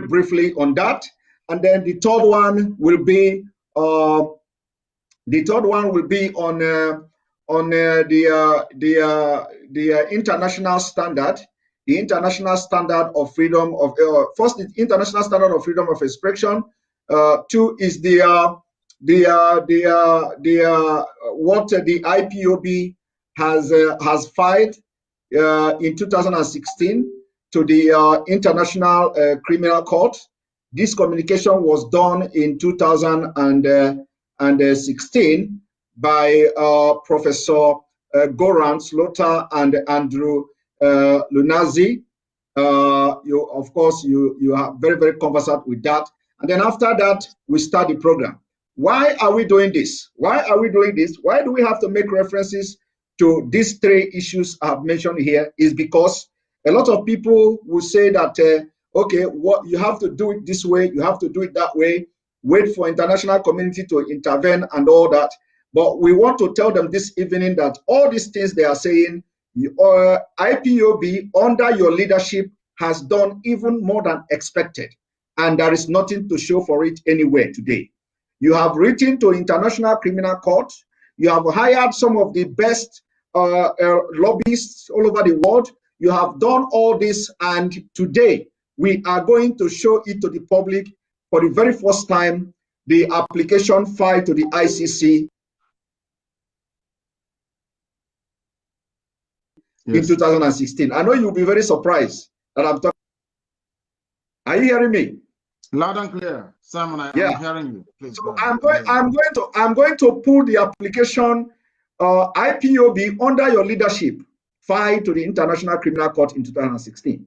briefly on that, and then the third one will be on the international standard, the international standard of freedom of first, the international standard of freedom of expression. Two is what the IPOB has filed in 2016 to the International Criminal Court. This communication was done in 2016 by Professor Goran Slota and Andrew Lunazi. Of course, you are very, very conversant with that. And then after that, we start the program. Why are we doing this? Why are we doing this? Why do we have to make references to these three issues I've mentioned here? Is because a lot of people will say that, okay, what you have to do it this way, you have to do it that way, wait for international community to intervene and all that. But we want to tell them this evening that all these things they are saying, IPOB under your leadership has done even more than expected. And there is nothing to show for it anywhere today. You have written to International Criminal Court. You have hired some of the best lobbyists all over the world. You have done all this, and today we are going to show it to the public for the very first time, the application filed to the ICC in 2016. I know you'll be very surprised that I'm talking. Are you hearing me? Loud and clear, Simon. I'm hearing you. Please. So I'm going to pull the application IPOB under your leadership filed to the International Criminal Court in 2016.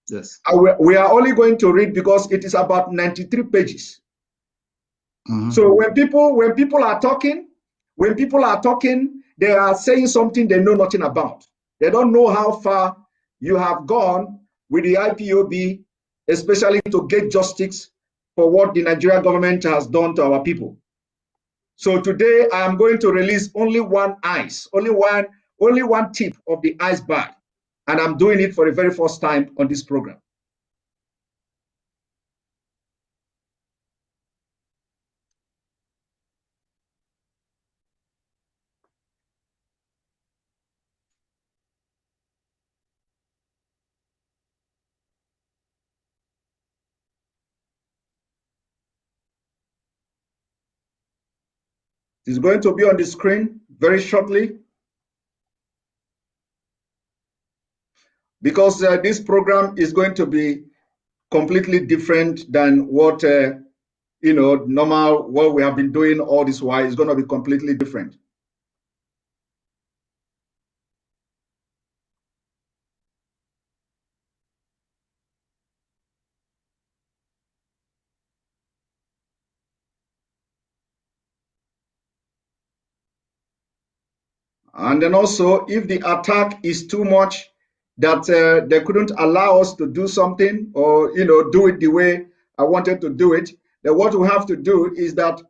Yes. We are only going to read because it is about 93 pages. So when people are talking, they are saying something they know nothing about. They don't know how far you have gone with the IPOB, especially to get justice for what the Nigerian government has done to our people. So today I am going to release only one tip of the iceberg, and I'm doing it for the very first time on this program. It's going to be on the screen very shortly, because this program is going to be completely different than what normal what we have been doing all this while. Is going to be completely different. And then also, if the attack is too much, that they couldn't allow us to do something or do it the way I wanted to do it, then what we have to do is that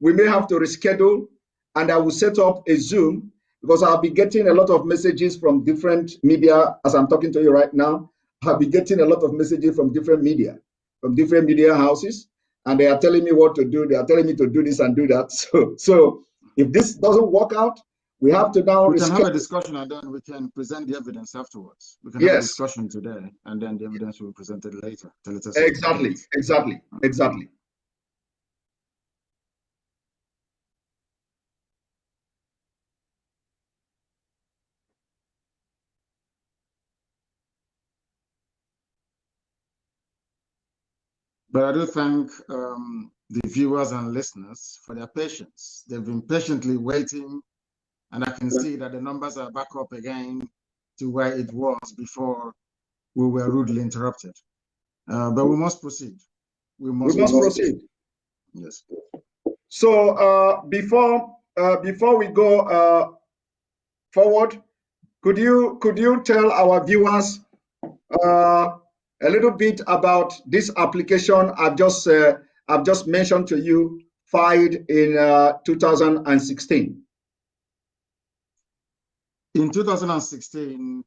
we may have to reschedule, and I will set up a Zoom, because I'll be getting a lot of messages from different media as I'm talking to you right now. I'll be getting a lot of messages from different media houses, and they are telling me what to do. They are telling me to do this and do that. So if this doesn't work out, we have to now. We can have a discussion, and then we can present the evidence afterwards. We can have a discussion today, and then the evidence will be presented later. Exactly. But I do thank the viewers and listeners for their patience. They've been patiently waiting, and I can see that the numbers are back up again to where it was before we were rudely interrupted. But we must proceed. We must proceed. Yes. So before we go forward, could you tell our viewers a little bit about this application I've just mentioned to you, filed in 2016? In 2016,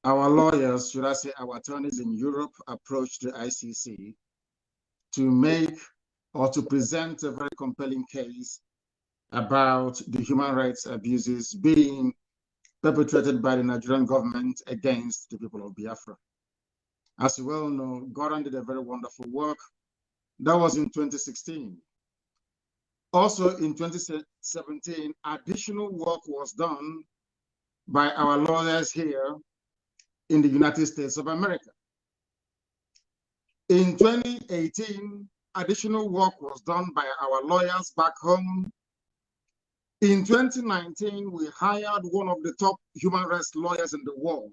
our lawyers, should I say our attorneys in Europe, approached the ICC to make or to present a very compelling case about the human rights abuses being perpetrated by the Nigerian government against the people of Biafra. As you well know, Goran did a very wonderful work. That was in 2016. Also in 2017, additional work was done by our lawyers here in the United States of America. In 2018, additional work was done by our lawyers back home. In 2019, we hired one of the top human rights lawyers in the world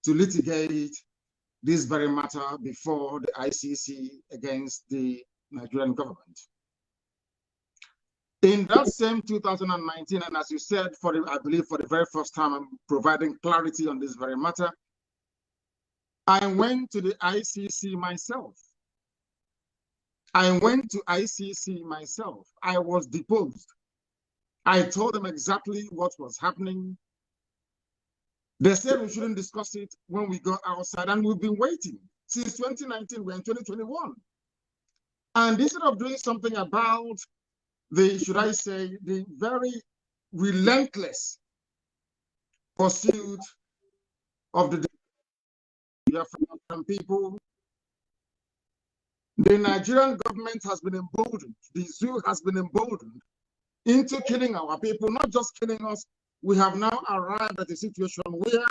to litigate this very matter before the ICC against the Nigerian government. In that same 2019, and as you said, I believe for the very first time, I'm providing clarity on this very matter, I went to the ICC myself. I went to ICC myself. I was deposed. I told them exactly what was happening. They said we shouldn't discuss it when we go outside, and we've been waiting since 2019. We're in 2021. And instead of doing something about the, should I say, the very relentless pursuit of the Biafran people, the Nigerian government has been emboldened, the zoo has been emboldened into killing our people, not just killing us. We have now arrived at a situation where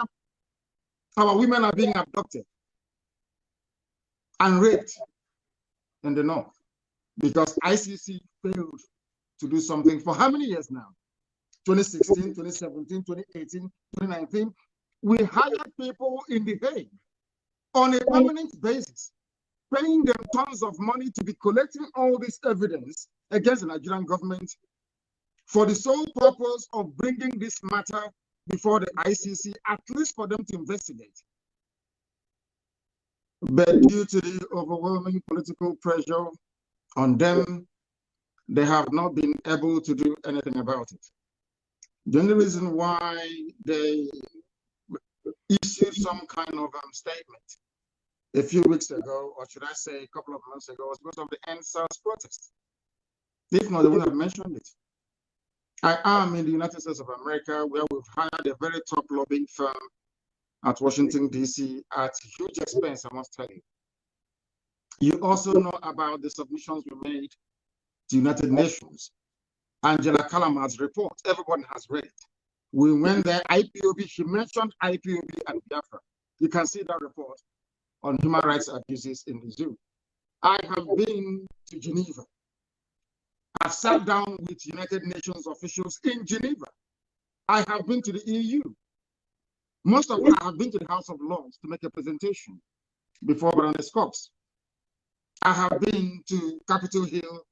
our women are being abducted and raped in the north because ICC failed to do something for how many years now? 2016, 2017, 2018, 2019. We hired people in The Hague on a permanent basis, paying them tons of money to be collecting all this evidence against the Nigerian government for the sole purpose of bringing this matter before the ICC, at least for them to investigate. But due to the overwhelming political pressure on them, they have not been able to do anything about it. The only reason why they issued some kind of statement a few weeks ago, or should I say a couple of months ago, was because of the NSAS protest. If not, they would have mentioned it. I am in the United States of America, where we've hired a very top lobbying firm at Washington, D.C. at huge expense, I must tell you. You also know about the submissions we made to United Nations. Angela Calamar's report, everyone has read it. We went there, IPOB, she mentioned IPOB and Biafra. You can see that report on human rights abuses in the zoo. I have been to Geneva. I've sat down with United Nations officials in Geneva. I have been to the EU. Most of them, I have been to the House of Lords to make a presentation before Baroness Cox. I have been to Capitol Hill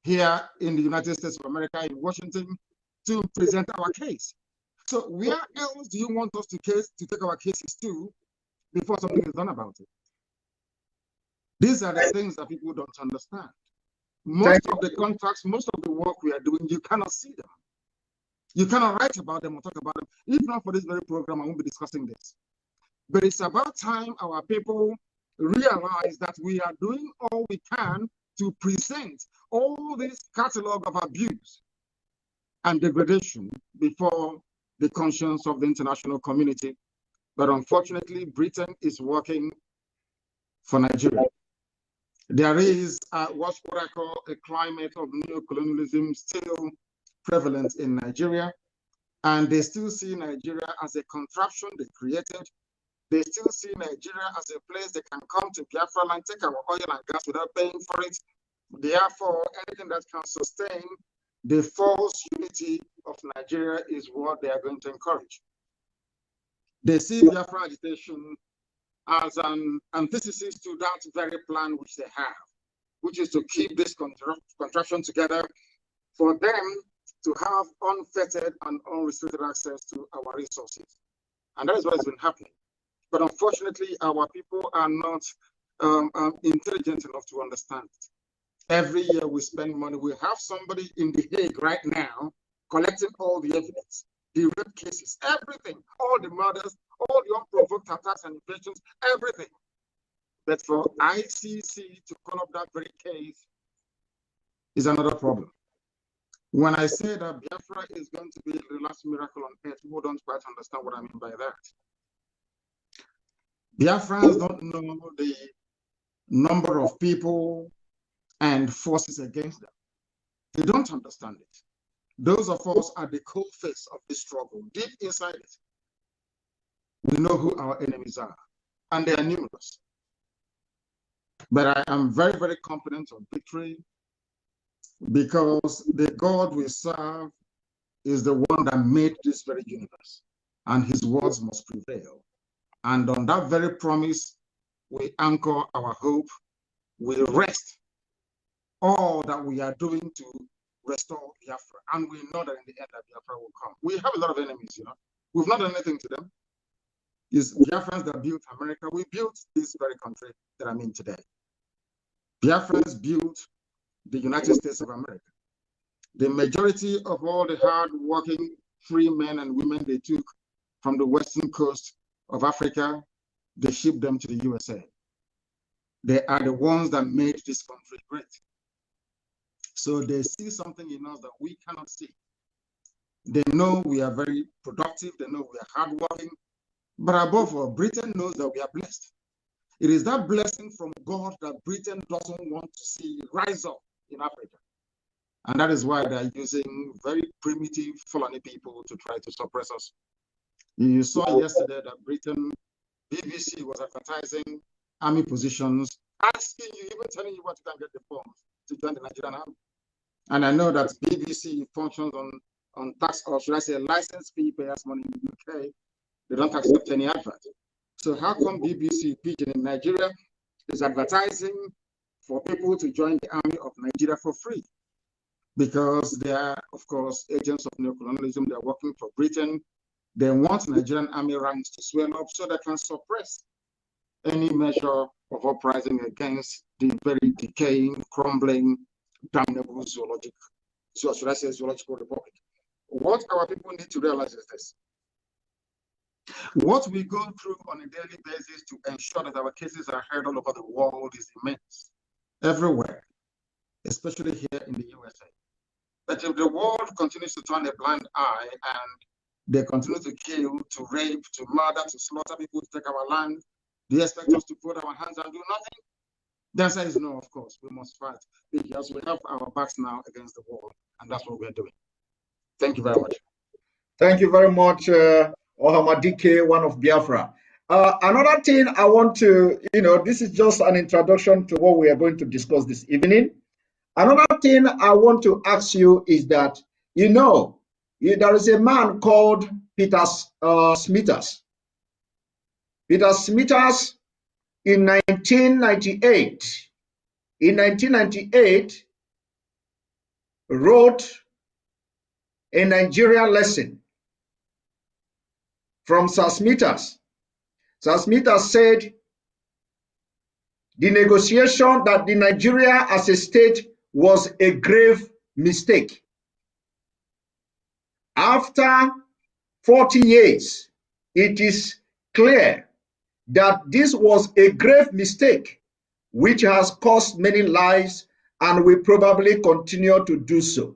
here in the United States of America, in Washington, to present our case. So where else do you want us to take our cases to before something is done about it? These are the things that people don't understand. Most of the contracts, most of the work we are doing, you cannot see them. You cannot write about them or talk about them. If not for this very program, I won't be discussing this. But it's about time our people realize that we are doing all we can to present all this catalog of abuse and degradation before the conscience of the international community. But unfortunately, Britain is working for Nigeria. There is what I call a climate of neocolonialism still prevalent in Nigeria, and they still see Nigeria as a contraption they created. They still see Nigeria as a place they can come to Biafra and take our oil and gas without paying for it. Therefore, anything that can sustain the false unity of Nigeria is what they are going to encourage. They see Biafra agitation as an antithesis to that very plan which they have, which is to keep this contraption together for them to have unfettered and unrestricted access to our resources. And that is what has been happening. But unfortunately, our people are not intelligent enough to understand it. Every year we spend money. We have somebody in The Hague right now collecting all the evidence, the rape cases, everything, all the murders, all the unprovoked attacks and invasions, everything. But for ICC to call up that very case is another problem. When I say that Biafra is going to be the last miracle on earth, people don't quite understand what I mean by that. Biafrans don't know the number of people and forces against them. They don't understand it. Those of us at the cold face of this struggle, deep inside it, we know who our enemies are, and they are numerous. But I am very, very confident of victory because the God we serve is the one that made this very universe, and his words must prevail. And on that very promise, we anchor our hope, we rest all that we are doing to restore Biafra. And we know that in the end that Biafra will come. We have a lot of enemies, you know. We've not done anything to them. It's Biafrans that built America. We built this very country that I'm in today. Biafrans built the United States of America. The majority of all the hard-working free men and women they took from the western coast of Africa, they shipped them to the USA. They are the ones that made this country great. So they see something in us that we cannot see. They know we are very productive. They know we are hardworking. But above all, Britain knows that we are blessed. It is that blessing from God that Britain doesn't want to see rise up in Africa. And that is why they're using very primitive Fulani people to try to suppress us. You saw yesterday that Britain, BBC was advertising army positions, asking you, even telling you what you can get the forms to join the Nigerian army. And I know that BBC functions on tax, or should I say license fee payers money in the UK. They don't accept any advert. So how come BBC Pidgin in Nigeria is advertising for people to join the army of Nigeria for free? Because they are, of course, agents of neocolonialism. They're working for Britain. They want Nigerian army ranks to swell up so they can suppress any measure of uprising against the very decaying, crumbling, damnable zoological republic. What our people need to realize is this. What we go through on a daily basis to ensure that our cases are heard all over the world is immense, everywhere, especially here in the USA. But if the world continues to turn a blind eye and they continue to kill, to rape, to murder, to slaughter people, to take our land, they expect us to put our hands and do nothing? The answer is no, of course. We must fight because we have our backs now against the wall, and that's what we're doing. Thank you very much. Thank you very much, Ohamadike, one of Biafra. Another thing I want to, this is just an introduction to what we are going to discuss this evening. Another thing I want to ask you is that, there is a man called Peter Smithers. Peter Smithers in 1998, wrote a Nigeria lesson from Sir Smithers. Sir Smithers said the negotiation that the Nigeria as a state was a grave mistake. After 40 years, it is clear that this was a grave mistake which has cost many lives and will probably continue to do so.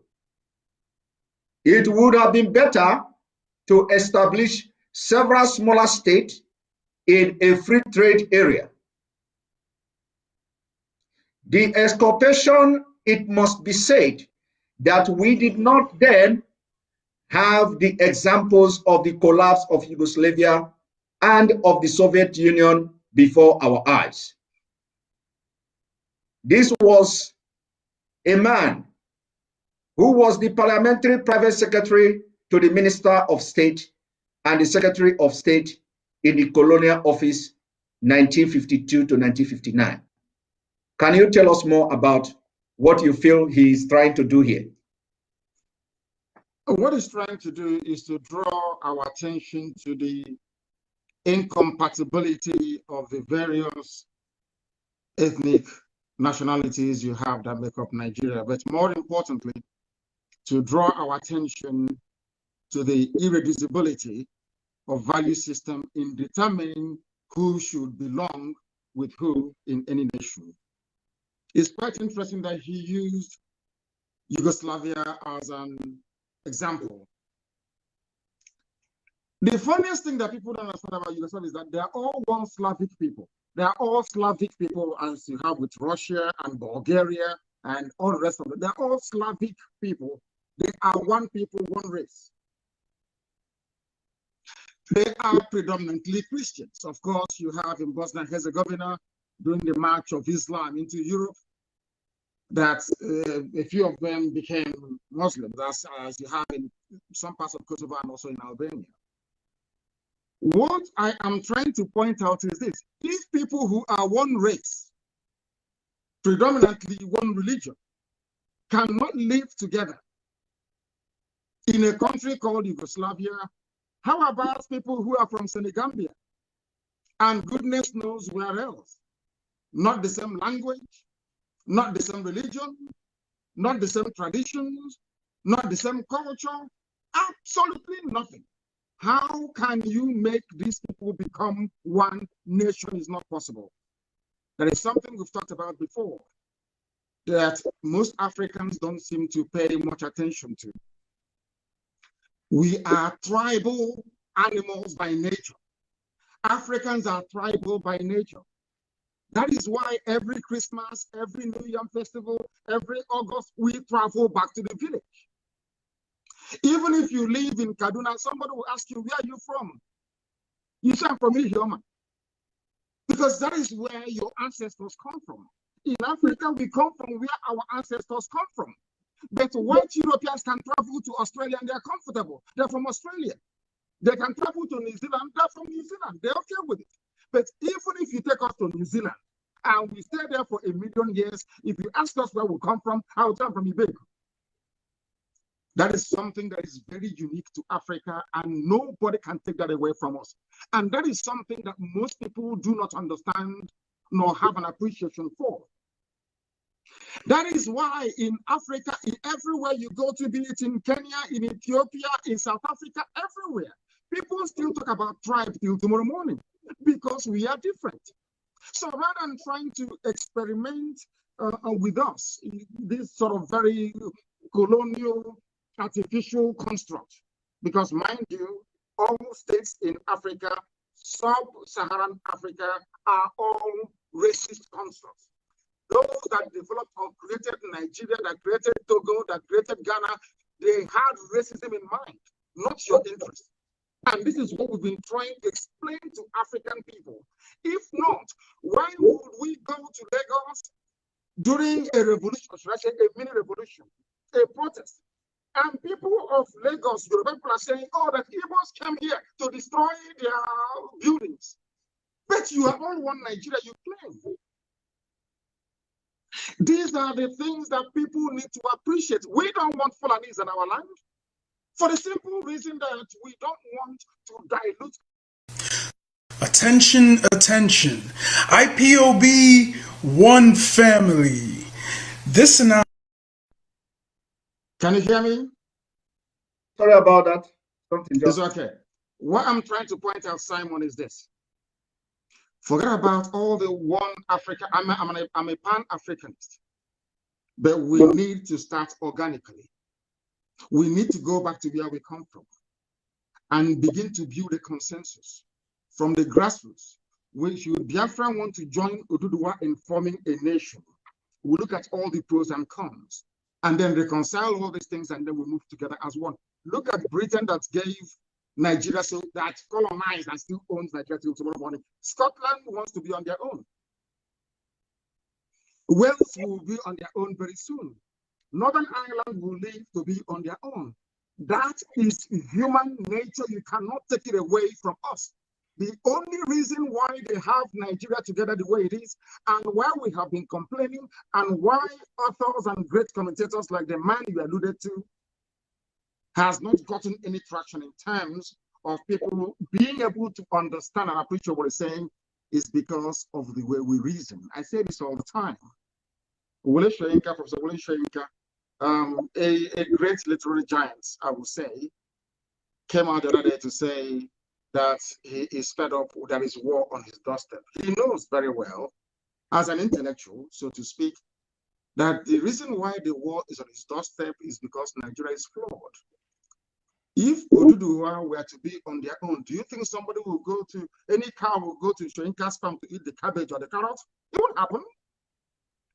It would have been better to establish several smaller states in a free trade area. The exculpation, it must be said, that we did not then have the examples of the collapse of Yugoslavia and of the Soviet Union before our eyes. This was a man who was the parliamentary private secretary to the Minister of State and the Secretary of State in the colonial office 1952 to 1959. Can you tell us more about what you feel he is trying to do here? What he's trying to do is to draw our attention to the incompatibility of the various ethnic nationalities you have that make up Nigeria, but more importantly, to draw our attention to the irreducibility of value system in determining who should belong with who in any nation. It's quite interesting that he used Yugoslavia as an example. The funniest thing that people don't understand about Yugoslavia is that they are all one Slavic people. They are all Slavic people, as you have with Russia and Bulgaria and all the rest of it. They're all Slavic people. They are one people, one race. They are predominantly Christians. Of course, you have in Bosnia and Herzegovina, during the march of Islam into Europe, that a few of them became Muslims, as you have in some parts of Kosovo and also in Albania. What I am trying to point out is this: these people who are one race, predominantly one religion, cannot live together in a country called Yugoslavia. How about people who are from Senegambia and goodness knows where else? Not the same language, not the same religion, not the same traditions, not the same culture, absolutely nothing. How can you make these people become one nation? Is not possible. That is something we've talked about before, that most Africans don't seem to pay much attention to. We are tribal animals by nature. Africans are tribal by nature. That is why every Christmas, every New Year festival, every August, we travel back to the village. Even if you live in Kaduna, somebody will ask you, where are you from? You say, I'm from Ihioma. Because that is where your ancestors come from. In Africa, we come from where our ancestors come from. But white Europeans can travel to Australia and they're comfortable. They're from Australia. They can travel to New Zealand. They're from New Zealand. They're okay with it. But even if you take us to New Zealand and we stay there for 1 million years, if you ask us where we come from, I will come from Ipob. That is something that is very unique to Africa, and nobody can take that away from us. And that is something that most people do not understand nor have an appreciation for. That is why in Africa, everywhere you go to, be it in Kenya, in Ethiopia, in South Africa, everywhere, people still talk about tribe till tomorrow morning because we are different. So rather than trying to experiment with us, this sort of very colonial, artificial construct, because mind you, all states in Africa, sub-Saharan Africa, are all racist constructs. Those that developed or created Nigeria, that created Togo, that created Ghana, they had racism in mind, not your interest. And this is what we've been trying to explain to African people. If not, why would we go to Lagos during a revolution, or should I say a mini revolution, a protest? And people of Lagos, Yoruba people are saying, oh, that Igbos came here to destroy their buildings. But you are all one Nigeria, you claim. These are the things that people need to appreciate. We don't want Fulanis in our land for the simple reason that we don't want to dilute. Attention, attention. IPOB, one family. This and Can you hear me? Sorry about that. Something just... It's okay. What I'm trying to point out, Simon, is this. Forget about all the one Africa. I'm a pan-Africanist. But we need to start organically. We need to go back to where we come from and begin to build a consensus from the grassroots. Which Biafra want to join Oduduwa in forming a nation. We look at all the pros and cons and then reconcile all these things, and then we move together as one. Look at Britain that gave Nigeria, so that colonized and still owns Nigeria till tomorrow morning. Scotland wants to be on their own. Wales will be on their own very soon. Northern Ireland will live to be on their own. That is human nature. You cannot take it away from us. The only reason why they have Nigeria together the way it is, and why we have been complaining, and why authors and great commentators like the man you alluded to has not gotten any traction in terms of people being able to understand and appreciate what he's saying, is because of the way we reason. I say this all the time. Professor Wole Soyinka, a great literary giant, I would say, came out the other day to say that he is fed up, there is war on his doorstep. He knows very well, as an intellectual, so to speak, that the reason why the war is on his doorstep is because Nigeria is flawed. If Oduduwa were to be on their own, do you think somebody will go to, any cow will go to Shoinka's farm to eat the cabbage or the carrot? It won't happen.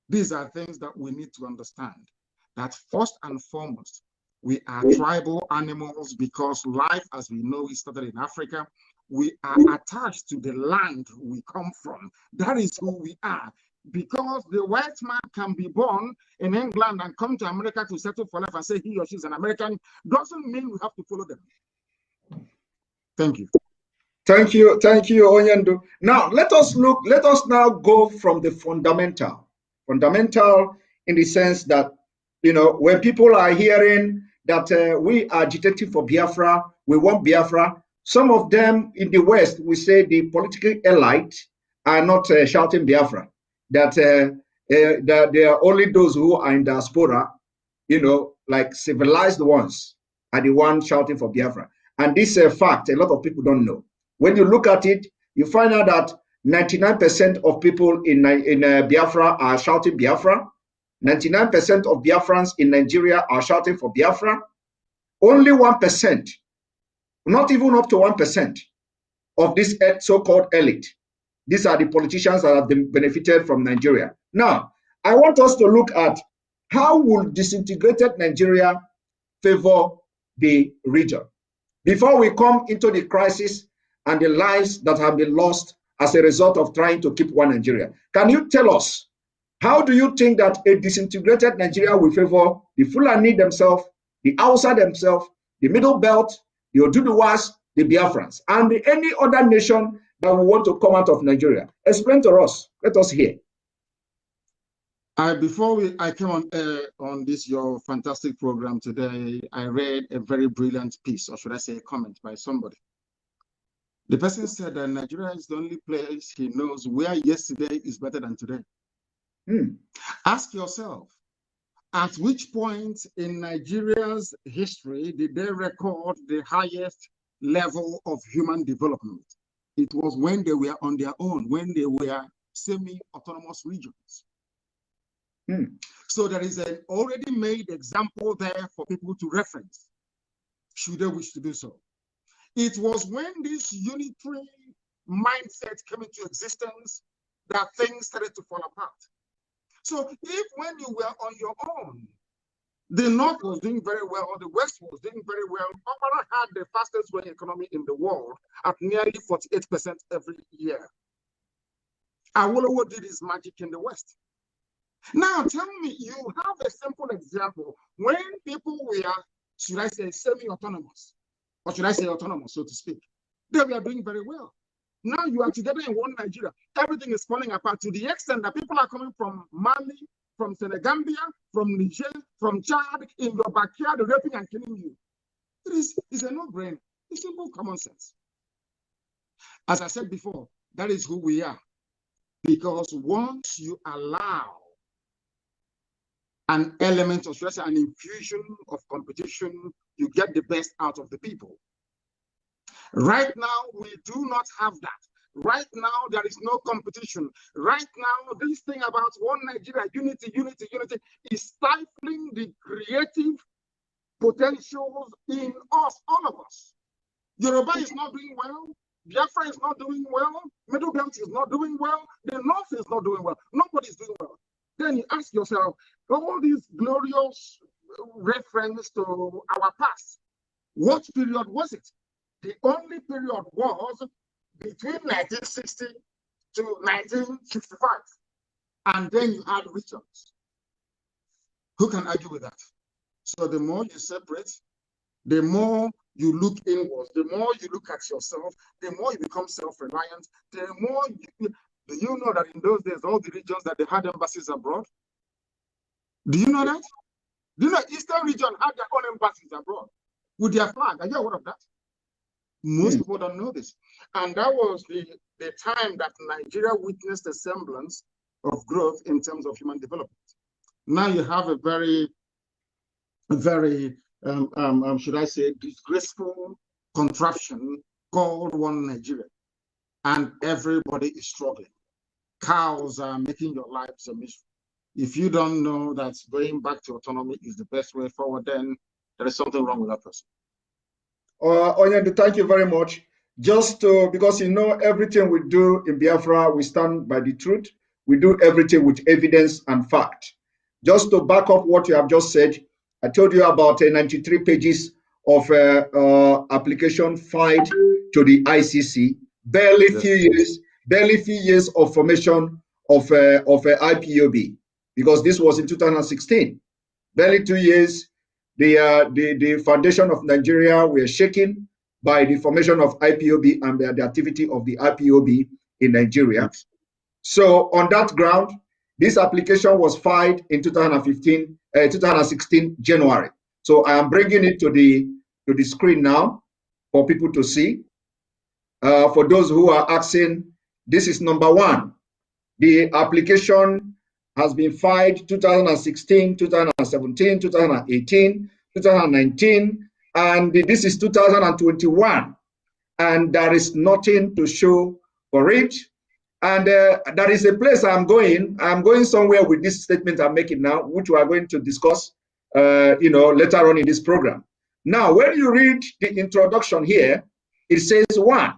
These are things that we need to understand, that first and foremost, we are tribal animals because life as we know it started in Africa. We are attached to the land we come from. That is who we are. Because the white man can be born in England and come to America to settle for life and say he or she is an American, doesn't mean we have to follow them. Thank you. Thank you, Onyendu. Now let us now go from the fundamental in the sense that, you know, when people are hearing that we are agitating for Biafra, we want Biafra, some of them in the West, we say the political elite are not shouting Biafra. That there are only those who are in diaspora, you know, like civilized ones, are the ones shouting for Biafra. And this fact, a lot of people don't know. When you look at it, you find out that 99% of people in Biafra are shouting Biafra. 99% of Biafrans in Nigeria are shouting for Biafra. Only 1%, not even up to 1% of this so-called elite. These are the politicians that have been benefited from Nigeria. Now, I want us to look at how will disintegrated Nigeria favor the region before we come into the crisis and the lives that have been lost as a result of trying to keep one Nigeria. Can you tell us, how do you think that a disintegrated Nigeria will favor the Fulani themselves, the Hausa themselves, the Middle Belt, the Oduduwas, the Biafrans, and any other nation that we want to come out of Nigeria? Explain to us. Let us hear. Before I came on air on this your fantastic program today, I read a very brilliant piece, or should I say a comment by somebody. The person said that Nigeria is the only place he knows where yesterday is better than today. Ask yourself, at which point in Nigeria's history did they record the highest level of human development? It was when they were on their own, when they were semi-autonomous regions. So there is an already made example there for people to reference, should they wish to do so. It was when this unitary mindset came into existence that things started to fall apart. So if when you were on your own, the North was doing very well, or the West was doing very well, Opera had the fastest growing economy in the world at nearly 48% every year. Awolowo did his magic in the West. Now tell me, you have a simple example. When people were, should I say, semi-autonomous, or should I say autonomous, so to speak, they were doing very well. Now you are together in one Nigeria. Everything is falling apart to the extent that people are coming from Mali, from Senegambia, from Niger, from Chad, in your backyard, raping and killing you. It's a no-brainer. It's simple common sense. As I said before, that is who we are. Because once you allow an element of, should I say, an infusion of competition, you get the best out of the people. Right now, we do not have that. Right now, there is no competition. Right now, this thing about one Nigeria, unity is stifling the creative potentials in us, all of us. Yoruba is not doing well. Biafra is not doing well. Middle Belt is not doing well. The North is not doing well. Nobody is doing well. Then you ask yourself, all these glorious reference to our past, what period was it? The only period was between 1960 to 1965. And then you had regions. Who can argue with that? So the more you separate, the more you look inwards, the more you look at yourself, the more you become self-reliant, the more do you know that in those days, all the regions that they had embassies abroad? Do you know that? Do you know Eastern region had their own embassies abroad with their flag? Are you aware of that? Most people don't know this. And that was the time that Nigeria witnessed a semblance of growth in terms of human development. Now you have a very, should I say, disgraceful contraption called One Nigeria, and everybody is struggling. Cows are making your lives a misery. If you don't know that going back to autonomy is the best way forward, then there is something wrong with that person. Onyendu, thank you very much. Just because you know everything we do in Biafra, we stand by the truth. We do everything with evidence and fact. Just to back up what you have just said, I told you about 93 pages of application filed to the ICC. Barely few years of formation of IPOB, because this was in 2016. Barely 2 years. The foundation of Nigeria were shaken by the formation of IPOB and the activity of the IPOB in Nigeria. So on that ground, this application was filed in 2016 January. So I am bringing it to the screen now for people to see. For those who are asking, this is number one. The application has been filed 2016, 2017, 2018, 2019, and this is 2021. And there is nothing to show for it. And there is a place I'm going. I'm going somewhere with this statement I'm making now, which we are going to discuss later on in this program. Now, when you read the introduction here, it says, one,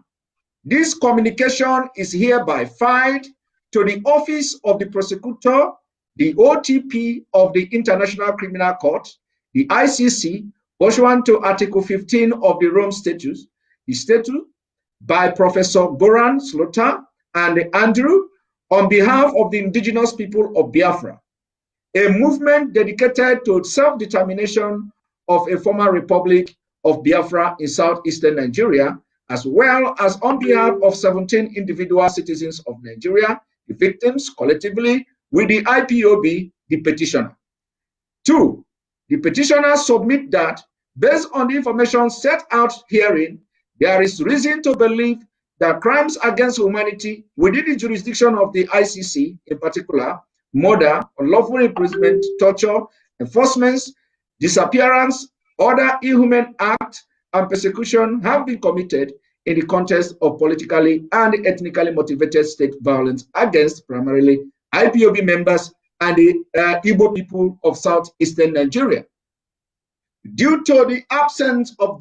this communication is hereby filed to the Office of the Prosecutor, the OTP of the International Criminal Court, the ICC, pursuant to Article 15 of the Rome Statute, the statute by Professor Goran Slota and Andrew, on behalf of the indigenous people of Biafra, a movement dedicated to self-determination of a former republic of Biafra in southeastern Nigeria, as well as on behalf of 17 individual citizens of Nigeria, the victims collectively, with the IPOB, the petitioner. Two, the petitioner submit that, based on the information set out herein, there is reason to believe that crimes against humanity within the jurisdiction of the ICC, in particular, murder, unlawful imprisonment, torture, enforcements, disappearance, other inhuman acts, and persecution have been committed in the context of politically and ethnically motivated state violence against primarily IPOB members and the Igbo people of southeastern Nigeria. Due to the absence of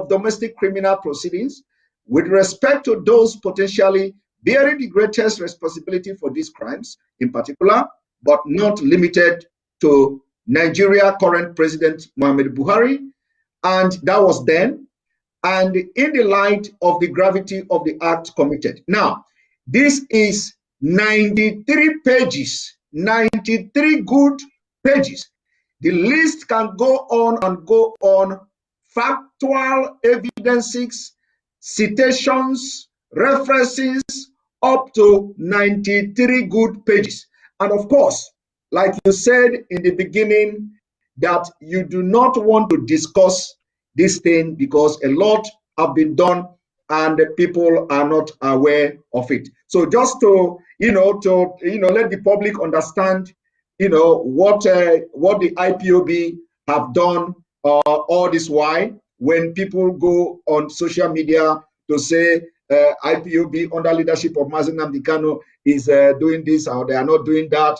domestic criminal proceedings with respect to those potentially bearing the greatest responsibility for these crimes, in particular, but not limited to Nigeria current President Muhammadu Buhari, and that was then, and in the light of the gravity of the act committed. Now, this is 93 pages, 93 good pages. The list can go on and go on. Factual evidences, citations, references, up to 93 good pages. And of course, like you said in the beginning, that you do not want to discuss this thing because a lot have been done and people are not aware of it. So just to let the public understand, what the IPOB have done all this while. When people go on social media to say IPOB under leadership of Mazi Nnamdi Kanu is doing this or they are not doing that,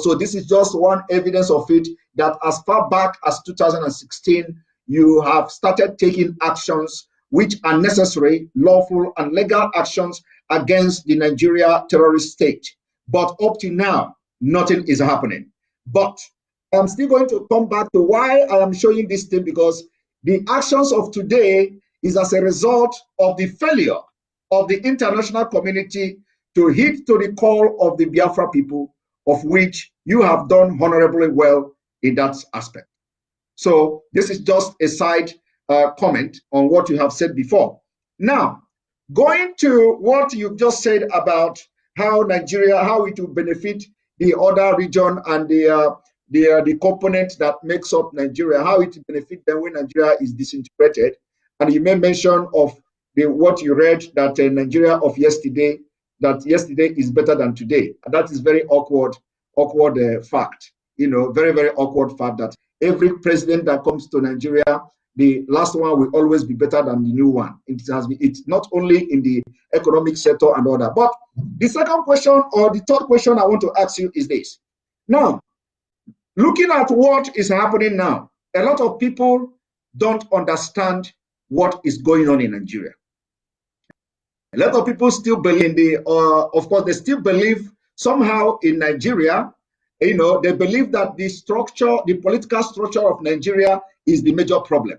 so this is just one evidence of it, that as far back as 2016, you have started taking actions which are necessary, lawful, and legal actions against the Nigeria terrorist state. But up to now, nothing is happening. But I'm still going to come back to why I am showing this thing, because the actions of today is as a result of the failure of the international community to heed to the call of the Biafra people, of which you have done honorably well in that aspect. So this is just a side comment on what you have said before. Now, going to what you've just said about how Nigeria, how it will benefit the other region and the component that makes up Nigeria, how it will benefit them when Nigeria is disintegrated. And you made mention of what you read, that Nigeria of yesterday, that yesterday is better than today. And that is very awkward fact. Very, very awkward fact that every president that comes to Nigeria, the last one will always be better than the new one. It's not only in the economic sector and all that. But the second question or the third question I want to ask you is this. Now, looking at what is happening now, a lot of people don't understand what is going on in Nigeria. A lot of people still believe in of course, they still believe somehow in Nigeria. They believe that the political structure of Nigeria is the major problem.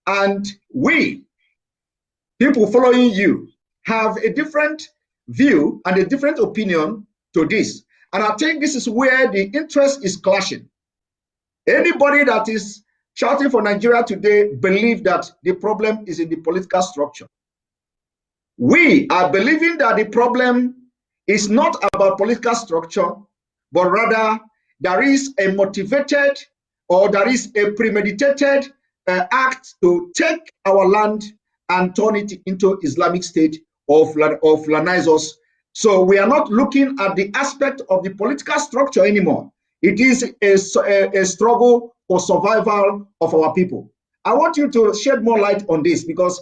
And we, people following you, have a different view and a different opinion to this. And I think this is where the interest is clashing. Anybody that is shouting for Nigeria today believe that the problem is in the political structure. We are believing that the problem is not about political structure, but rather there is a motivated or there is a premeditated act to take our land and turn it into Islamic State or Fulanize us. So we are not looking at the aspect of the political structure anymore. It is a struggle for survival of our people. I want you to shed more light on this because,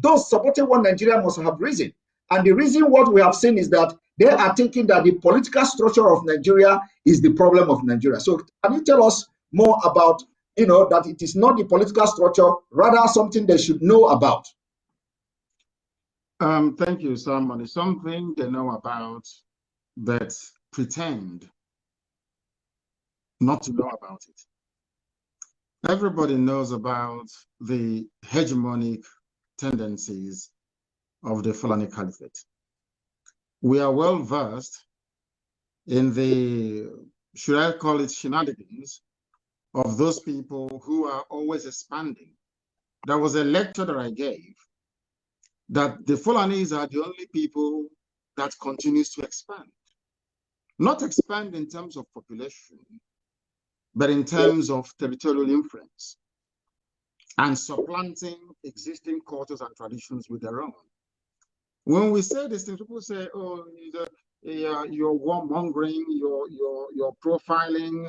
those supporting one Nigeria must have reason. And the reason what we have seen is that they are thinking that the political structure of Nigeria is the problem of Nigeria. So can you tell us more about, that it is not the political structure, rather something they should know about? Thank you, Simon. It's something they know about, but pretend not to know about it. Everybody knows about the hegemonic tendencies of the Fulani Caliphate. We are well versed in the, should I call it shenanigans, of those people who are always expanding. There was a lecture that I gave that the Fulanis are the only people that continues to expand. Not expand in terms of population, but in terms of territorial influence and supplanting existing cultures and traditions with their own. When we say this thing, people say, oh, you're warmongering, you're profiling,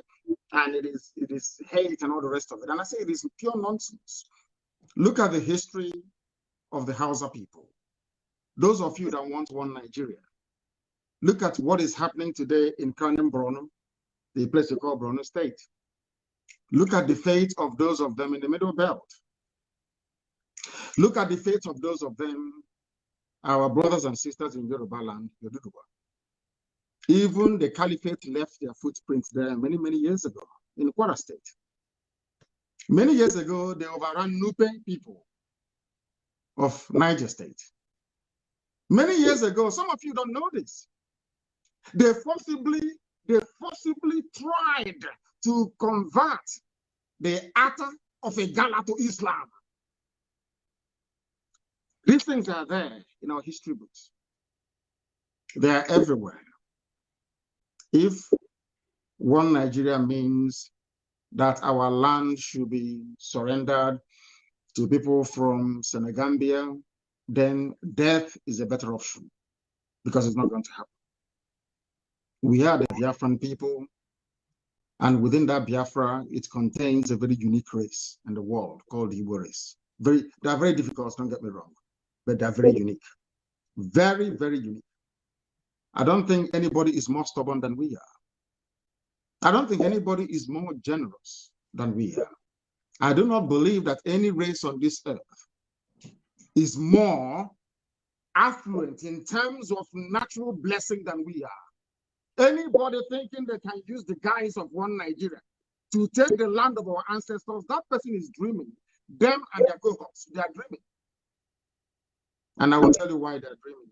and it is hate and all the rest of it. And I say it is pure nonsense. Look at the history of the Hausa people. Those of you that want one Nigeria, look at what is happening today in Kanem Borno, the place you call Borno State. Look at the fate of those of them in the Middle Belt. Look at the fate of those of them, our brothers and sisters in Yoruba land, Yoruba. Even the Caliphate left their footprints there many, many years ago in Kwara State. Many years ago, they overran Nupe people of Niger State. Many years ago, some of you don't know this, they forcibly tried to convert the Atta of a Gala to Islam. These things are there in our history books. They are everywhere. If one Nigeria means that our land should be surrendered to people from Senegambia, then death is a better option because it's not going to happen. We are the Biafran people, and within that Biafra, it contains a very unique race in the world called the Igbo race. They are very difficult, don't get me wrong, but they're very unique. Very, very unique. I don't think anybody is more stubborn than we are. I don't think anybody is more generous than we are. I do not believe that any race on this earth is more affluent in terms of natural blessing than we are. Anybody thinking they can use the guise of one Nigeria to take the land of our ancestors, that person is dreaming. Them and their cohorts, they are dreaming. And I will tell you why they're dreaming.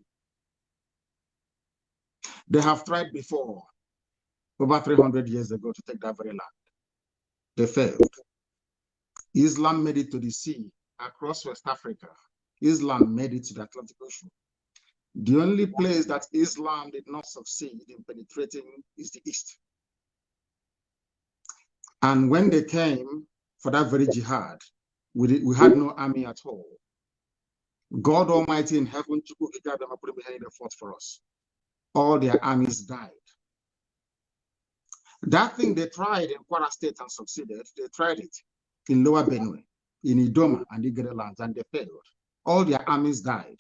They have tried before, over 300 years ago, to take that very land. They failed. Islam made it to the sea across West Africa. Islam made it to the Atlantic Ocean. The only place that Islam did not succeed in penetrating is the East. And when they came for that very jihad, we had no army at all. God Almighty in heaven fought for us. All their armies died. That thing they tried in Kwara State and succeeded, they tried it in Lower Benue. in Idoma and Igede lands, and they failed. All their armies died.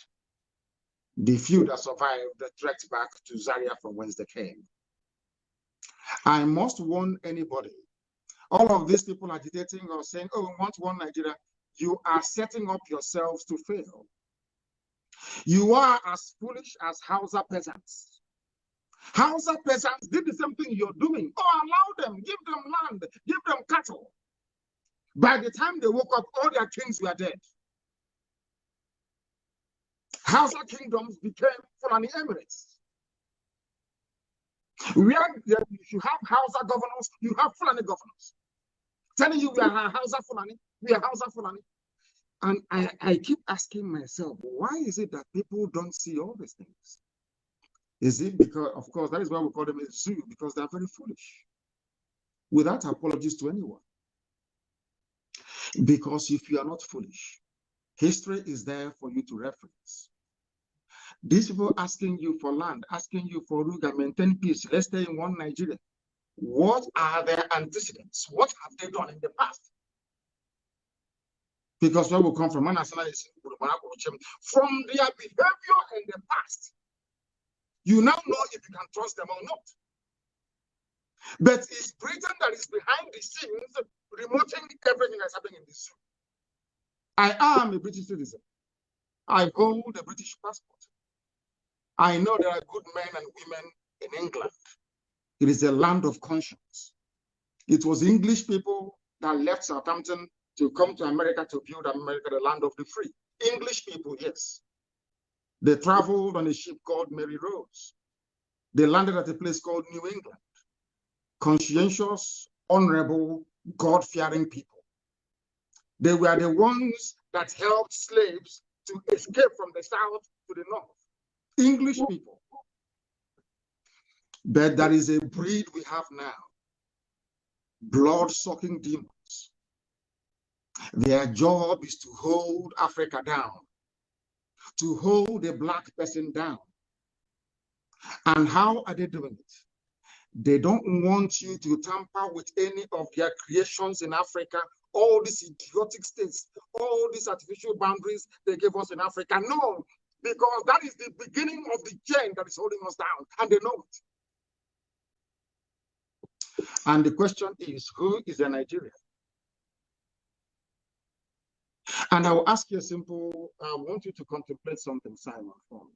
The few that survived trekked back to Zaria from whence they came. I must warn anybody. All of these people agitating or saying, oh, we want one Nigeria, you are setting up yourselves to fail. You are as foolish as Hausa peasants. Hausa peasants did the same thing you're doing. Oh, allow them, give them land, give them cattle. By the time they woke up, all their kings were dead. Hausa kingdoms became Fulani Emirates. Where you have Hausa governors, you have Fulani governors. Telling you we are Hausa Fulani, we are Hausa Fulani. And I keep asking myself, why is it that people don't see all these things? Is it because, of course, that is why we call them a zoo, because they are very foolish, without apologies to anyone. Because if you are not foolish, history is there for you to reference. These people asking you for land, asking you for Ruga, maintain peace, let's stay in one Nigeria. What are their antecedents? What have they done in the past? Because where we come from their behavior in the past, you now know if you can trust them or not. But it's Britain that is behind the scenes, remoting everything that's happening in this zoo. I am a British citizen. I hold a British passport. I know there are good men and women in England. It is a land of conscience. It was English people that left Southampton to come to America to build America, the land of the free. English people, yes. They traveled on a ship called Mary Rose. They landed at a place called New England. Conscientious, honorable, God-fearing people. They were the ones that helped slaves to escape from the south to the north. English people. But there is a breed we have now. Blood-sucking demons. Their job is to hold Africa down, to hold a black person down. And how are they doing it? They don't want you to tamper with any of their creations in Africa, all these idiotic states, all these artificial boundaries they gave us in Africa. No, because that is the beginning of the chain that is holding us down, and they know it. And the question is, who is a Nigerian? And I will ask you a simple, I want you to contemplate something, Simon, for me.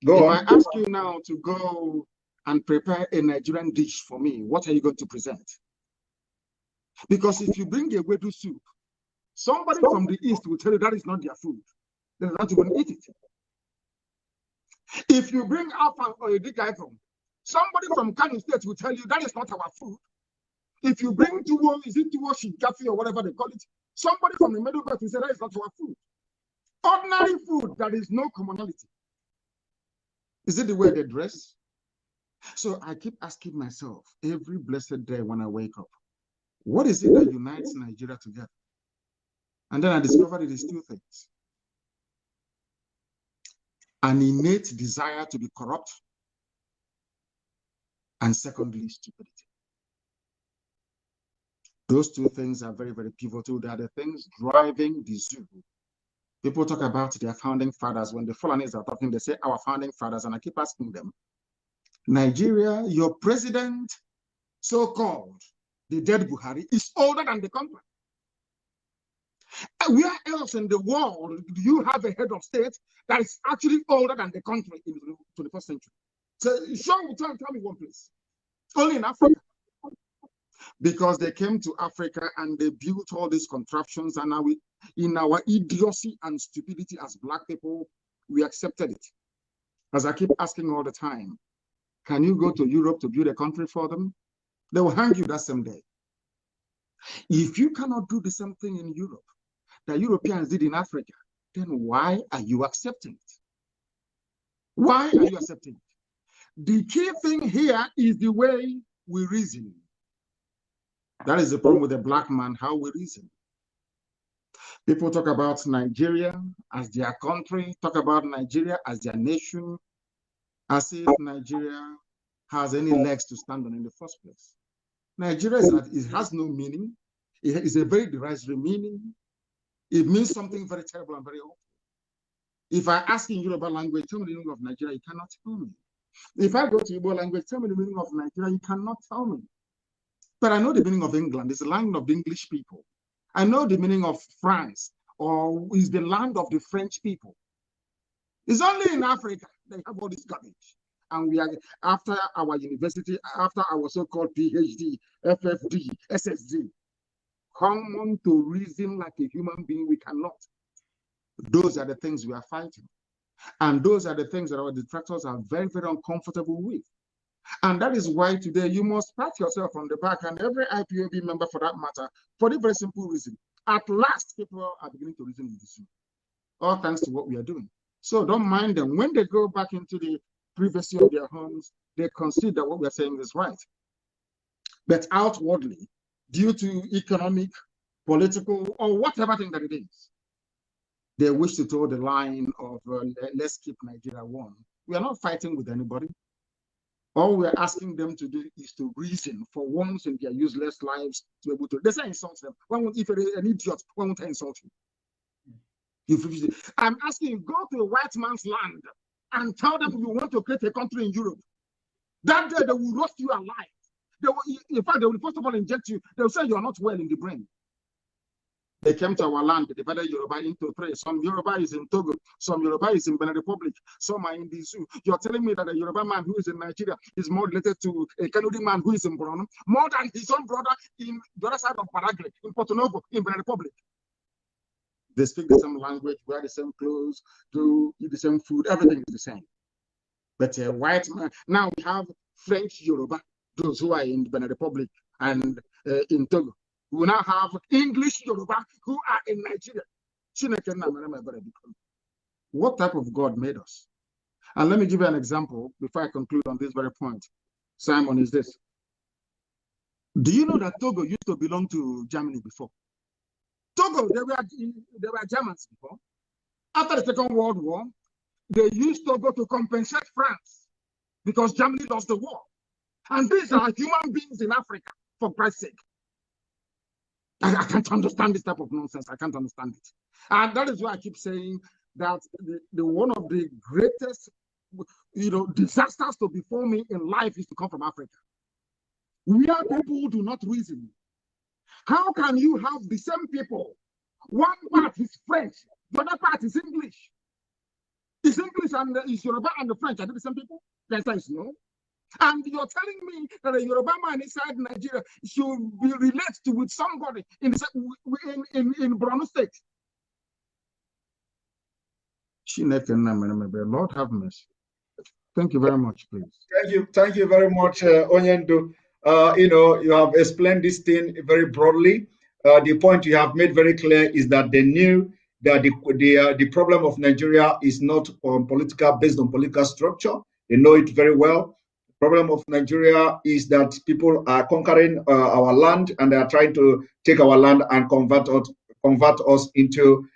If I ask you now to go and prepare a Nigerian dish for me, what are you going to present? Because if you bring a wedu soup, somebody from the East will tell you that is not their food. They're not going to eat it. If you bring Afan or a Dikaikon, somebody from Kanu State will tell you that is not our food. If you bring Tuwo, is it Tuwo Shinkafi or whatever they call it, somebody from the Middle Belt will say that is not our food. Ordinary food, there is no commonality. Is it the way they dress? So I keep asking myself every blessed day when I wake up, what is it that unites Nigeria together? And then I discovered it is two things. An innate desire to be corrupt, and secondly, stupidity. Those two things are very, very pivotal. They are the things driving the zoo. People talk about their founding fathers. When the Fulanis are talking, they say our founding fathers, and I keep asking them, Nigeria, your president, so-called, the dead Buhari, is older than the country. Where else in the world do you have a head of state that is actually older than the country in the 21st century? So tell me one place. Only in Africa. Because they came to Africa and they built all these contraptions, and now in our idiocy and stupidity as Black people, we accepted it. As I keep asking all the time, can you go to Europe to build a country for them? They will hang you that same day. If you cannot do the same thing in Europe that Europeans did in Africa, then why are you accepting it? Why are you accepting it? The key thing here is the way we reason. That is the problem with the Black man, how we reason. People talk about Nigeria as their country, talk about Nigeria as their nation, as if Nigeria has any legs to stand on in the first place. Nigeria it has no meaning. It is a very derisory meaning. It means something very terrible and very awful. If I ask in Yoruba language, tell me the meaning of Nigeria, you cannot tell me. If I go to Igbo language, tell me the meaning of Nigeria, you cannot tell me. But I know the meaning of England. It's the land of the English people. I know the meaning of France, or is the land of the French people. It's only in Africa they have all this garbage. And we are, after our university, after our so-called PhD, FFD, SSD, common to reason like a human being, we cannot. Those are the things we are fighting. And those are the things that our detractors are very, very uncomfortable with. And that is why today you must pat yourself on the back, and every IPOB member for that matter, for the very simple reason. At last, people are beginning to reason with you. All thanks to what we are doing. So don't mind them. When they go back into the privacy of their homes, they consider what we are saying is right. But outwardly, due to economic, political, or whatever thing that it is, they wish to toe the line of let's keep Nigeria warm. We are not fighting with anybody. All we're asking them to do is to reason for once in their useless lives to be able to. They say insult them. If you're an idiot, why won't I insult you? I'm asking you, go to a white man's land and tell them you want to create a country in Europe. That day they will roast you alive. They will, in fact, they will first of all inject you. They will say you are not well in the brain. They came to our land, they divided Yoruba into three. Some Yoruba is in Togo, some Yoruba is in Benin Republic, some are in the zoo. You're telling me that a Yoruba man who is in Nigeria is more related to a Canadian man who is in Borno, more than his own brother in the other side of Paraguay, in Porto Novo, in Benin Republic. They speak the same language, wear the same clothes, do eat the same food, everything is the same. But a white man, now we have French Yoruba, those who are in Benin Republic and in Togo. We now have English Yoruba who are in Nigeria. What type of God made us? And let me give you an example before I conclude on this very point. Simon, is this. Do you know that Togo used to belong to Germany before? Togo, they were Germans before. After the Second World War, they used Togo to compensate France because Germany lost the war. And these are human beings in Africa, for Christ's sake. I can't understand this type of nonsense. I can't understand it. And that is why I keep saying that the one of the greatest, disasters to befall me in life is to come from Africa. We are people who do not reason. How can you have the same people? One part is French, the other part is English. Is English and is Yoruba and the French, are they the same people? The answer is no. And you're telling me that a Yoruba man inside Nigeria should be related with somebody in Borno State. Lord have mercy. Thank you very much, please. Thank you very much, Onyendu. You have explained this thing very broadly. The point you have made very clear is that they knew that the problem of Nigeria is not based on political structure. They know it very well. Problem of Nigeria is that people are conquering our land, and they are trying to take our land and convert us into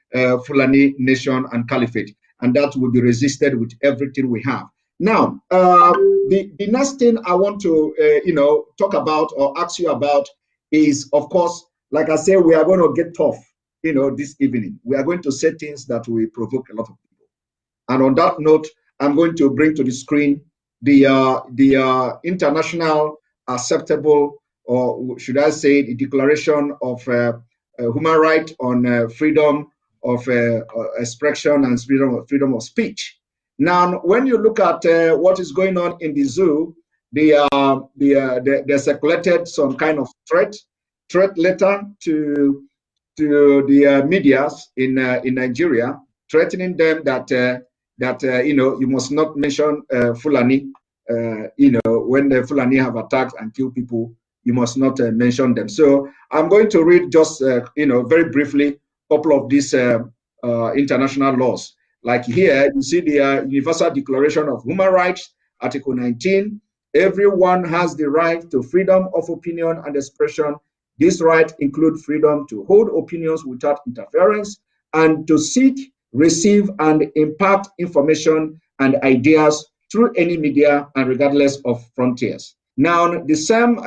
Fulani nation and caliphate, and that will be resisted with everything we have. Now, the next thing I want to talk about or ask you about is, of course, like I said, we are going to get tough, this evening. We are going to say things that will provoke a lot of people. And on that note, I'm going to bring to the screen the international acceptable, or should I say, the Declaration of Human Rights on freedom of expression and freedom of speech. Now, when you look at what is going on in the zoo, they circulated some kind of threat letter to the medias in Nigeria, threatening them that you must not mention Fulani. When the Fulani have attacked and killed people, you must not mention them. So I'm going to read just very briefly a couple of these international laws. Like here, you see the Universal Declaration of Human Rights, Article 19. Everyone has the right to freedom of opinion and expression. This right includes freedom to hold opinions without interference and to seek, receive, and impart information and ideas through any media and regardless of frontiers. Now, the same,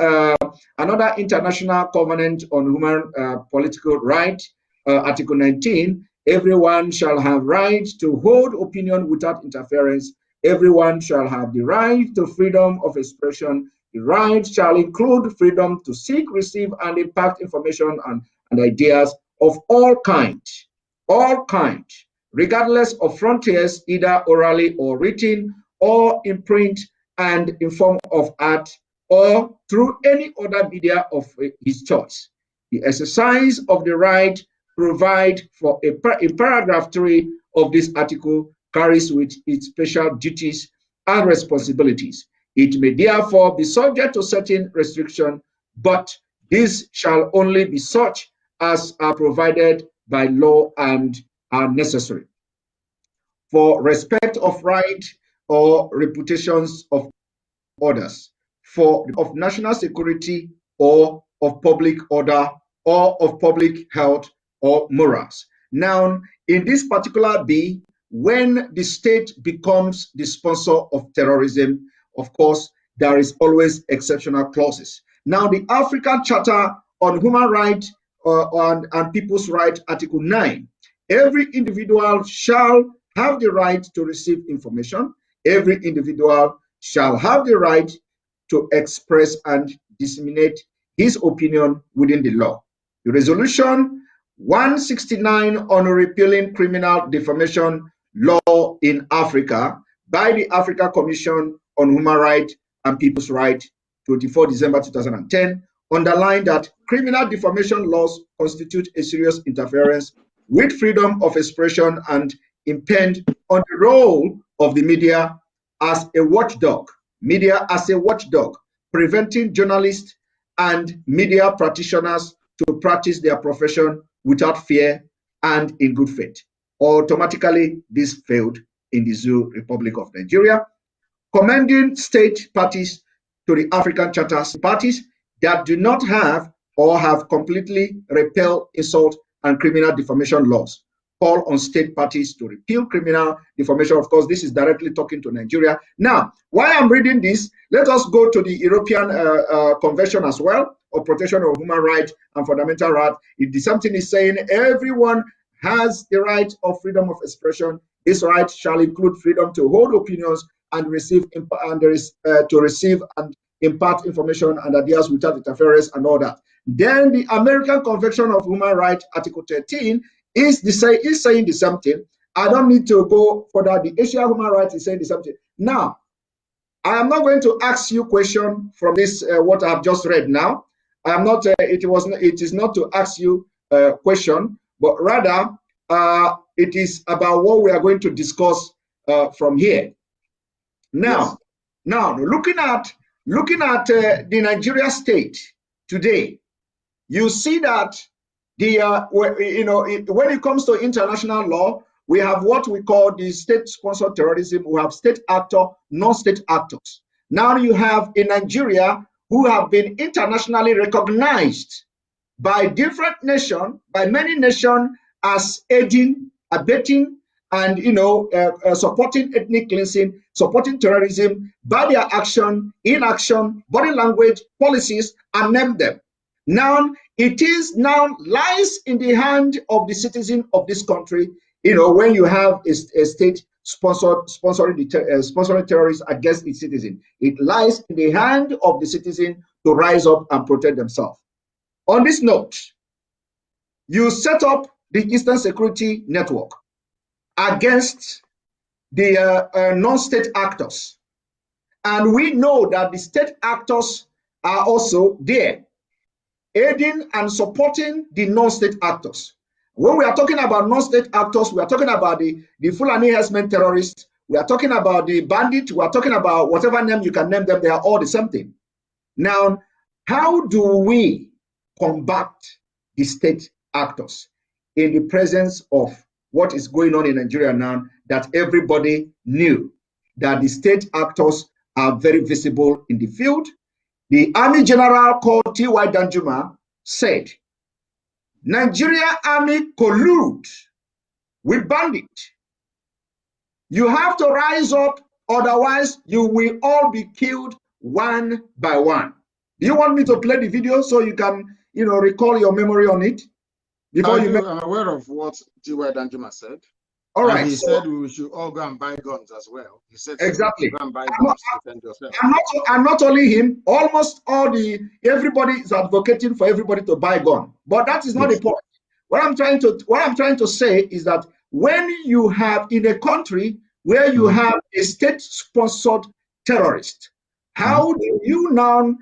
another international covenant on human political rights, Article 19, everyone shall have right to hold opinion without interference. Everyone shall have the right to freedom of expression. The right shall include freedom to seek, receive, and impart information and ideas of all kinds, regardless of frontiers, either orally or written, or in print and in form of art, or through any other media of his choice. The exercise of the right provide for in paragraph 3 of this article carries with its special duties and responsibilities. It may therefore be subject to certain restriction, but this shall only be such as are provided by law and are necessary for respect of right or reputations of others, of national security or of public order or of public health or morals. Now, in this particular B, when the state becomes the sponsor of terrorism, of course, there is always exceptional clauses. Now, the African Charter on Human Rights and People's Rights, Article 9, every individual shall have the right to receive information. Every individual shall have the right to express and disseminate his opinion within the law. The resolution 169 on repealing criminal defamation law in Africa by the Africa Commission on Human Rights and People's Rights, 24 December 2010, underlined that criminal defamation laws constitute a serious interference with freedom of expression and impede on the role of the media as a watchdog, preventing journalists and media practitioners to practice their profession without fear and in good faith. Automatically, this failed in the Zoo Republic of Nigeria, commending state parties to the African Charter parties that do not have or have completely repealed insult and criminal defamation laws. Call on state parties to repeal criminal defamation. Of course, this is directly talking to Nigeria. Now, while I'm reading this, let us go to the European Convention as well, of Protection of Human Rights and Fundamental Rights. Something is saying everyone has the right of freedom of expression. This right shall include freedom to hold opinions and receive and impart information and ideas without interference and all that. Then the American Convention of Human Rights, Article 13, is saying the same thing. I don't need to go further. The Asian Human Rights is saying the same thing. Now, I am not going to ask you a question from this what I have just read now. I am not. It is not to ask you a question, but rather it is about what we are going to discuss from here. Now, looking at the Nigeria state today, you see that when it comes to international law, we have what we call the state-sponsored terrorism. We have state actor, non-state actors. Now you have in Nigeria who have been internationally recognized by different nations, by many nations, as aiding, abetting, and supporting ethnic cleansing, supporting terrorism by their action, inaction, body language, policies, and name them. Now it lies in the hand of the citizen of this country. When you have a state sponsoring terrorists against its citizen, it lies in the hand of the citizen to rise up and protect themselves. On this note, you set up the Eastern Security Network against the non-state actors. And we know that the state actors are also there, aiding and supporting the non-state actors. When we are talking about non-state actors, we are talking about the Fulani herdsmen terrorists, we are talking about the bandit, we are talking about whatever name you can name them, they are all the same thing. Now, how do we combat the state actors in the presence of what is going on in Nigeria now, that everybody knew that the state actors are very visible in the field? The Army General called T.Y. Danjuma said, Nigeria Army collude with bandits. You have to rise up, otherwise you will all be killed one by one. Do you want me to play the video so you can, recall your memory on it? Before I'm aware of what G.Y. Danjuma said. All right. And he said we should all go and buy guns as well. He said exactly. Go and buy guns to defend yourself. And not only him, almost everybody is advocating for everybody to buy a gun. But that is not the point. What I'm trying to say is that when you have in a country where you have a state-sponsored terrorist, how do you now,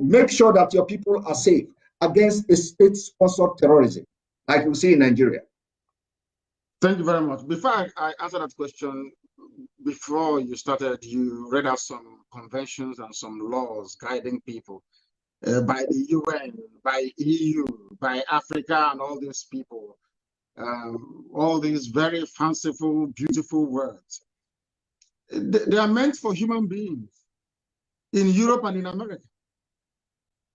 make sure that your people are safe against a state-sponsored terrorism, like you see in Nigeria? Thank you very much. Before I answer that question, before you started, you read out some conventions and some laws guiding people by the UN, by EU, by Africa, and all these people. All these very fanciful, beautiful words. They are meant for human beings in Europe and in America,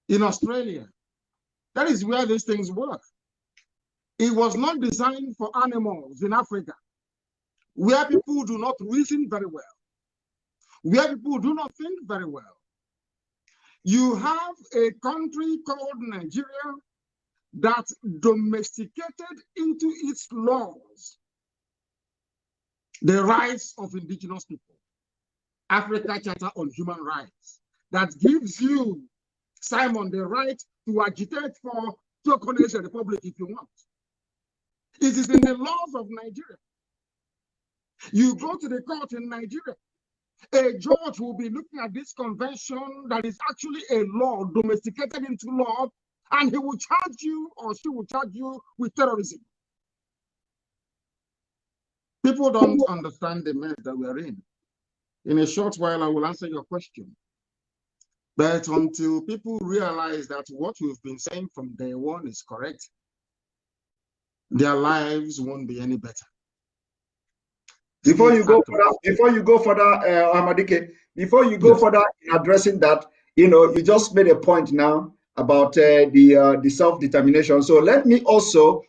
in Australia. That is where these things work. It was not designed for animals in Africa, where people do not reason very well, where people do not think very well. You have a country called Nigeria that domesticated into its laws the rights of indigenous people. Africa Charter on Human Rights, that gives you, Simon, the right to agitate for tokenized republic if you want. It is in the laws of Nigeria. You go to the court in Nigeria, a judge will be looking at this convention that is actually a law, domesticated into law, and he will charge you or she will charge you with terrorism. People don't understand the mess that we're in. In a short while, I will answer your question. But until people realize that what we've been saying from day one is correct, their lives won't be any better. Before you go further, Ahmadike, before you go further in addressing that, you just made a point now about the self-determination. So let me also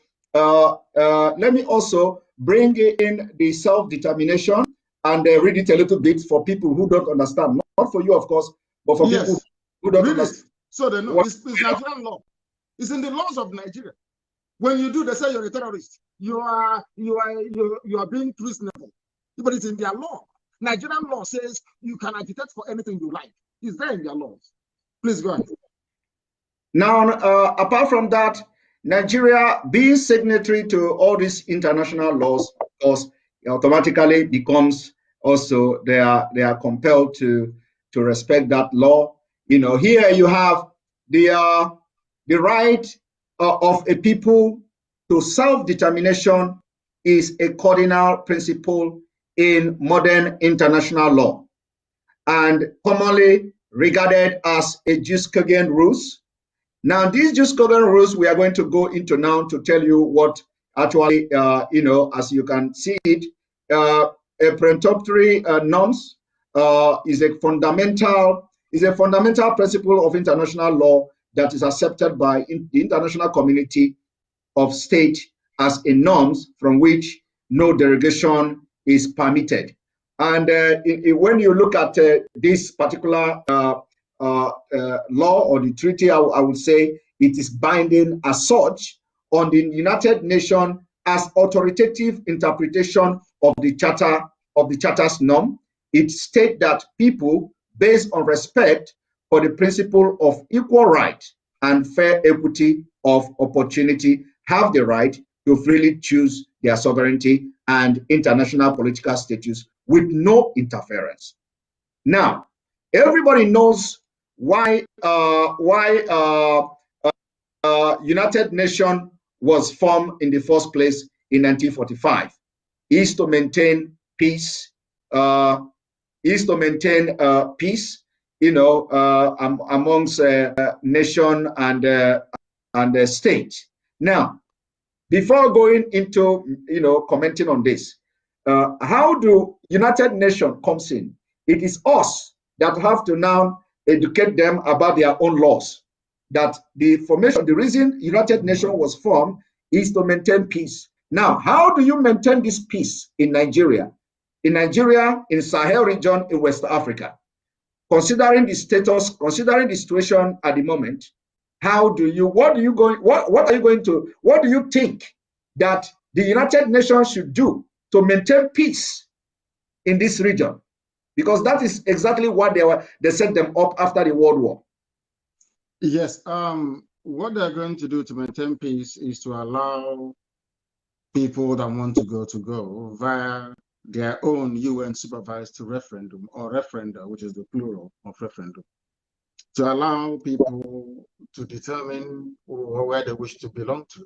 bring in the self-determination and read it a little bit for people who don't understand. Not for you, of course, but for people who don't understand. So they know it's Nigerian law. It's in the laws of Nigeria. When you do, they say you're a terrorist. You are being treasonable. But it's in their law. Nigerian law says you can agitate for anything you like. It's there in their laws. Please go ahead. Now, apart from that, Nigeria being signatory to all these international laws, of course, automatically becomes also they are compelled to respect that law. Here you have the right of a people to self-determination is a cardinal principle in modern international law and commonly regarded as a jus cogens rules. Now, these jus cogens rules we are going to go into now to tell you what actually, as you can see it, a peremptory norms is a fundamental principle of international law that is accepted by the international community of state as a norms from which no derogation is permitted. And when you look at this particular law or the treaty, I would say it is binding as such on the United Nations as authoritative interpretation of the charter's norm. It states that people, based on respect for the principle of equal right and fair equity of opportunity, have the right to freely choose their sovereignty and international political status with no interference. Now, everybody knows why United Nations was formed in the first place in 1945. Is to maintain peace. Peace, amongst nation and state. Now, before going into commenting on this, how do United Nations comes in? It is us that have to now educate them about their own laws. That the reason United Nations was formed is to maintain peace. Now, how do you maintain this peace in Nigeria? In Nigeria, in Sahel region, in West Africa, considering the situation at the moment, what are you going to, what do you think that the United Nations should do to maintain peace in this region? Because that is exactly what they set them up after the World War. Yes, what they're going to do to maintain peace is to allow people that want to go via their own UN supervised referendum, or referenda, which is the plural of referendum, to allow people to determine where they wish to belong to.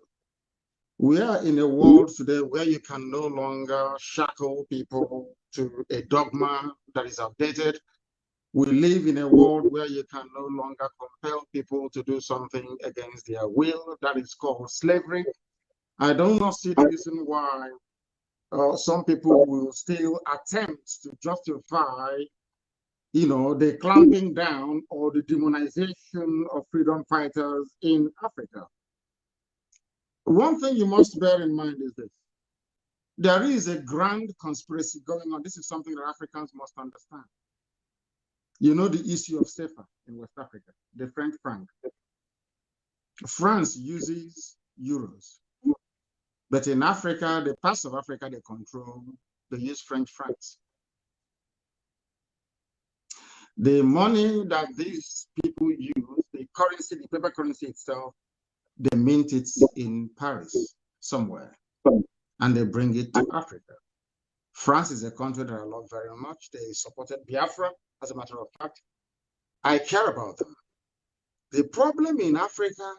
We are in a world today where you can no longer shackle people to a dogma that is outdated. We live in a world where you can no longer compel people to do something against their will. That is called slavery. I do not see the reason why some people will still attempt to justify, the clamping down or the demonization of freedom fighters in Africa. One thing you must bear in mind is this. There is a grand conspiracy going on. This is something that Africans must understand. You know the issue of CFA in West Africa, the French franc. France uses euros. But in Africa, the parts of Africa they control, they use French francs. The money that these people use, the currency, the paper currency itself, they mint it in Paris somewhere, and they bring it to Africa. France is a country that I love very much. They supported Biafra, as a matter of fact. I care about them. The problem in Africa,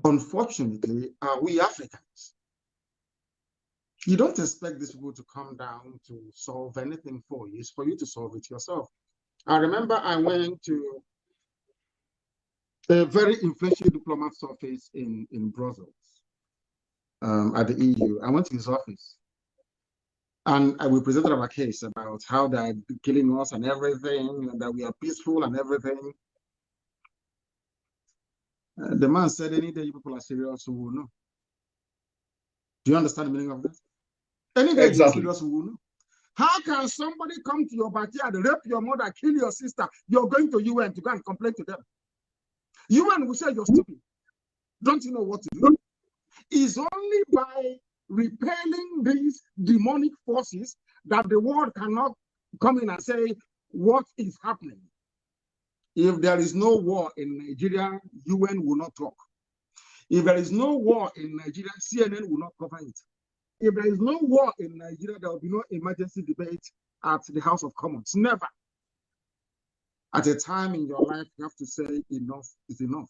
unfortunately, are we Africans. You don't expect these people to come down to solve anything for you. It's for you to solve it yourself. I remember I went to a very influential diplomat's office in Brussels, at the EU. I went to his office, and we presented our case about how they're killing us and everything, and that we are peaceful and everything. The man said, any day you people are serious, we will know. Do you understand the meaning of this? Any day you're serious, we will know. How can somebody come to your backyard, rape your mother, kill your sister? You're going to UN to go and complain to them. UN will say you're stupid. Don't you know what to do? It's only by repelling these demonic forces that the world cannot come in and say what is happening. If there is no war in Nigeria, UN will not talk. If there is no war in Nigeria, CNN will not cover it. If there is no war in Nigeria, there will be no emergency debate at the House of Commons. Never. At a time in your life, you have to say enough is enough.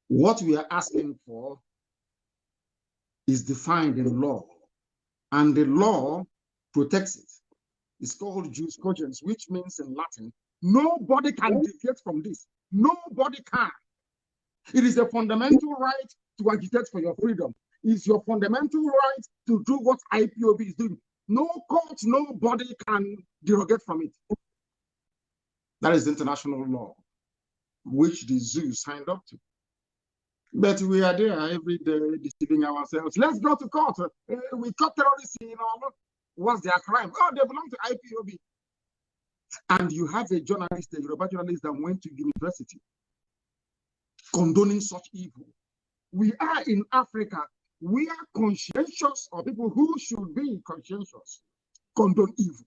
What we are asking for is defined in law, and the law protects it. It's called jus cogens, which means in Latin, nobody can deviate from this. Nobody can. It is a fundamental right to agitate for your freedom. It's your fundamental right to do what IPOB is doing. No court, nobody can derogate from it. That is international law, which the zoo signed up to. But we are there every day deceiving ourselves. Let's go to court. We caught terrorists, what's their crime? Oh, they belong to IPOB. And you have a journalist, a Yoruba journalist that went to university condoning such evil. We are in Africa. We are conscientious, or people who should be conscientious, condone evil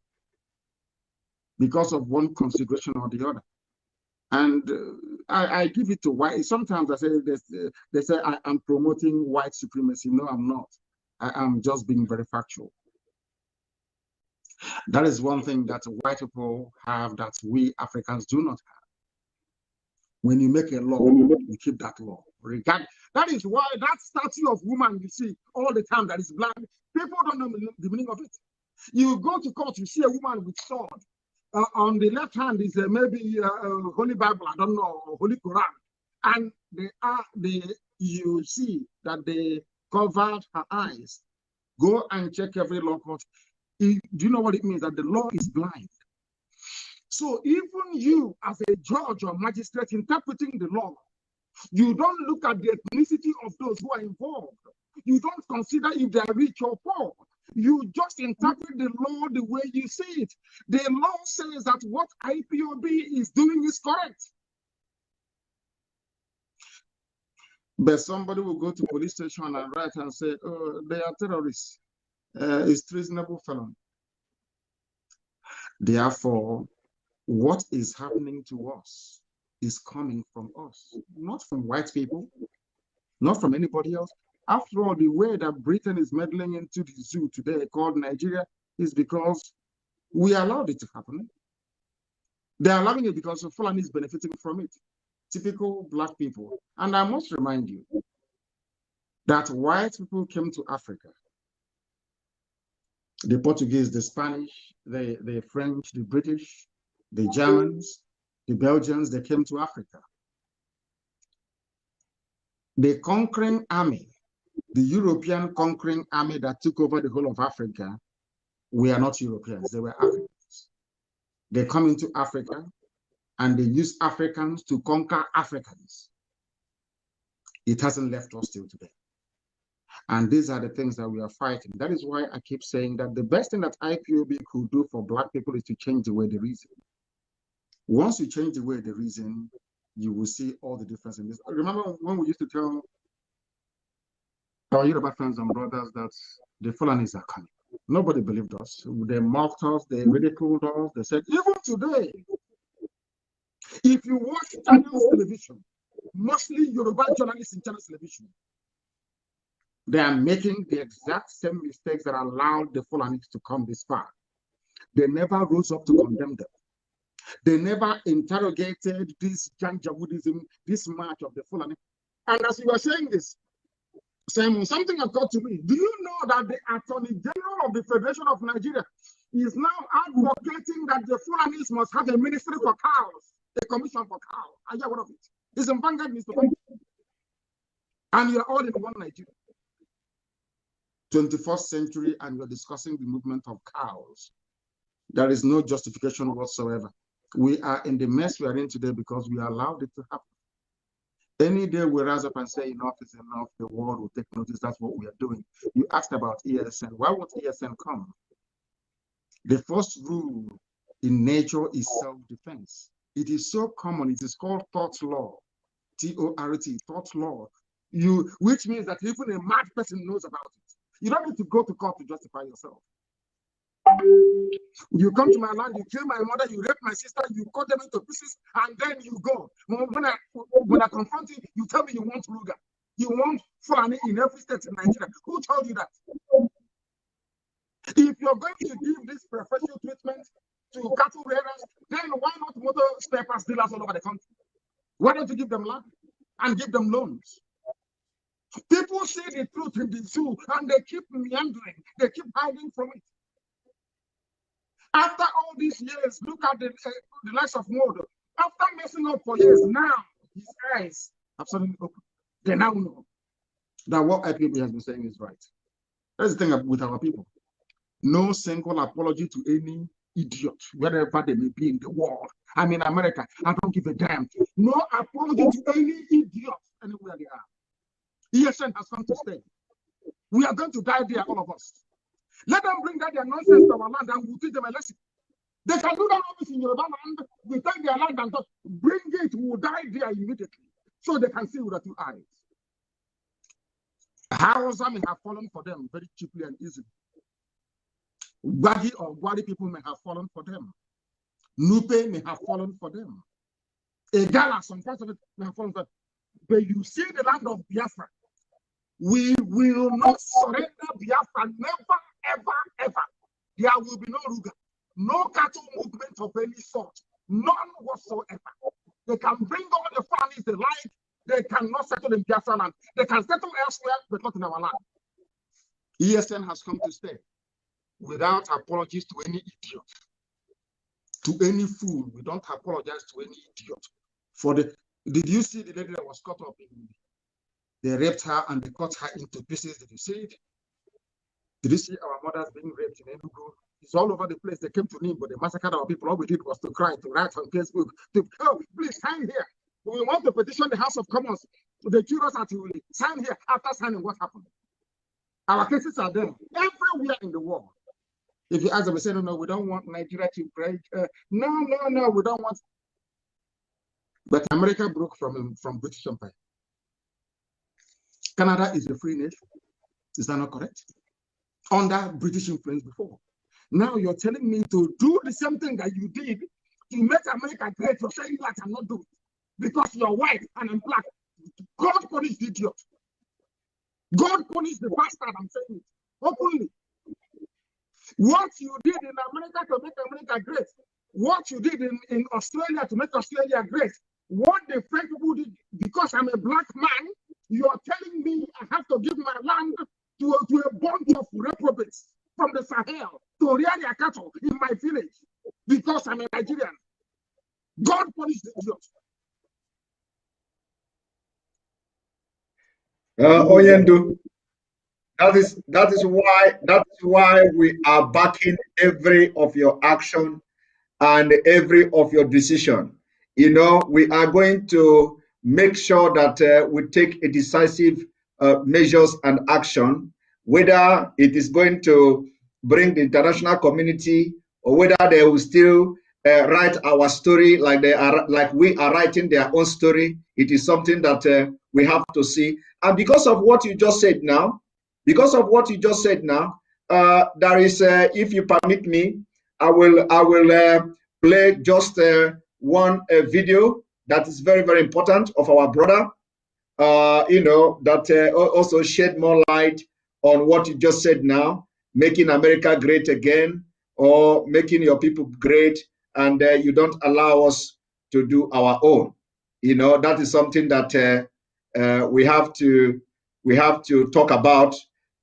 because of one consideration or the other. And I give it to white. Sometimes I say they say I am promoting white supremacy. No, I'm not. I am just being very factual. That is one thing that white people have that we Africans do not have. When you make a law, you keep that law. That is why that statue of woman you see all the time that is blind, people don't know the meaning of it. You go to court, you see a woman with sword. On the left hand is maybe Holy Bible, I don't know, Holy Quran. And you see that they covered her eyes. Go and check every law court. Do you know what it means? That the law is blind. So even you as a judge or magistrate interpreting the law, you don't look at the ethnicity of those who are involved. You don't consider if they are rich or poor. You just interpret the law the way you see it. The law says that what IPOB is doing is correct. But somebody will go to police station and write and say, oh, they are terrorists. It's treasonable felon. Therefore, what is happening to us is coming from us, not from white people, not from anybody else. After all, the way that Britain is meddling into the zoo today called Nigeria is because we allowed it to happen. They're allowing it because Fulani is benefiting from it. Typical black people. And I must remind you that white people came to Africa. The Portuguese, the Spanish, the French, the British, the Germans, the Belgians, they came to Africa. The conquering army, the European conquering army that took over the whole of Africa, were not Europeans, they were Africans. They come into Africa and they use Africans to conquer Africans. It hasn't left us till today. And these are the things that we are fighting. That is why I keep saying that the best thing that IPOB could do for black people is to change the way they reason. Once you change the way they reason, you will see all the difference in this. Remember when we used to tell our Yoruba friends and brothers that the Fulanis are coming? Nobody believed us. They mocked us, they ridiculed us, they said, even today, if you watch Channels television, mostly Yoruba journalists in Channels television, they are making the exact same mistakes that allowed the Fulanis to come this far. They never rose up to condemn them. They never interrogated this Janjaweedism, this march of the Fulani. And as you were saying this, Simon, something occurred to me. Do you know that the Attorney General of the Federation of Nigeria is now advocating that the Fulanis must have a ministry for cows, a commission for cows? Are you aware of it? It's in Vanguard newspaper. And you're all in one Nigeria. 21st century, and we're discussing the movement of cows. There is no justification whatsoever. We are in the mess we are in today because we allowed it to happen. Any day we rise up and say enough is enough, the world will take notice. That's what we are doing. You asked about ESN. Why won't ESN come? The first rule in nature is self-defense. It is so common. It is called tort law. T-O-R-T, tort law. Which means that even a mad person knows about it. You don't need to go to court to justify yourself. You come to my land, you kill my mother, you rape my sister, you cut them into pieces, and then you go. When I confront you, you tell me you want Ruga. You want Fulani in every state in Nigeria. Who told you that? If you're going to give this preferential treatment to cattle raiders, then why not motor spare parts dealers all over the country? Why don't you give them land and give them loans? People see the truth in the zoo and they keep meandering. They keep hiding from it. After all these years, look at the likes of Modo. After messing up for years, now his eyes have suddenly opened. They now know that what IPOB has been saying is right. That's the thing with our people. No single apology to any idiot, wherever they may be in the world. I'm in America. I don't give a damn. No apology to any idiot anywhere they are. ESN has come to stay. We are going to die there, all of us. Let them bring that their nonsense to our land and we'll teach them a lesson. They can do that always in Yoruba land. We take their land and just bring it, we'll die there immediately. So they can see with their 2 eyes. Hausa may have fallen for them very cheaply and easily. Gwagi or Gwari people may have fallen for them. Nupe may have fallen for them. Egala, some parts of it may have fallen for them. But you see the land of Biafra. We will not surrender Biafra, never, ever, ever. There will be no Ruga, no cattle movement of any sort, none whatsoever. They can bring all the families they like, they cannot settle in Biafra land. They can settle elsewhere, but not in our land. ESN has come to stay without apologies to any idiot, to any fool. We don't apologize to any idiot. Did you see the lady that was caught up in? They raped her and they cut her into pieces. Did you see it? Did you see our mothers being raped in Enugu? It's all over the place. They came to Nimbo, they massacred our people. All we did was to cry, to write on Facebook, oh, please sign here. We want to petition the House of Commons. They accuse us that we will sign here. After signing, what happened? Our cases are there everywhere in the world. If you ask them, they say, no, we don't want Nigeria to break. No, we don't want. But America broke from British Empire. Canada is a free nation. Is that not correct? Under British influence before. Now you're telling me to do the same thing that you did to make America great. You're saying that I cannot do it because you're white and I'm black. God punish the idiot. God punish the bastard. I'm saying it openly. What you did in America to make America great, what you did in Australia to make Australia great, what the French people did, because I'm a black man, you're telling me I have to give my land to a bunch of reprobates from the Sahel to rear their cattle in my village because I'm a Nigerian. God punish the idiot. Oyendu, that is why we are backing every of your action and every of your decision. You know, we are going to make sure that we take a decisive measures and action, whether it is going to bring the international community or whether they will still write our story like we are writing their own story. It is something that we have to see. And because of what you just said now, there is, if you permit me, I will play just one video that is very, very important of our brother, you know, that also shed more light on what you just said now, making America great again, or making your people great, and you don't allow us to do our own. You know, that is something that we have to talk about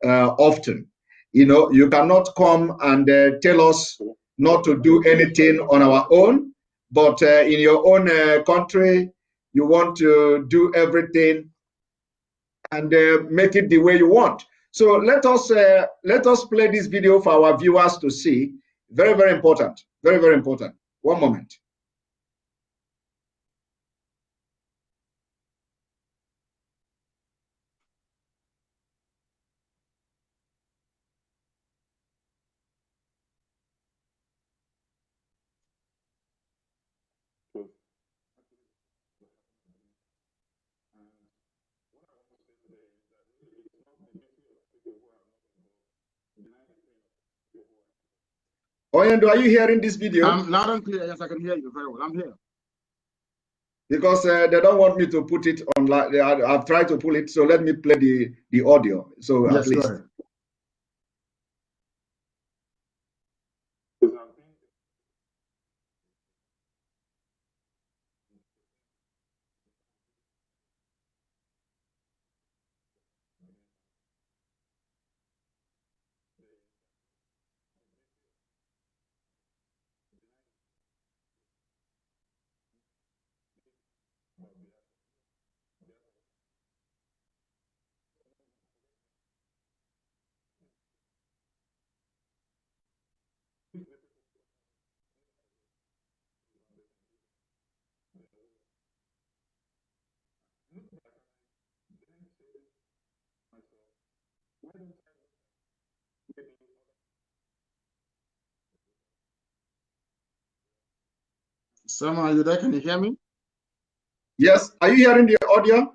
often. You know, you cannot come and tell us not to do anything on our own, but in your own country, you want to do everything and make it the way you want. So let us play this video for our viewers to see. Very, very important. Very, very important. One moment. Oyendo, are you hearing this video? I'm loud and clear. Yes, I can hear you very well. I'm here. Because they don't want me to put it on. I've tried to pull it, so let me play the audio. So yes, at least. Go ahead. Sam, are you there? Can you hear me? Yes. Are you hearing the audio?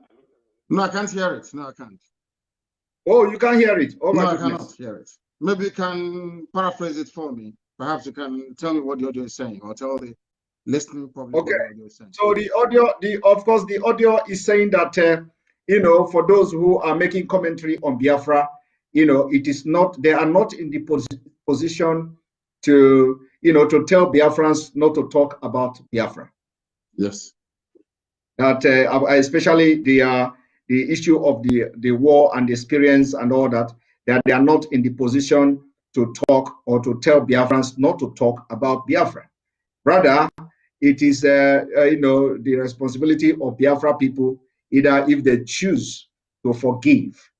No, I can't hear it. No, I can't. Oh, you can't hear it. Oh, my goodness. I cannot hear it. Maybe you can paraphrase it for me. Perhaps you can tell me what the audio is saying, or tell the listening public what the audio is saying. So the audio, of course, the audio is saying that you know, for those who are making commentary on Biafra, you know, it is not, they are not in the position to, you know, to tell Biafrans not to talk about Biafra. Yes. That especially the issue of the war and the experience and all that, that they are not in the position to talk or to tell Biafrans not to talk about Biafra. Rather, it is you know, the responsibility of Biafra people, either if they choose to forgive.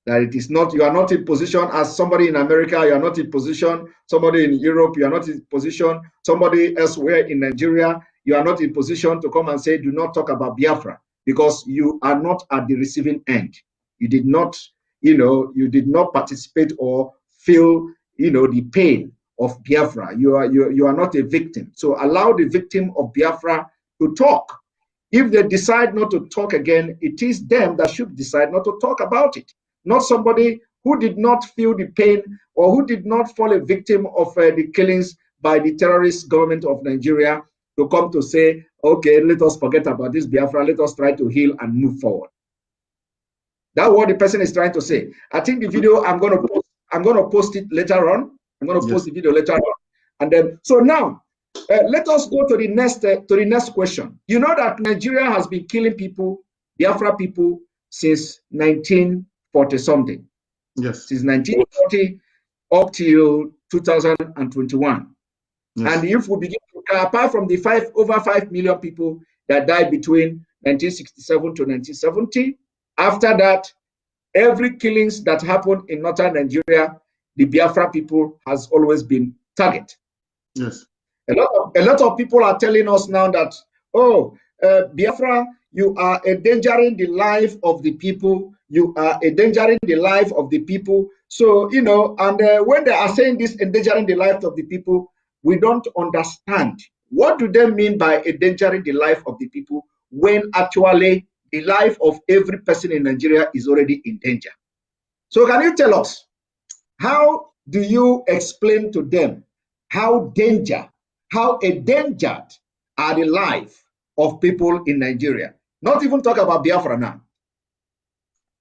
That it is not, you are not in position as somebody in America, you are not in position, somebody in Europe, you are not in position, somebody elsewhere in Nigeria, you are not in position to come and say, do not talk about Biafra, because you are not at the receiving end. You did not, you know, you did not participate or feel, you know, the pain of Biafra. You are not a victim. So allow the victim of Biafra to talk. If they decide not to talk again, it is them that should decide not to talk about it, not somebody who did not feel the pain or who did not fall a victim of the killings by the terrorist government of Nigeria to come to say, okay, let us forget about this Biafra, let us try to heal and move forward. That's what the person is trying to say. I think the video I'm going to post it later on. I'm going to post the video later on, and then so now let us go to the next question. You know that Nigeria has been killing people, Biafra people, since 1940 something. Yes. Since 1940 up till 2021. Yes. And if we begin to, apart from the over 5 million people that died between 1967 to 1970, after that, every killings that happened in northern Nigeria, the Biafra people has always been target. Yes. A lot of people are telling us now that, oh, Biafra, you are endangering the life of the people. You are endangering the life of the people. So, you know, and when they are saying this, endangering the life of the people, we don't understand. What do they mean by endangering the life of the people when actually the life of every person in Nigeria is already in danger? So can you tell us, how do you explain to them how endangered are the life of people in Nigeria? Not even talk about Biafra now.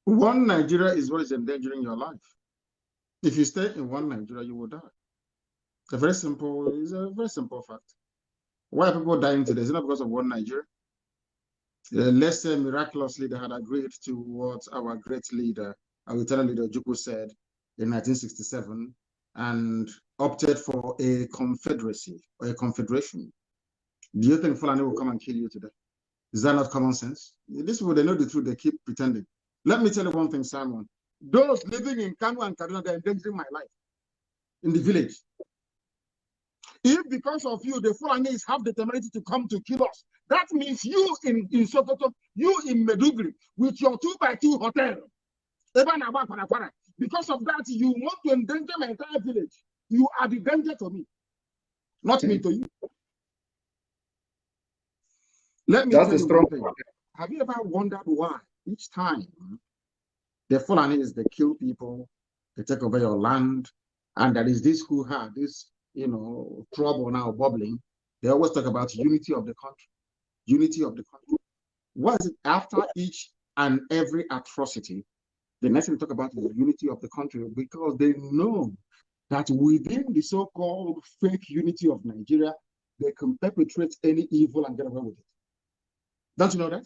One Nigeria is what is endangering your life. If you stay in one Nigeria, you will die. It's a very simple fact. Why are people dying today? Is it not because of one Nigeria? Let's say miraculously they had agreed to what our great leader, our eternal leader Ojukwu said in 1967 and opted for a confederacy or a confederation. Do you think Fulani will come and kill you today? Is that not common sense? These people, they know the truth, they keep pretending. Let me tell you one thing, Simon. Those living in Kanu and Kaduna, they're endangering my life in the village. If because of you, the Fulanis have the temerity to come to kill us, that means you in Sokoto, you in Meduguri, with your 2x2 hotel, because of that, you want to endanger my entire village. You are the danger to me, not me to you. Let me tell you one thing. Have you ever wondered why each time the Fulanis, they kill people, they take over your land, and there is this who had this, you know, trouble now bubbling? They always talk about unity of the country. Unity of the country. What is it after each and every atrocity? The next thing they talk about is the unity of the country, because they know that within the so-called fake unity of Nigeria, they can perpetrate any evil and get away with it. Don't you know that?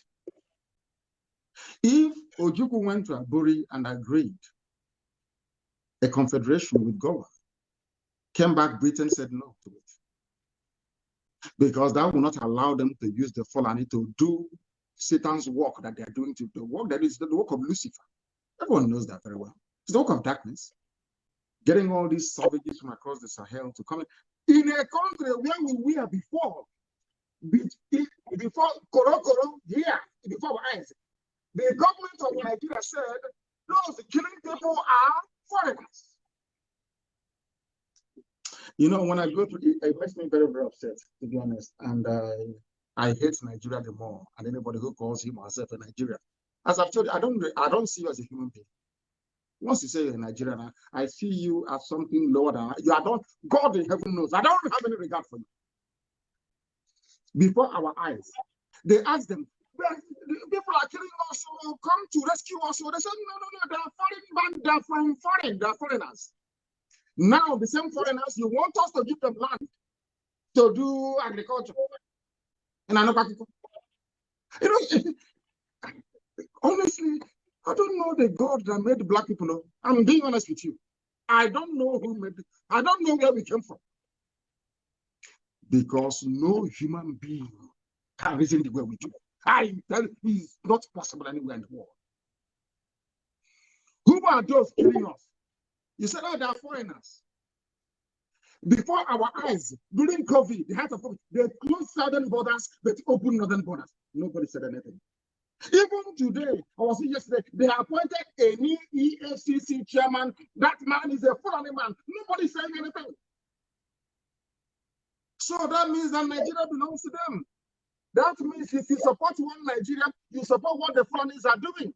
If Ojukwu went to Aburi and agreed a confederation with Goa, came back, Britain said no to it, because that will not allow them to use the Fulani to do Satan's work that they are doing, to the work that is the work of Lucifer. Everyone knows that very well. It's the work of darkness. Getting all these savages from across the Sahel to come in a country where we were before Koro here, before our eyes. The government of Nigeria said those killing people are foreigners. You know, when I go to it, it makes me very, very upset, to be honest. And I hate Nigeria the more, and anybody who calls him or herself a Nigerian. As I've told you, I don't see you as a human being. Once you say you're a Nigerian, I see you as something lower than you. I don't. God in heaven knows. I don't have any regard for you. Before our eyes, they asked them, people are killing us, so come to rescue us. So they said, no, they are foreign, they're from foreign, they're foreigners. Now, the same foreigners, you want us to give them land to do agriculture. And I know, you know, honestly, I don't know the God that made black people. I'm being honest with you. I don't know who made it. I don't know where we came from. Because no human being can reason the way we do. I tell you, it's not possible anywhere in the world. Who are those killing us? You said, oh, they are foreigners. Before our eyes, during COVID, the height of COVID, they closed southern borders, but opened northern borders. Nobody said anything. Even today, I was saying yesterday, they appointed a new EFCC chairman. That man is a Fulani man. Nobody saying anything. So that means that Nigeria belongs to them. That means if you support one Nigeria, you support what the Fulanis are doing.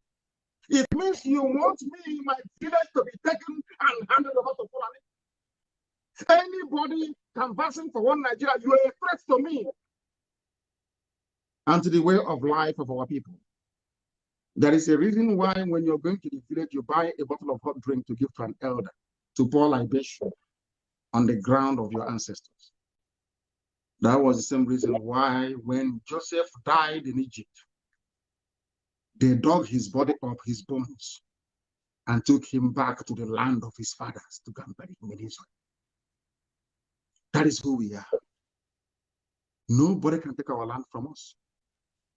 It means you want me, my village, to be taken and handed over to Fulani. Anybody canvassing for one Nigeria, you are a threat to me and to the way of life of our people. There is a reason why when you're going to the village, you buy a bottle of hot drink to give to an elder, to pour libation on the ground of your ancestors. That was the same reason why when Joseph died in Egypt, they dug his body up, his bones, and took him back to the land of his fathers to go and bury him in Israel. That is who we are. Nobody can take our land from us.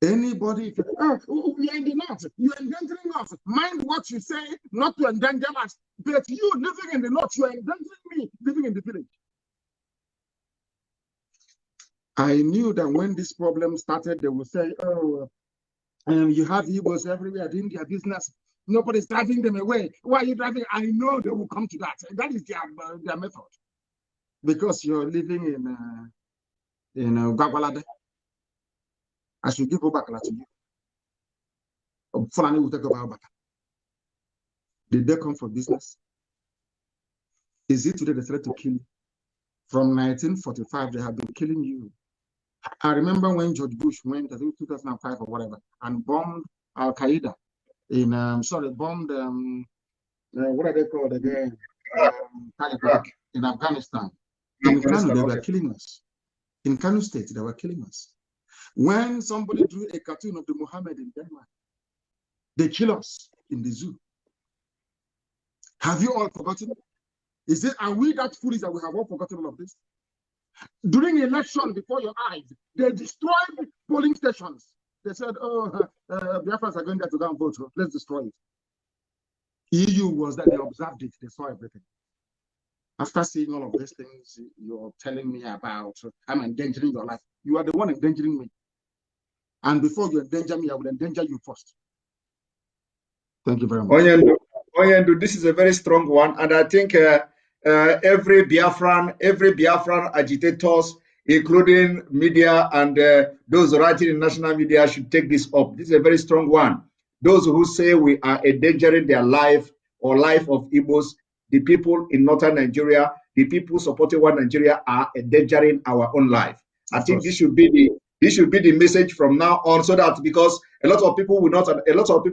Anybody, we are in the north, you're endangering us. Mind what you say, not to endanger us. But you living in the north, you are endangering me living in the village. I knew that when this problem started, they would say, oh, you have Igbos everywhere doing their business. Nobody's driving them away. Why are you driving? I know they will come to that. That is their method. Because you're living in Gwagwalada. I should give Obakala to you. Fulani will take over Obaka. Did they come for business? Is it today they started to kill you? From 1945, they have been killing you. I remember when George Bush went, I think 2005 or whatever, and bombed Al Qaeda in, bombed, what are they called again? In Afghanistan. In Kanu, they were killing us. In Kanu State, they were killing us. When somebody drew a cartoon of the Muhammad in Denmark, they kill us in the zoo. Have you all forgotten? Are we that foolish that we have all forgotten all of this? During election before your eyes, they destroyed polling stations. They said, oh, Biafrans are going there to go and vote. Let's destroy it. EU was that they observed it. They saw everything. After seeing all of these things you're telling me about, I'm endangering your life. You are the one endangering me. And before you endanger me, I will endanger you first. Thank you very much. Oyendu, this is a very strong one. And I think every Biafran agitators, including media and those writing in national media, should take this up. This is a very strong one. Those who say we are endangering their life or life of Igbos, the people in northern Nigeria, the people supporting one Nigeria are endangering our own life. I think this should be the message from now on, so that because a lot of people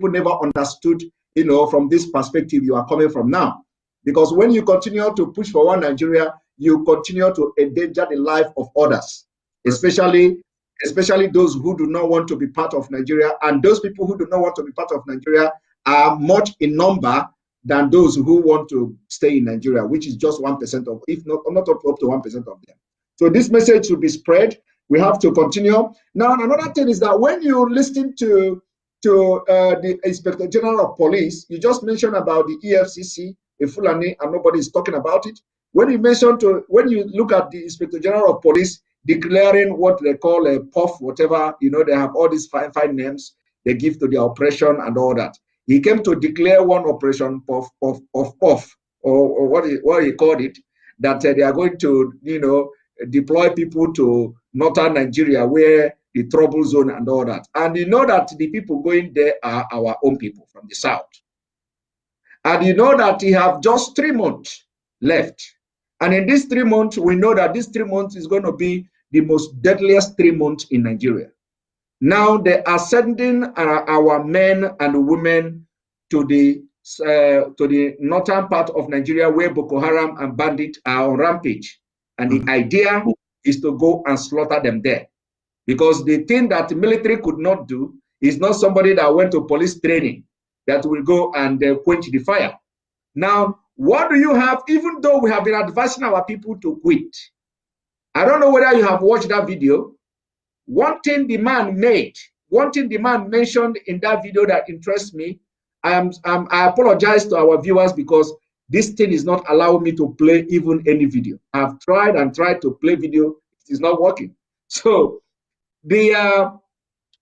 never understood, from this perspective you are coming from now. Because when you continue to push for one Nigeria, you continue to endanger the life of others, especially those who do not want to be part of Nigeria. And those people who do not want to be part of Nigeria are much in number than those who want to stay in Nigeria, which is just 1% of, if not up to 1% of them. So this message should be spread. We have to continue. Now, another thing is that when you listen to the Inspector General of Police, you just mentioned about the EFCC, a Fulani, and nobody is talking about it. When you look at the Inspector General of Police declaring what they call a POF, whatever, they have all these fine names they give to their operation and all that. He came to declare one operation POF, or what he called it, that they are going to, deploy people to northern Nigeria where the trouble zone and all that. And you know that the people going there are our own people from the south. And you know that he have just 3 months left. And in these 3 months, we know that this 3 months is going to be the most deadliest 3 months in Nigeria. Now they are sending our men and women to the northern part of Nigeria where Boko Haram and bandits are on rampage. And the idea is to go and slaughter them there. Because the thing that the military could not do is not somebody that went to police training that will go and quench the fire. Now, what do you have, even though we have been advising our people to quit? I don't know whether you have watched that video. One thing the man mentioned in that video that interests me, I apologize to our viewers because this thing is not allowing me to play even any video. I've tried to play video. It is not working. So the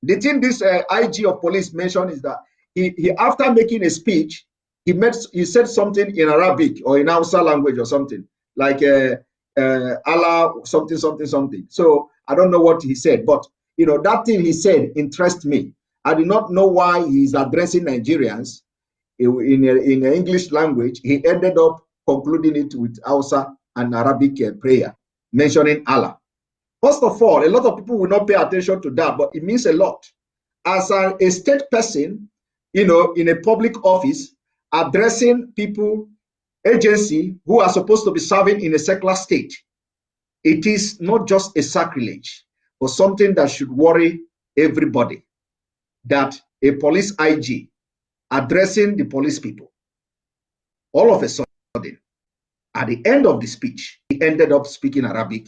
thing this IG of police mentioned is that he after making a speech, he said something in Arabic or in Hausa language or something like Allah something. So I don't know what he said, but you know, that thing he said interests me. I do not know why he is addressing Nigerians in English language. He ended up concluding it with Hausa and Arabic prayer, mentioning Allah. First of all, a lot of people will not pay attention to that, but it means a lot. As a state person, you know, in a public office, addressing people, agency who are supposed to be serving in a secular state, it is not just a sacrilege, but something that should worry everybody, that a police IG addressing the police people, all of a sudden, at the end of the speech, he ended up speaking Arabic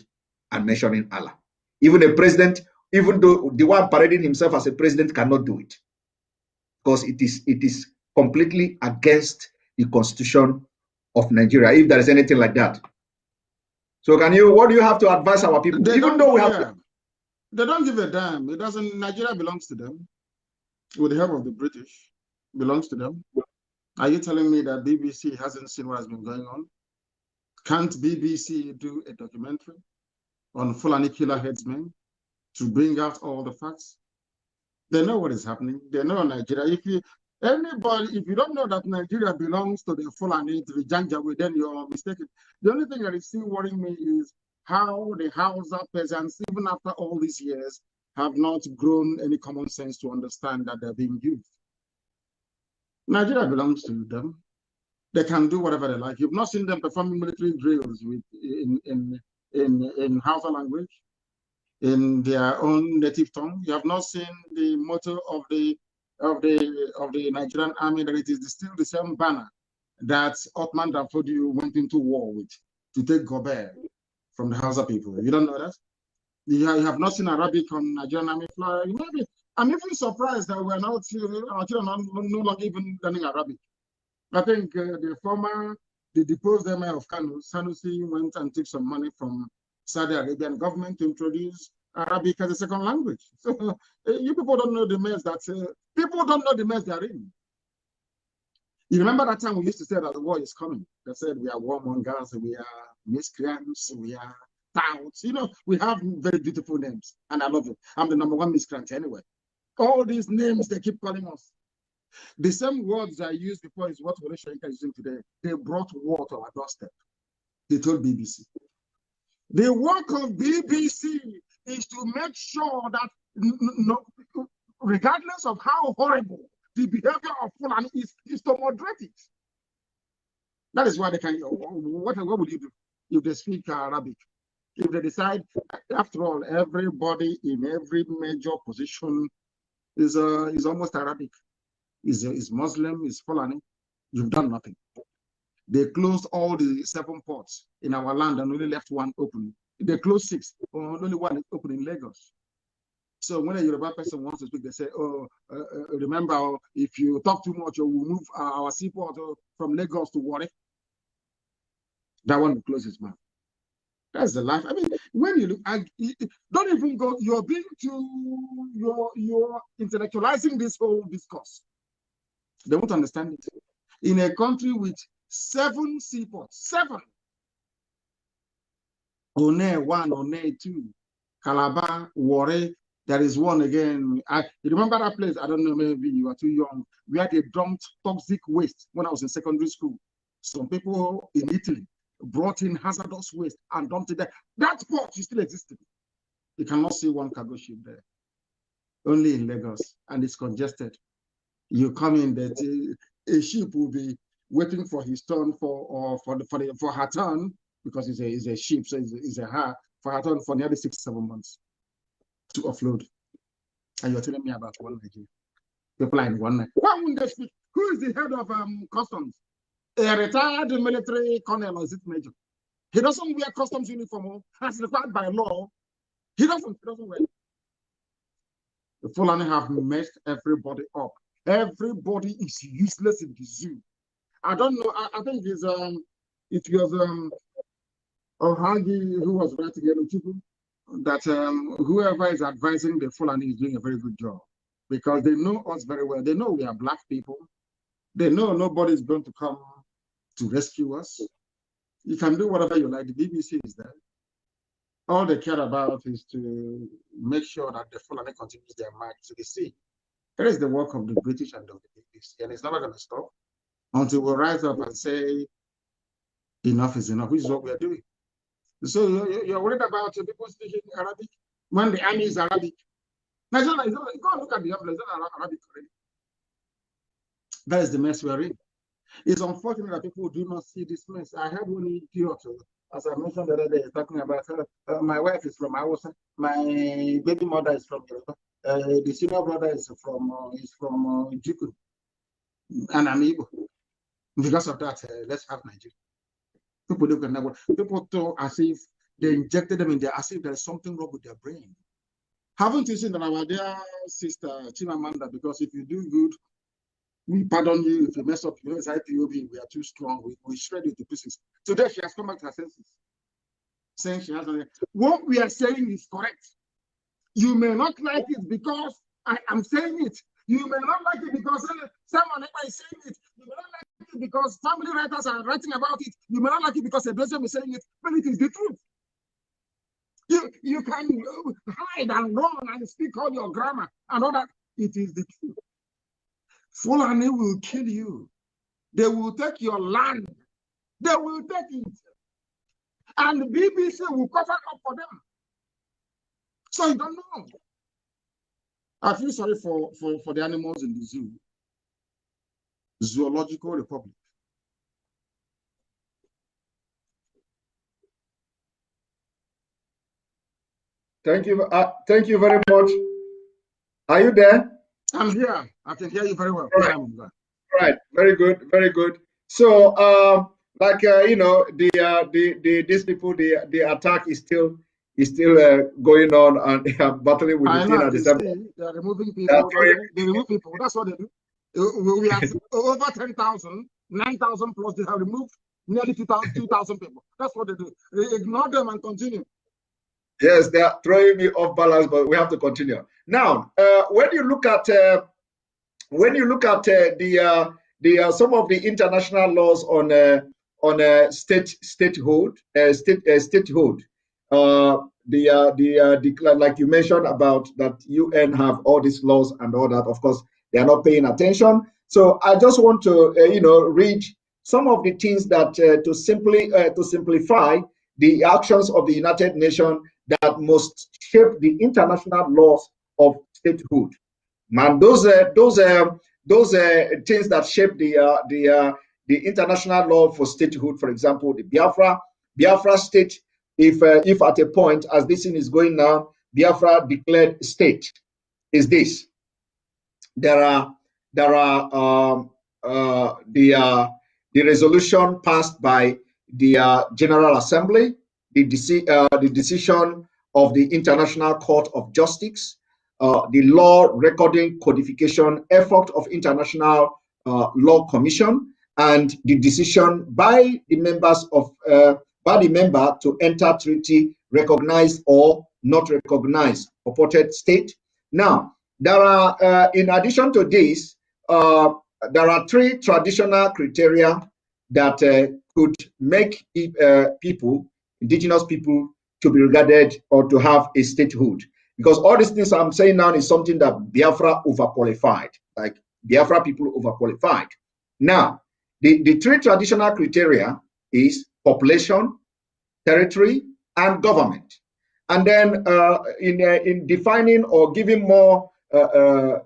and mentioning Allah. Even a president, even though the one parading himself as a president, cannot do it, because it is completely against the constitution of Nigeria, if there is anything like that. So what do you have to advise our people? Even though we have they don't give a damn. It doesn't. Nigeria belongs to them, with the help of the British. Belongs to them. Are you telling me that BBC hasn't seen what has been going on? Can't BBC do a documentary on Fulani killer headsmen to bring out all the facts? They know what is happening. They know Nigeria. If you don't know that Nigeria belongs to the Fulani, to the Janjaweed, then you're mistaken. The only thing that is still worrying me is how the Hausa peasants, even after all these years, have not grown any common sense to understand that they're being used. Nigeria belongs to them. They can do whatever they like. You've not seen them performing military drills in Hausa language, in their own native tongue. You have not seen the motto of the Nigerian army, that it is still the same banner that Ottoman Danfodio went into war with to take Gobert from the Hausa people. You don't know that? You have not seen Arabic on Nigerian army flag. Maybe I'm even surprised that we're not no longer even learning Arabic. I think the deposed emir of Kanu, Sanusi, went and took some money from Saudi Arabian government to introduce Arabic as a second language. So you people don't know the mess people don't know the mess they're in. You remember that time we used to say that the war is coming? They said we are warmongers, we are miscreants, we are touts. You know, we have very beautiful names, and I love it. I'm the #1 miscreant anyway. All these names they keep calling us. The same words I used before is what Horesha is using today. They brought war to our doorstep. They told BBC. The work of BBC is to make sure that regardless of how horrible the behavior of Fulani is to moderate it. That is why they can. What would you do if they speak Arabic? If they decide, after all, everybody in every major position is almost Arabic. Is Muslim, is Fulani, you've done nothing. They closed all the 7 ports in our land and only left 1 open. They closed 6, only 1 is open in Lagos. So when a Yoruba person wants to speak, they say, remember, if you talk too much, we'll move our seaport from Lagos to Warri. That one will close his mouth. That's the life. I mean, when you look, don't even go, you're intellectualizing this whole discourse. They won't understand it. In a country with 7 seaports, 7. One, One, 2, Calabar, Warri, there is one again. You remember that place? I don't know, maybe you are too young. We had a dumped toxic waste when I was in secondary school. Some people in Italy brought in hazardous waste and dumped it there. That port is still existing. You cannot see one cargo ship there. Only in Lagos, and it's congested. You come in that a ship will be waiting for his turn for her turn, because it's a ship, so it's her for her turn for nearly 6-7 months to offload. And you're telling me about one Nigeria. People are in one night. Why wouldn't they speak? Who is the head of customs? A retired military colonel, or is it major? He doesn't wear customs uniform as required by law. He doesn't wear it. The Fulani have messed everybody up. Everybody is useless in the zoo. I don't know. I think it was Ohagi who was writing that whoever is advising the Fulani is doing a very good job, because they know us very well. They know we are black people. They know nobody is going to come to rescue us. You can do whatever you like. The BBC is there. all they care about is to make sure that the Fulani continues their march to the sea. That is the work of the British and of the BBC, and it's never going to stop until we rise up and say, enough is enough, which is what we are doing. So you're worried about people speaking Arabic when the army is Arabic. Now, go and look at the Arabic already. That is the mess we are in. It's unfortunate that people do not see this mess. I had one idiot, as I mentioned the other day, talking about my wife is from Hausa, my baby mother is from Yoruba, the senior brother is from Jukun, and I'm Igbo. Because of that, let's have Nigeria. People look at that. People talk as if they injected them in there, as if there's something wrong with their brain. Haven't you seen that our dear sister Chimamanda? Because if you do good, we pardon you. If you mess up, you know, it's IPOB, we are too strong. We shred you to pieces. Today, she has come back to her senses, saying she has nothing. What we are saying is correct. You may not like it because I am saying it. You may not like it because someone is saying it. You may not like it because family writers are writing about it. You may not like it because a blessing is saying it, but it is the truth. You can hide and run and speak all your grammar and all that. It is the truth. Fulani will kill you. They will take your land. They will take it. And the BBC will cover up for them. So you don't know. I feel sorry for the animals in the zoo. Zoological Republic. Thank you very much. Are you there? I'm here. I can hear you very well. Right. Very good. Very good. So, you know, these people, the attack is still going on, and they are battling with the thing at the same time. They are removing people. They remove people. That's what they do. We have over 10,000, 9,000 plus. They have removed nearly 2,000 people. That's what they do. They ignore them and continue. Yes, they are throwing me off balance, but we have to continue. Now, when you look at some of the international laws on statehood, like you mentioned about that UN have all these laws and all that. Of course, they are not paying attention. So I just want to read some of the things that to simplify the actions of the United Nations that must shape the international laws of statehood. Man, those things that shape the international law for statehood, for example, the Biafra state. If at a point, as this thing is going now, Biafra declared state, is this. There are the resolution passed by the General Assembly, the decision of the International Court of Justice, the law recording codification effort of International Law Commission, and the decision by the members of by the member to enter treaty, recognize or not recognize purported state. Now, there are in addition to this, there are 3 traditional criteria that could make indigenous people to be regarded or to have a statehood. Because all these things I'm saying now is something that Biafra overqualified, like Biafra people overqualified. Now, the 3 traditional criteria is population, territory, and government. And then in defining or giving more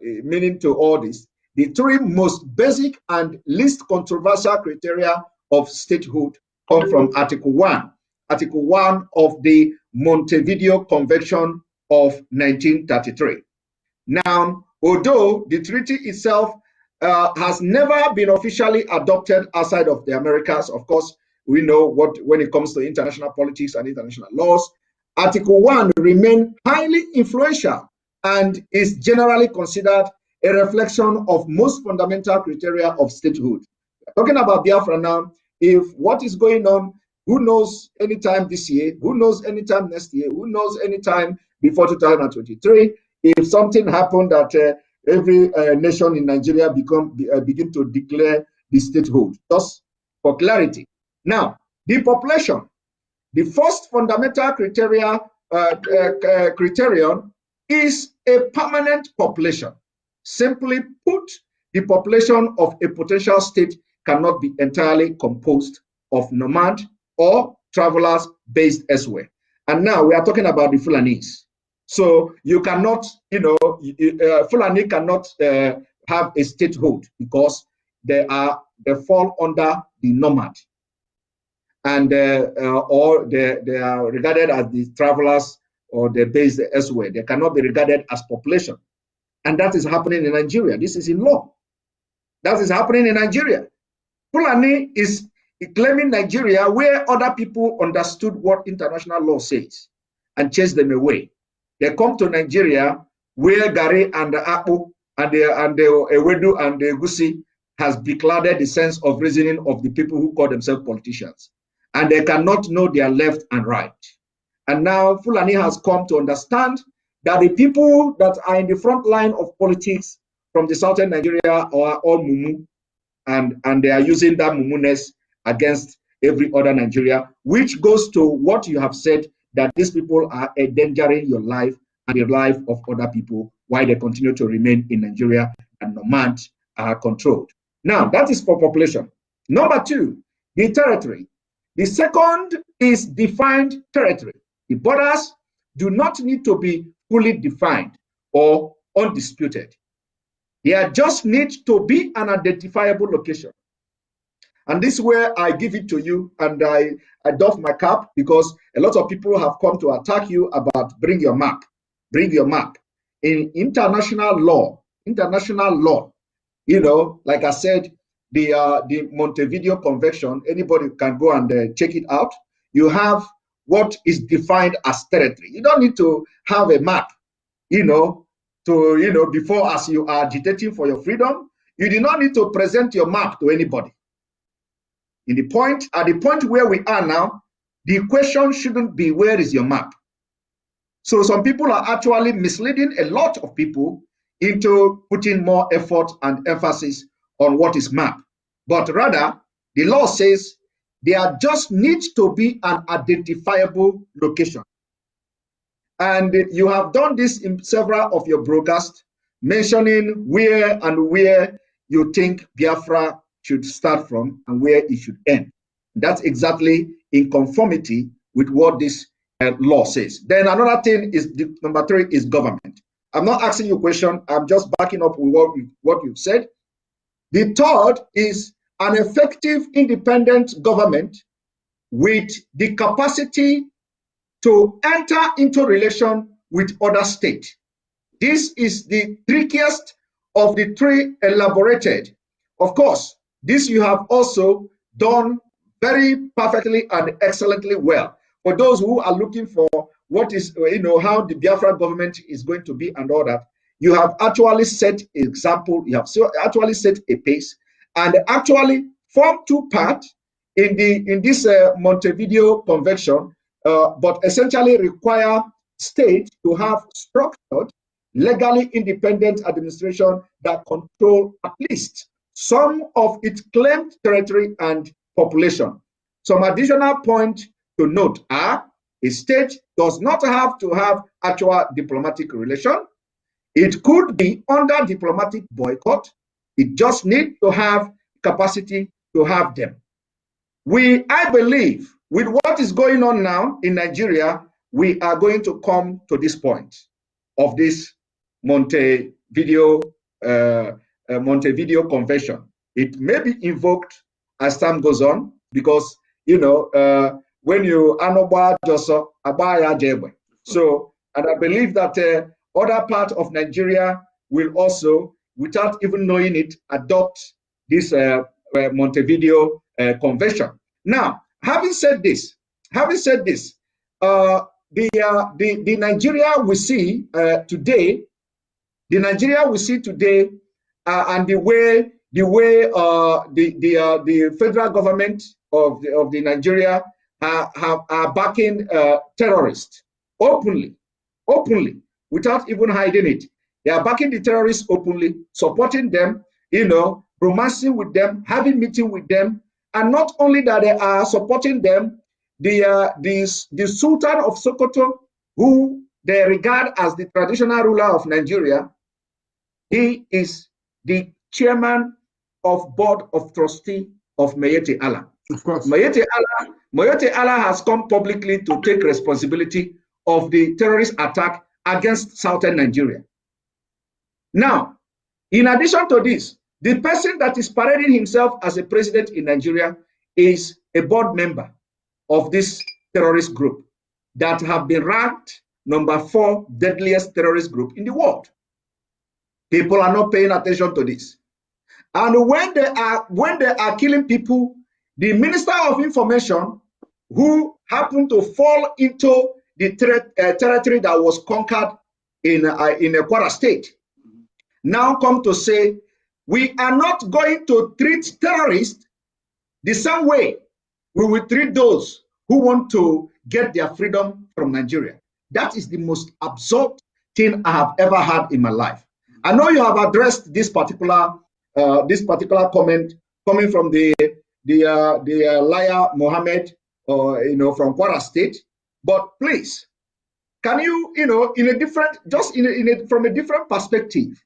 meaning to all this, the 3 most basic and least controversial criteria of statehood come from Article 1. Article 1 of the Montevideo Convention of 1933. Now, although the treaty itself has never been officially adopted outside of the Americas, of course, we know when it comes to international politics and international laws, Article 1 remains highly influential and is generally considered a reflection of most fundamental criteria of statehood. Talking about Biafra now, if what is going on, who knows anytime this year, who knows anytime next year, who knows anytime before 2023, if something happened that every nation in Nigeria begin to declare the statehood. Just for clarity. Now, the population. The first fundamental criteria criterion is a permanent population. Simply put, the population of a potential state cannot be entirely composed of nomad or travelers based elsewhere. And now we are talking about the Fulanese. So you cannot, Fulani cannot have a statehood because they fall under the nomad, and or they are regarded as the travelers or they're based elsewhere. They cannot be regarded as population. And that is happening in Nigeria. This is in law. That is happening in Nigeria. Fulani is claiming Nigeria where other people understood what international law says and chased them away. They come to Nigeria where Gari and the Akpu and the Ewedu and the Egusi has beclouded the sense of reasoning of the people who call themselves politicians. And they cannot know their left and right. And now Fulani has come to understand that the people that are in the front line of politics from the southern Nigeria are all Mumu, and they are using that Mumuness against every other Nigeria, which goes to what you have said, that these people are endangering your life and the life of other people while they continue to remain in Nigeria and nomads are controlled. Now, that is for population. Number two, the territory. The second is defined territory. The borders do not need to be fully defined or undisputed. They just need to be an identifiable location. And this is where I give it to you, and I doff my cap, because a lot of people have come to attack you about bring your map. Bring your map. In international law, like I said, the Montevideo Convention, anybody can go and check it out. You have what is defined as territory. You don't need to have a map, before, as you are agitating for your freedom, you do not need to present your map to anybody. At the point where we are now, the question shouldn't be where is your map. So some people are actually misleading a lot of people into putting more effort and emphasis on what is map. But rather, the law says there just needs to be an identifiable location. And you have done this in several of your broadcasts, mentioning where you think Biafra should start from and where it should end. That's exactly in conformity with what this law says. Then another thing is, number three is government. I'm not asking you a question, I'm just backing up with what you've said. The third is an effective independent government with the capacity to enter into relation with other states. This is the trickiest of the three elaborated. Of course, this you have also done very perfectly and excellently well. For those who are looking for what is, how the Biafra government is going to be and all that, you have actually set an example, you have actually set a pace, and actually form two parts in this Montevideo Convention, but essentially require states to have structured, legally independent administration that control at least some of its claimed territory and population. Some additional point to note are: a state does not have to have actual diplomatic relation. It could be under diplomatic boycott. It just needs to have capacity to have them. I believe, with what is going on now in Nigeria, we are going to come to this point of this Montevideo Convention. It may be invoked as time goes on, because when you anoba joso abaya jebe. So, and I believe that other part of Nigeria will also, without even knowing it, adopt this Montevideo Convention. Now, having said this, the Nigeria we see today, and the way the federal government of the Nigeria are backing terrorists openly, without even hiding it. They are backing the terrorists openly, supporting them, romancing with them, having meeting with them, and not only that, they are supporting them. The Sultan of Sokoto who they regard as the traditional ruler of Nigeria. He is the chairman of board of trustee of Mayete Allah. Of course. Mayete Allah has come publicly to take responsibility of the terrorist attack against southern Nigeria. Now, in addition to this, the person that is parading himself as a president in Nigeria is a board member of this terrorist group that have been ranked number 4 deadliest terrorist group in the world. People are not paying attention to this. And when they are killing people, the Minister of Information, who happened to fall into the territory that was conquered in a Kwara state, now come to say, we are not going to treat terrorists the same way we will treat those who want to get their freedom from Nigeria. That is the most absurd thing I have ever had in my life. I know you have addressed this particular comment coming from the liar Mohammed, from Kwara State. But please, can you, in a different, from a different perspective,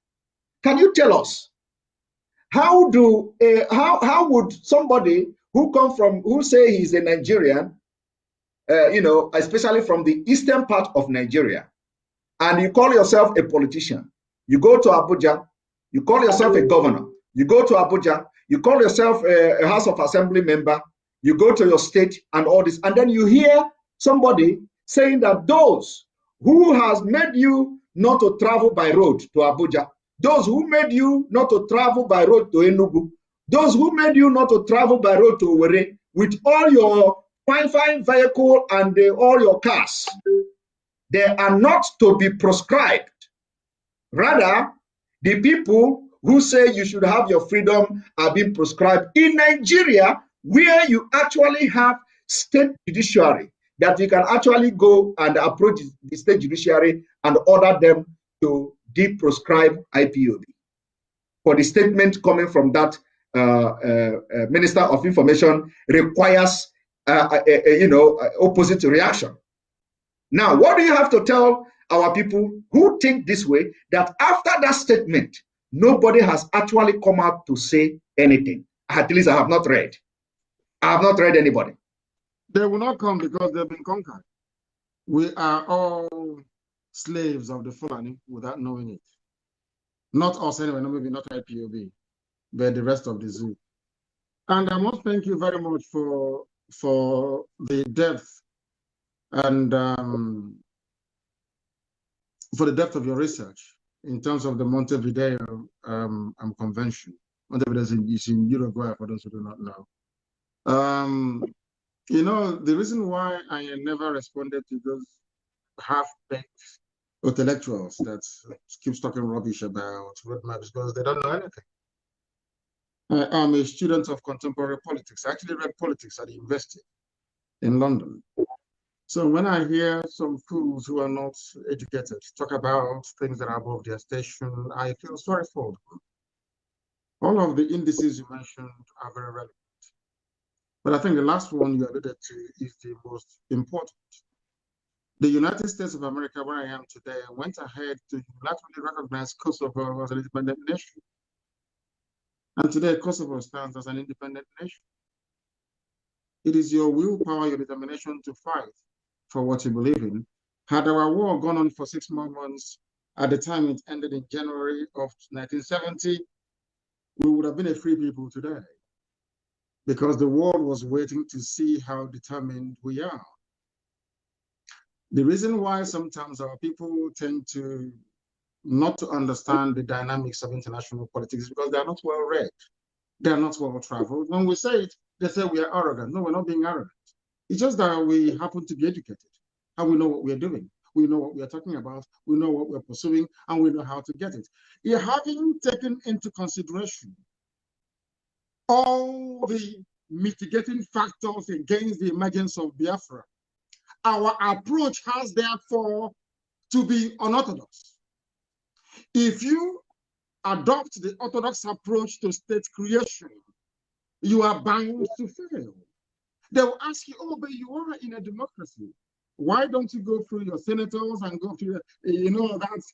can you tell us how would somebody who say he's a Nigerian, especially from the eastern part of Nigeria, and you call yourself a politician, you go to Abuja, you call yourself a governor, you go to Abuja, you call yourself a House of Assembly member, you go to your state and all this, and then you hear somebody saying that those who has made you not to travel by road to Abuja, those who made you not to travel by road to Enugu, those who made you not to travel by road to Owerri, with all your fine vehicle and all your cars, they are not to be proscribed. Rather, the people who say you should have your freedom are being proscribed. In Nigeria, where you actually have state judiciary, that you can actually go and approach the state judiciary and order them to deproscribe IPOB. For the statement coming from that Minister of Information requires opposite reaction. Now, what do you have to tell our people who think this way, that after that statement, nobody has actually come out to say anything? At least I have not read. I have not read anybody. They will not come because they've been conquered. We are all slaves of the Fulani without knowing it. Not us anyway, no, maybe not IPOB, but the rest of the zoo. And I must thank you very much for the depth and for the depth of your research in terms of the Montevideo Convention. Montevideo is in Uruguay, for those who do not know. The reason why I never responded to those half-baked intellectuals that keeps talking rubbish about roadmaps, because they don't know anything. I'm a student of contemporary politics. I actually read politics at the university in London. So when I hear some fools who are not educated talk about things that are above their station, I feel sorry for them. All of the indices you mentioned are very relevant. But I think the last one you alluded to is the most important. The United States of America, where I am today, went ahead to unilaterally recognize Kosovo as an independent nation. And today, Kosovo stands as an independent nation. It is your willpower, your determination to fight for what you believe in. Had our war gone on for 6 more months, at the time it ended in January of 1970, we would have been a free people today, because the world was waiting to see how determined we are. The reason why sometimes our people tend to not to understand the dynamics of international politics is because they are not well read. They are not well traveled. When we say it, they say we are arrogant. No, we're not being arrogant. It's just that we happen to be educated, and we know what we're doing. We know what we're talking about. We know what we're pursuing, and we know how to get it. Having taken into consideration all the mitigating factors against the emergence of Biafra, our approach has therefore to be unorthodox. If you adopt the orthodox approach to state creation, you are bound to fail. They will ask you, oh, but you are in a democracy. Why don't you go through your senators and go through, that's,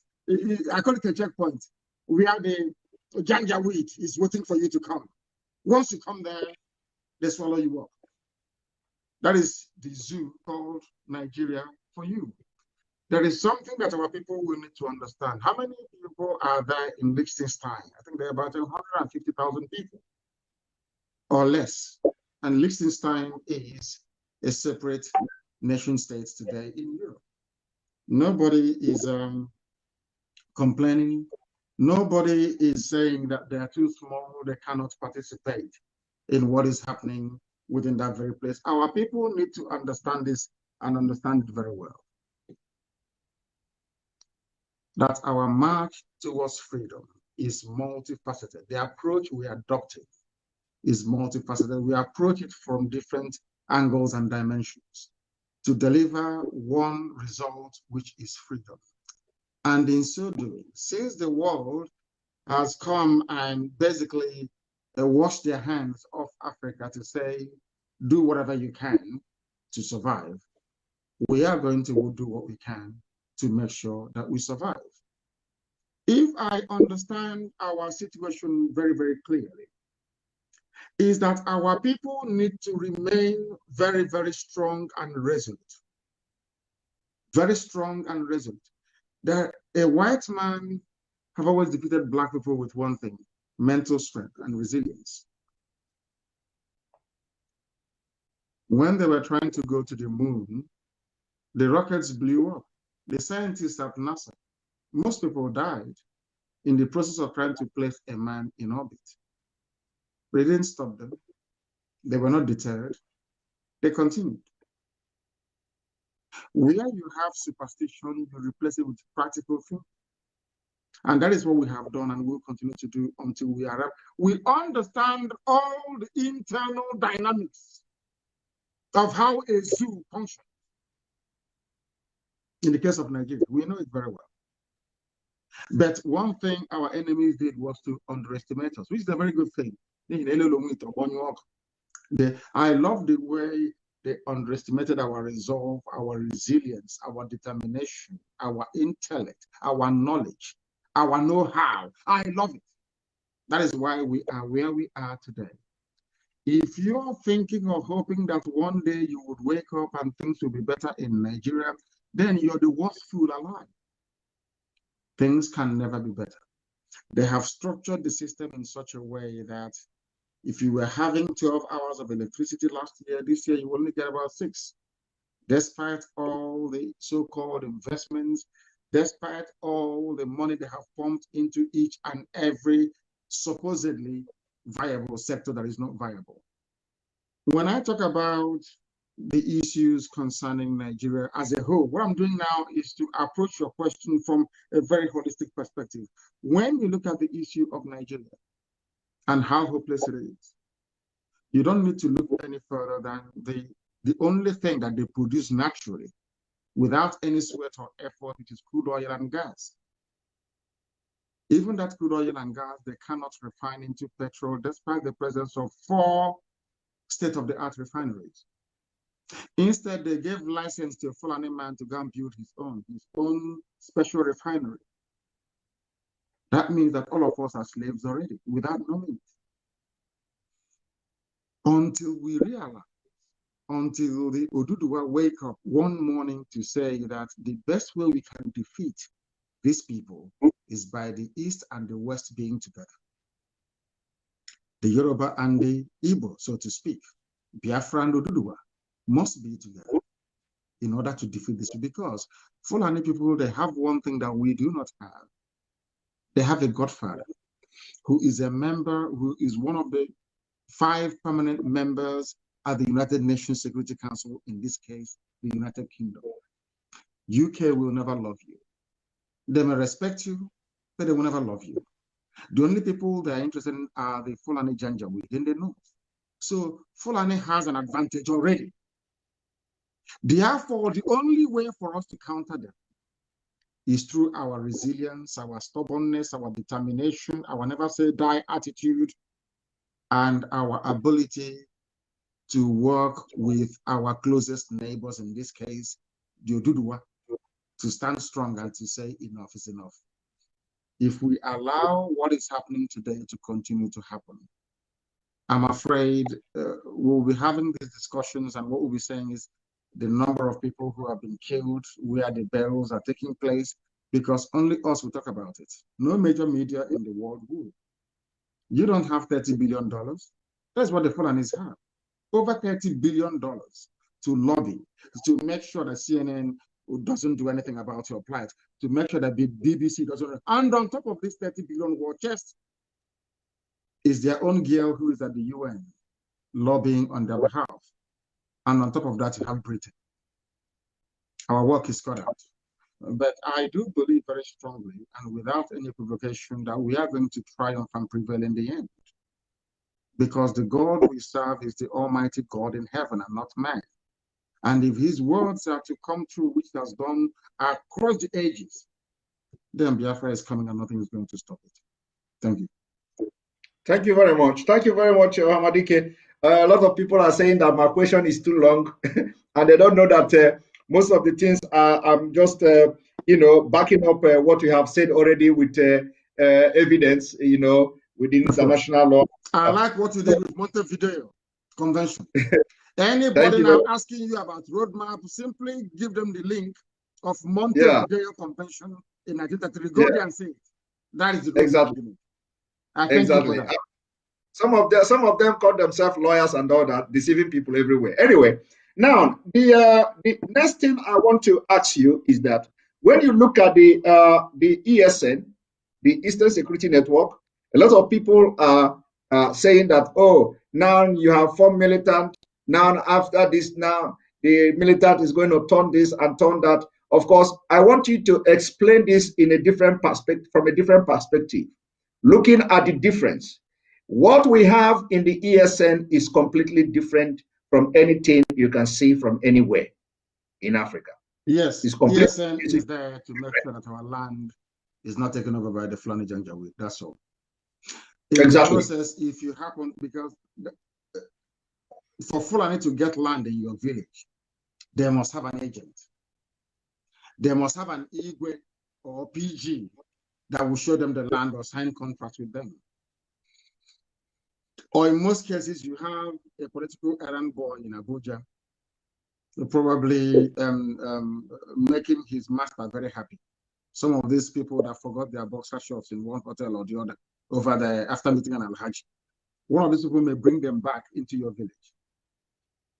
I call it a checkpoint, where the Janjaweed is waiting for you to come. Once you come there, they swallow you up. That is the zoo called Nigeria for you. There is something that our people will need to understand. How many people are there in Liechtenstein? I think there are about 150,000 people or less. And Liechtenstein is a separate nation state today in Europe. Nobody is complaining. Nobody is saying that they are too small, they cannot participate in what is happening within that very place. Our people need to understand this and understand it very well. That our march towards freedom is multifaceted. The approach we are adopting is multifaceted. We approach it from different angles and dimensions to deliver one result, which is freedom. And in so doing, since the world has come and basically washed their hands off Africa to say, do whatever you can to survive, we are going to do what we can to make sure that we survive. If I understand our situation very, very clearly, is that our people need to remain very, very strong and resolute. Very strong and resolute. That a white man have always defeated black people with one thing: mental strength and resilience. When they were trying to go to the moon, the rockets blew up. The scientists at NASA, most people died in the process of trying to place a man in orbit. They didn't stop them. They were not deterred. They continued. Where you have superstition, you replace it with practical things. And that is what we have done and will continue to do until we arrive. We understand all the internal dynamics of how a zoo functions. In the case of Nigeria, we know it very well. But one thing our enemies did was to underestimate us, which is a very good thing. I love the way they underestimated our resolve, our resilience, our determination, our intellect, our knowledge, our know-how. I love it. That is why we are where we are today. If you're thinking of hoping that one day you would wake up and things will be better in Nigeria, then you're the worst fool alive. Things can never be better. They have structured the system in such a way that if you were having 12 hours of electricity last year, this year you only get about 6. Despite all the so-called investments, despite all the money they have pumped into each and every supposedly viable sector that is not viable. When I talk about the issues concerning Nigeria as a whole, what I'm doing now is to approach your question from a very holistic perspective. When you look at the issue of Nigeria and how hopeless it is, you don't need to look any further than the only thing that they produce naturally without any sweat or effort, which is crude oil and gas. Even that crude oil and gas, they cannot refine into petrol despite the presence of 4 state-of-the-art refineries. Instead, they gave license to a Fulani man to go and build his own special refinery. That means that all of us are slaves already, without knowing it. Until we realize, until the Oduduwa wake up one morning to say that the best way we can defeat these people is by the East and the West being together. The Yoruba and the Igbo, so to speak, Biafra and Oduduwa, must be together in order to defeat this, because Fulani people, they have one thing that we do not have. They have a godfather who is a member, who is one of the 5 permanent members at the United Nations Security Council, in this case, the United Kingdom. UK will never love you. They may respect you, but they will never love you. The only people they are interested in are the Fulani Janjaweed in the north. So Fulani has an advantage already. Therefore, the only way for us to counter them is through our resilience, our stubbornness, our determination, our never say die attitude, and our ability to work with our closest neighbors, in this case, the Oduduwa, to stand strong and to say enough is enough. If we allow what is happening today to continue to happen, I'm afraid we'll be having these discussions, and what we'll be saying is the number of people who have been killed, where the burials are taking place, because only us will talk about it. No major media in the world will. You don't have $30 billion. That's what the Fulanis have. Over $30 billion to lobby, to make sure that CNN doesn't do anything about your plight, to make sure that the BBC doesn't. And on top of this 30 billion war chest is their own girl who is at the UN lobbying on their behalf. And on top of that, you have Britain. Our work is cut out. But I do believe very strongly, and without any provocation, that we are going to triumph and prevail in the end. Because the God we serve is the Almighty God in heaven and not man. And if his words are to come true, which he has done across the ages, then Biafra is coming and nothing is going to stop it. Thank you. Thank you very much. Thank you very much, Hamadike. A lot of people are saying that my question is too long, and they don't know that most of the things I'm just, backing up what you have said already with evidence, within international law. I like what you did with Montevideo Convention. Anybody now asking you about roadmap, simply give them the link of Montevideo Convention in 1933. Go there and see it. That is the exactly. Exactly. Some of them call themselves lawyers and all that, deceiving people everywhere. Anyway, now the next thing I want to ask you is that when you look at the ESN, the Eastern Security Network, a lot of people are saying that, oh, now you have formed militant. Now after this, now the militant is going to turn this and turn that. Of course, I want you to explain this in a different perspective, from a different perspective, looking at the difference. What we have in the ESN is completely different from anything you can see from anywhere in Africa. Yes, ESN is there to make sure that our land is not taken over by the Fulani Janjaweed. That's all. In the process, if you happen, because for Fulani to get land in your village, they must have an agent. They must have an Igwe or PG that will show them the land or sign contracts with them. Or in most cases, you have a political errand boy in Abuja, probably making his master very happy. Some of these people that forgot their boxer shorts in one hotel or the other over there after meeting an Alhaji, one of these people may bring them back into your village.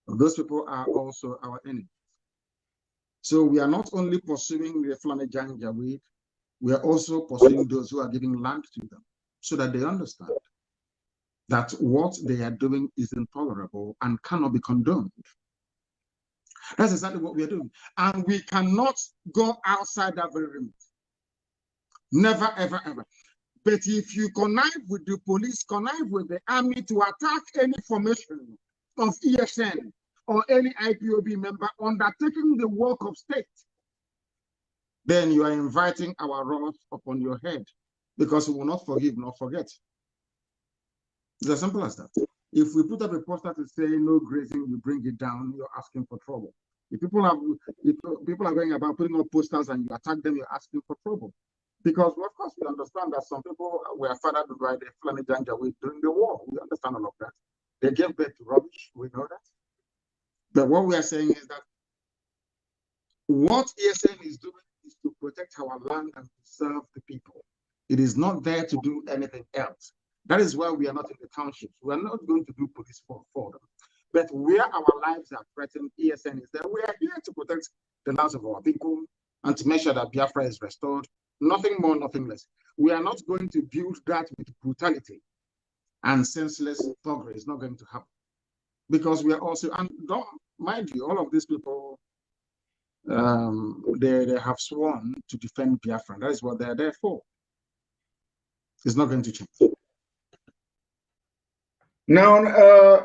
Those people are also our enemies. So we are not only pursuing the Fulani Janjaweed, we are also pursuing those who are giving land to them so that they understand that what they are doing is intolerable and cannot be condoned. That's exactly what we are doing. And we cannot go outside that very limit. Never, ever, ever. But if you connive with the police, connive with the army to attack any formation of ESN or any IPOB member undertaking the work of state, then you are inviting our wrath upon your head, because we will not forgive nor forget. It's as simple as that. If we put up a poster to say no grazing, you bring it down, you're asking for trouble. If people are going about putting up posters and you attack them, you're asking for trouble. Because, of course, we understand that some people were fathered by the Fulani Janjaweed during the war. We understand all of that. They gave birth to rubbish. We know that. But what we are saying is that what ESN is doing is to protect our land and to serve the people. It is not there to do anything else. That is why we are not in the townships. We are not going to do police for them. But where our lives are threatened, ESN is there. We are here to protect the lives of our people and to make sure that Biafra is restored. Nothing more, nothing less. We are not going to build that with brutality and senseless thuggery. It's not going to happen. Because we are also, and don't mind you, all of these people, they have sworn to defend Biafra. That is what they are there for. It's not going to change. Now,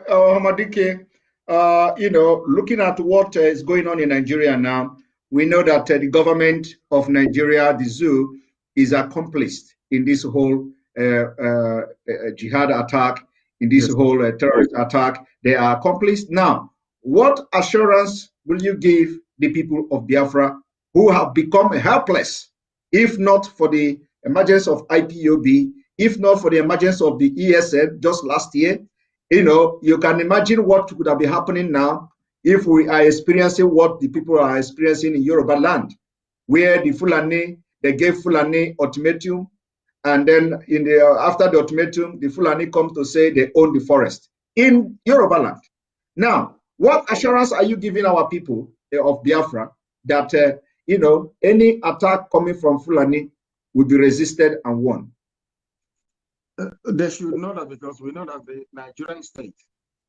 Hamadike, looking at what is going on in Nigeria now, we know that the government of Nigeria, the zoo, is accomplished in this whole jihad attack, in this whole terrorist attack. They are accomplished. Now, what assurance will you give the people of Biafra who have become helpless, if not for the emergence of IPOB, if not for the emergence of the ESN just last year. You can imagine what could have been happening now if we are experiencing what the people are experiencing in Yoruba land, where the Fulani, they gave Fulani ultimatum, and then after the ultimatum, the Fulani come to say they own the forest in Yoruba land. Now, what assurance are you giving our people of Biafra that any attack coming from Fulani will be resisted and won? They should know that, because we know that the Nigerian state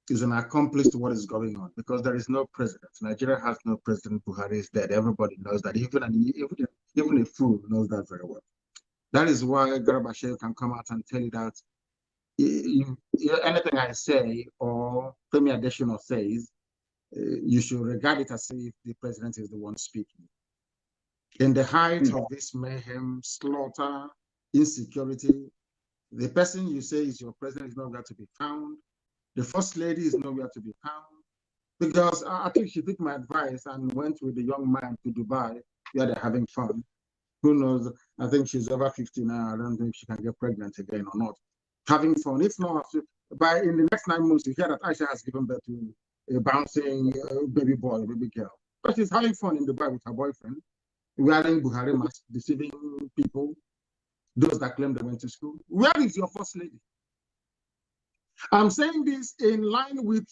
is an accomplice to what is going on, because there is no president. Nigeria has no president. Buhari is dead. Everybody knows that. Even a fool knows that very well. That is why Garabashev can come out and tell you that anything I say or Femi Adesina says, you should regard it as if the president is the one speaking. In the height of this mayhem, slaughter, insecurity, the person you say is your president is nowhere to be found. The first lady is nowhere to be found. Because I think she took my advice and went with the young man to Dubai, where they're having fun. Who knows? I think she's over 50 now. I don't think she can get pregnant again or not. Having fun. If not, in the next 9 months, you hear that Aisha has given birth to a bouncing baby boy, baby girl. But she's having fun in Dubai with her boyfriend, wearing Buhari masks, deceiving people, those that claim they went to school. Where is your first lady? I'm saying this in line with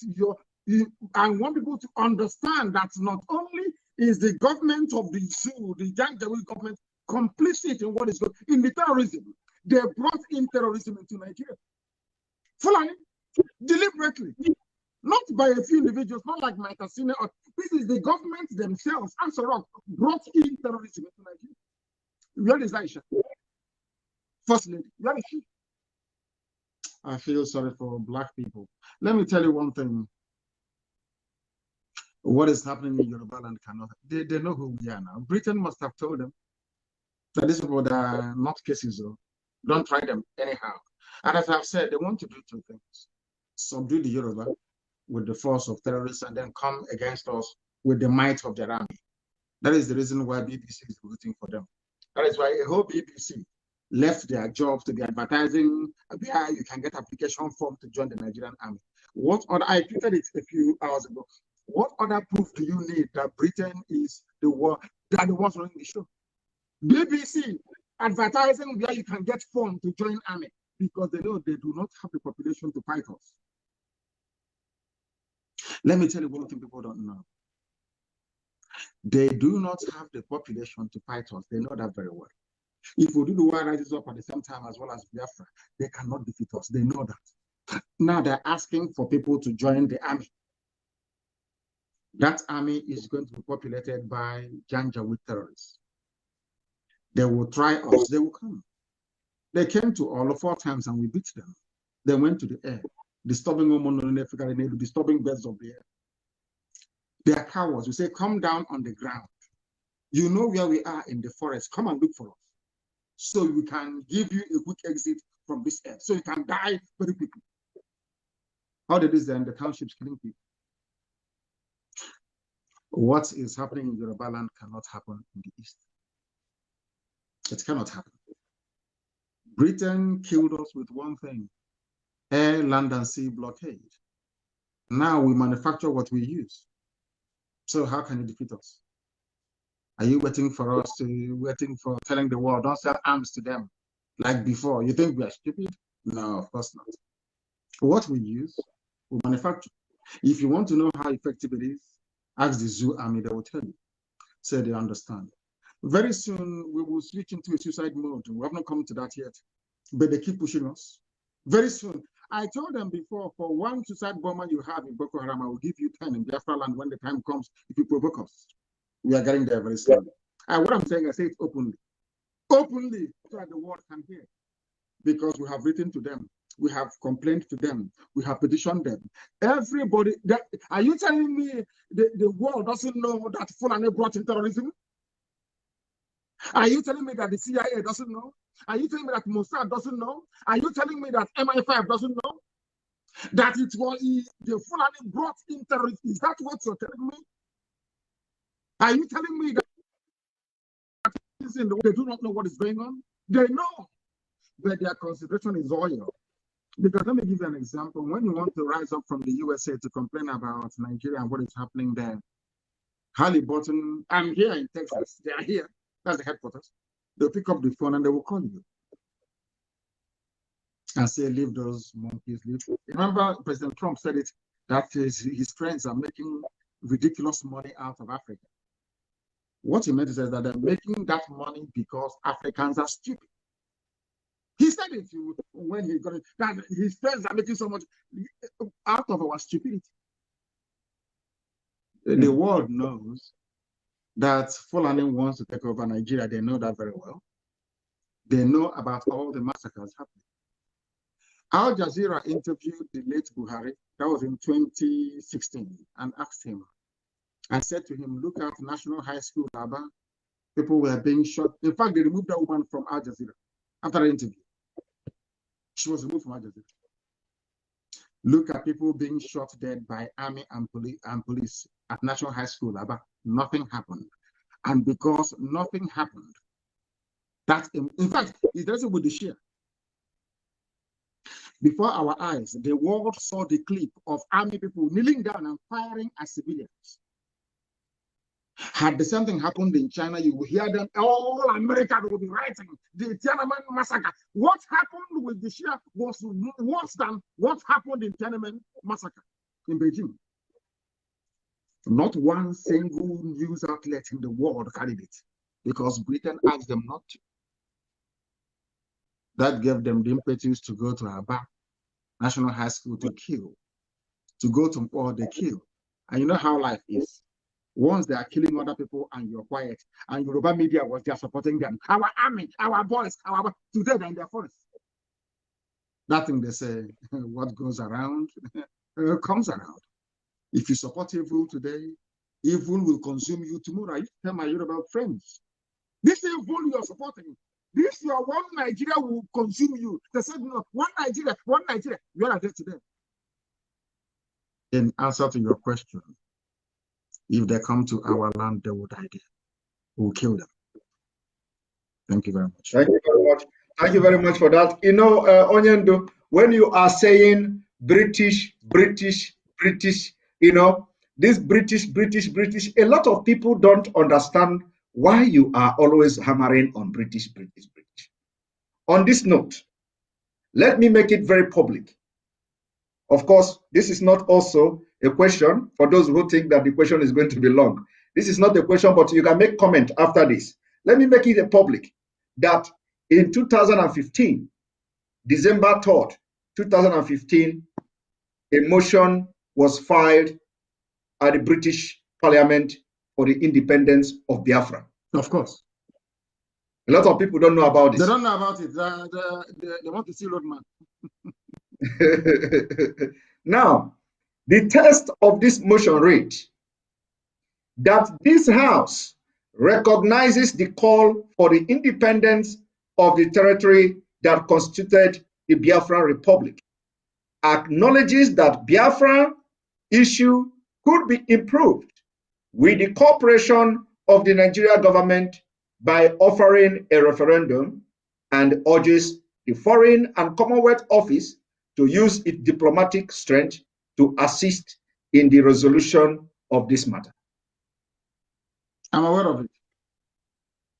I want people to understand that not only is the government of the zoo, the Janjaweed government, complicit in what is going on in the terrorism. They brought in terrorism into Nigeria. Fulani, deliberately, not by a few individuals, not like Mike Asine. This is the government themselves, Ansarok, brought in terrorism into Nigeria. Where is Aisha? First lady, where is she? I feel sorry for Black people. Let me tell you one thing. What is happening in Yoruba land cannot. They know who we are now. Britain must have told them that these people are not cases, though. Don't try them anyhow. And as I've said, they want to do two things: subdue the Yoruba with the force of terrorists, and then come against us with the might of their army. That is the reason why BBC is rooting for them. That is why a whole BBC left their jobs to be advertising where you can get application form to join the Nigerian army. What other? I tweeted it a few hours ago. What other proof do you need that Britain is the one that the ones running the show? BBC advertising where you can get form to join army, because they know they do not have the population to fight us. Let me tell you one thing people don't know. They do not have the population to fight us. They know that very well. If we do the war rises up at the same time as well as Biafra, they cannot defeat us. They know that. Now they're asking for people to join the army. That army is going to be populated by Janjaweed terrorists. They will try us. They will come. They came to all 4 times and we beat them. They went to the air, disturbing disturbing birds of the air. They are cowards. We say, come down on the ground. You know where we are in the forest. Come and look for us, so we can give you a quick exit from this earth, so you can die very quickly. How did this end? The townships killing people. What is happening in Yoruba land cannot happen in the East. It cannot happen. Britain killed us with one thing: air, land, and sea blockade. Now we manufacture what we use. So how can you defeat us? Are you waiting for telling the world, don't sell arms to them like before? You think we are stupid? No, of course not. What we use, we manufacture. If you want to know how effective it is, ask the zoo army, they will tell you. So they understand. Very soon, we will switch into a suicide mode. We have not come to that yet, but they keep pushing us. Very soon. I told them before, for one suicide bomber you have in Boko Haram, I will give you 10 in Biafra land when the time comes, if you provoke us. We are getting there very soon. And what I'm saying, I say it openly. Openly, so that the world can hear. Because we have written to them. We have complained to them. We have petitioned them. Everybody, are you telling me the world doesn't know that Fulani brought in terrorism? Are you telling me that the CIA doesn't know? Are you telling me that Mossad doesn't know? Are you telling me that MI5 doesn't know? That it was the Fulani brought in terrorism? Is that what you're telling me? Are you telling me that they do not know what is going on? They know, but their consideration is oil. Because let me give you an example. When you want to rise up from the USA to complain about Nigeria and what is happening there, Halliburton, I'm here in Texas. They are here. That's the headquarters. They'll pick up the phone and they will call you and say, leave those monkeys, leave. Remember, President Trump said it, that his friends are making ridiculous money out of Africa. What he meant is that they're making that money because Africans are stupid. He said it when he got it, that his friends are making so much out of our stupidity. The world knows that Fulani wants to take over Nigeria. They know that very well. They know about all the massacres happening. Al Jazeera interviewed the late Buhari, that was in 2016, and asked him, and said to him, look at National High School, Aba. People were being shot. In fact, they removed that woman from Al Jazeera after the interview. She was removed from Al Jazeera. Look at people being shot dead by army and police at National High School, Aba. Nothing happened. And because nothing happened, that, in fact, it's interesting with the Shia. Before our eyes, the world saw the clip of army people kneeling down and firing at civilians. Had the same thing happened in China, you will hear them, all America will be writing, the Tiananmen massacre. What happened with the Shia was worse than what happened in Tiananmen massacre in Beijing. Not one single news outlet in the world carried it because Britain asked them not to. That gave them the impetus to go to Aba National High School to kill, to go to war, they kill. And you know how life is. Once they are killing other people and you're quiet, and Yoruba media was there supporting them. Our army, our boys, today they're in their forest. That thing they say, what goes around comes around. If you support evil today, evil will consume you tomorrow. I used to tell my Yoruba friends, this evil you're supporting, this your one Nigeria will consume you. They said, no, one Nigeria. Where are they today? In answer to your question, if they come to our land, they will die there. We'll kill them. Thank you very much. Thank you very much. Thank you very much for that. You know, Onyendo, when you are saying British, you know, this British, a lot of people don't understand why you are always hammering on British. On this note, let me make it very public. Of course, this is not also a question for those who think that the question is going to be long. This is not a question, but you can make comment after this. Let me make it a public that in 2015, December 3rd, 2015, a motion was filed at the British Parliament for the independence of Biafra. Of course. A lot of people don't know about this. They don't know about it. They want to see roadmap. Now, the text of this motion read that this House recognizes the call for the independence of the territory that constituted the Biafran Republic, acknowledges that Biafra issue could be improved with the cooperation of the Nigeria government by offering a referendum, and urges the Foreign and Commonwealth Office to use its diplomatic strength to assist in the resolution of this matter. I'm aware of it.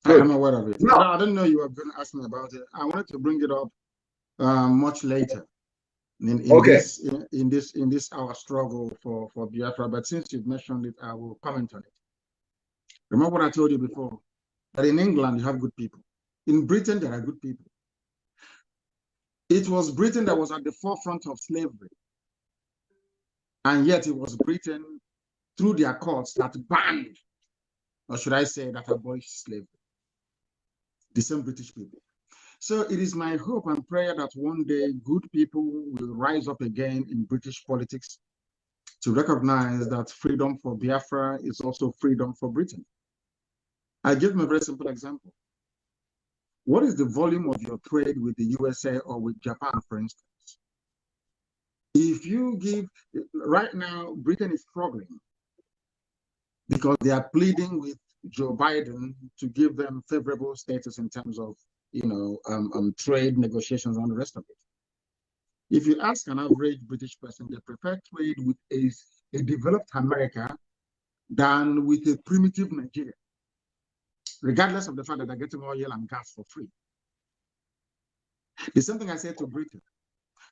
Good. I'm aware of it. No. I didn't know you were going to ask me about it. I wanted to bring it up much later in this our struggle for Biafra. But since you've mentioned it, I will comment on it. Remember what I told you before, that in England you have good people. In Britain there are good people. It was Britain that was at the forefront of slavery. And yet it was Britain, through their courts, that banned, or should I say, that abolished slavery. The same British people. So it is my hope and prayer that one day good people will rise up again in British politics to recognize that freedom for Biafra is also freedom for Britain. I give them a very simple example. What is the volume of your trade with the USA or with Japan, for instance? If you give, right now, Britain is struggling because they are pleading with Joe Biden to give them favorable status in terms of, trade negotiations and the rest of it. If you ask an average British person, they prefer trade with a developed America than with a primitive Nigeria, regardless of the fact that they're getting oil and gas for free. The same thing I said to Britain.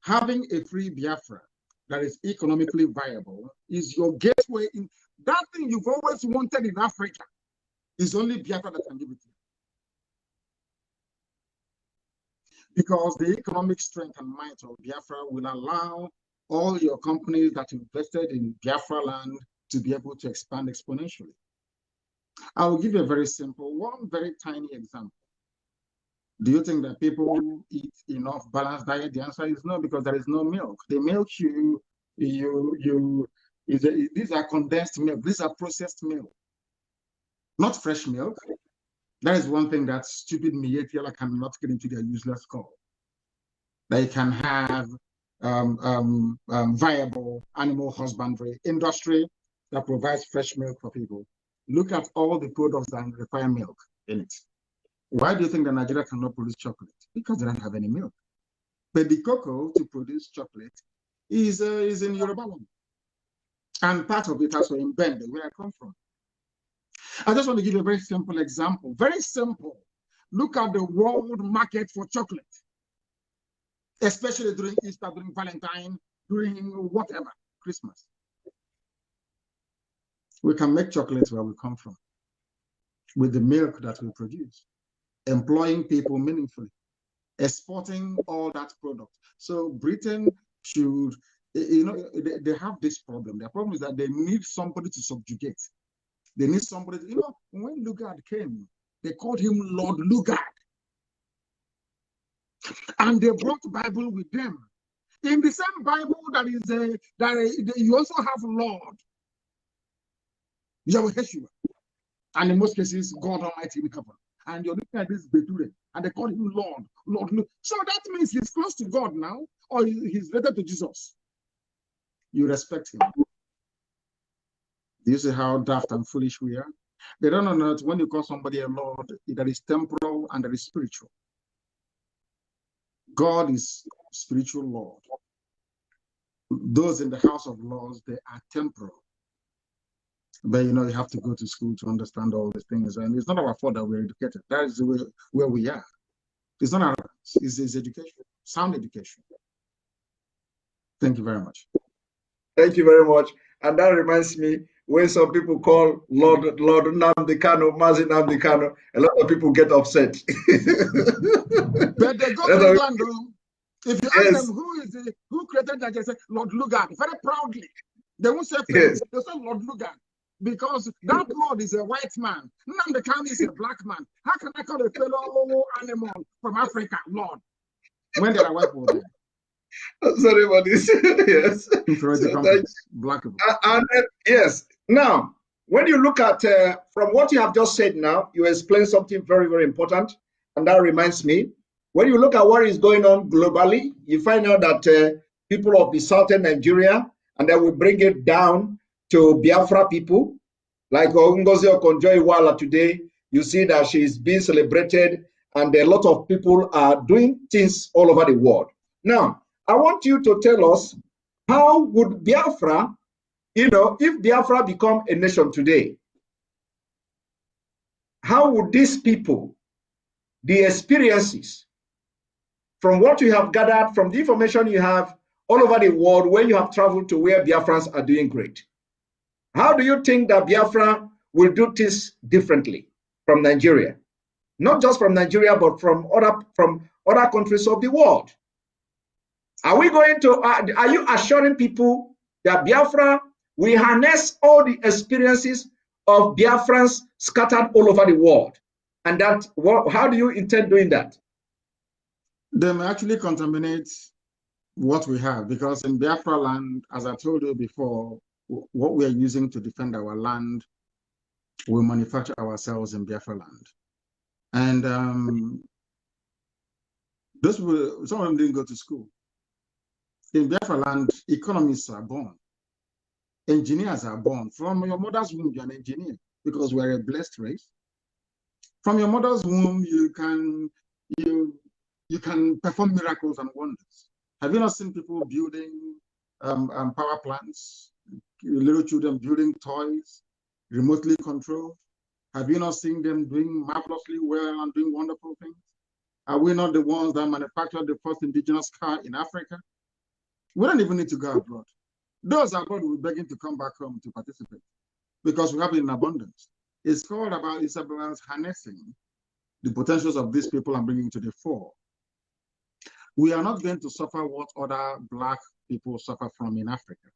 Having a free Biafra that is economically viable is your gateway in that thing you've always wanted in Africa. Is only Biafra that can give it to you. Because the economic strength and might of Biafra will allow all your companies that invested in Biafra land to be able to expand exponentially. I will give you a very simple, one very tiny example. Do you think that people eat enough balanced diet? The answer is no, because there is no milk. The milk these are condensed milk. These are processed milk, not fresh milk. That is one thing that stupid Mietiala cannot get into their useless call. They can have viable animal husbandry industry that provides fresh milk for people. Look at all the products that require milk in it. Why do you think that Nigeria cannot produce chocolate? Because they don't have any milk. But the cocoa to produce chocolate is in Yoruba land. And part of it also in Bende, where I come from. I just want to give you a very simple example. Very simple. Look at the world market for chocolate, especially during Easter, during Valentine, during whatever, Christmas. We can make chocolate where we come from with the milk that we produce, employing people meaningfully, exporting all that product. So Britain should, they have this problem. Their problem is that they need somebody to subjugate. They need somebody, when Lugard came, they called him Lord Lugard. And they brought the Bible with them. In the same Bible you also have Lord, Yahweh Yeshua. And in most cases, God Almighty in heaven. And you're looking at this Beture, and they call him Lord. So that means he's close to God now, or he's related to Jesus. You respect him. Do you see how daft and foolish we are? They don't know that when you call somebody a Lord, that is temporal and that is spiritual. God is spiritual Lord. Those in the house of laws, they are temporal. But you have to go to school to understand all these things. And it's not our fault that we're educated. That is the way where we are. It's not our it's education, sound education. Thank you very much. Thank you very much. And that reminds me, when some people call Lord Nnamdi Kanu, Mazi Nnamdi Kanu, a lot of people get upset. But they go to England, if you ask them who created that, they say Lord Lugard, very proudly. They won't say friends, they say Lord Lugard. Because that Lord is a white man. Nnamdi Kanu is a black man. How can I call a fellow animal from Africa Lord? When there are white people there? Sorry about this. Yes. Black people. Yes. Now, when you look at, from what you have just said now, you explained something very, very important. And that reminds me, when you look at what is going on globally, you find out that people of the southern Nigeria, and then we bring it down to Biafra people, like Ngozi Okonjo-Iweala today, you see that she is being celebrated, and a lot of people are doing things all over the world. Now, I want you to tell us, how would Biafra, if Biafra become a nation today, how would these people, the experiences, from what you have gathered, from the information you have all over the world, when you have traveled to where Biafrans are doing great, how do you think that Biafra will do things differently from Nigeria? Not just from Nigeria, but from other countries of the world. Are we going to, are you assuring people that Biafra will harness all the experiences of Biafrans scattered all over the world? And that, how do you intend doing that? They may actually contaminate what we have, because in Biafra land, as I told you before, what we are using to defend our land, we manufacture ourselves in Biafra land. And those people, some of them didn't go to school. In Biafra land, economists are born. Engineers are born. From your mother's womb, you're an engineer because we're a blessed race. From your mother's womb, you can perform miracles and wonders. Have you not seen people building power plants, little children building toys, remotely controlled? Have you not seen them doing marvelously well and doing wonderful things? Are we not the ones that manufactured the first indigenous car in Africa? We don't even need to go abroad. Those abroad will be begging to come back home to participate because we have it in abundance. It's about harnessing the potentials of these people and bringing it to the fore. We are not going to suffer what other Black people suffer from in Africa.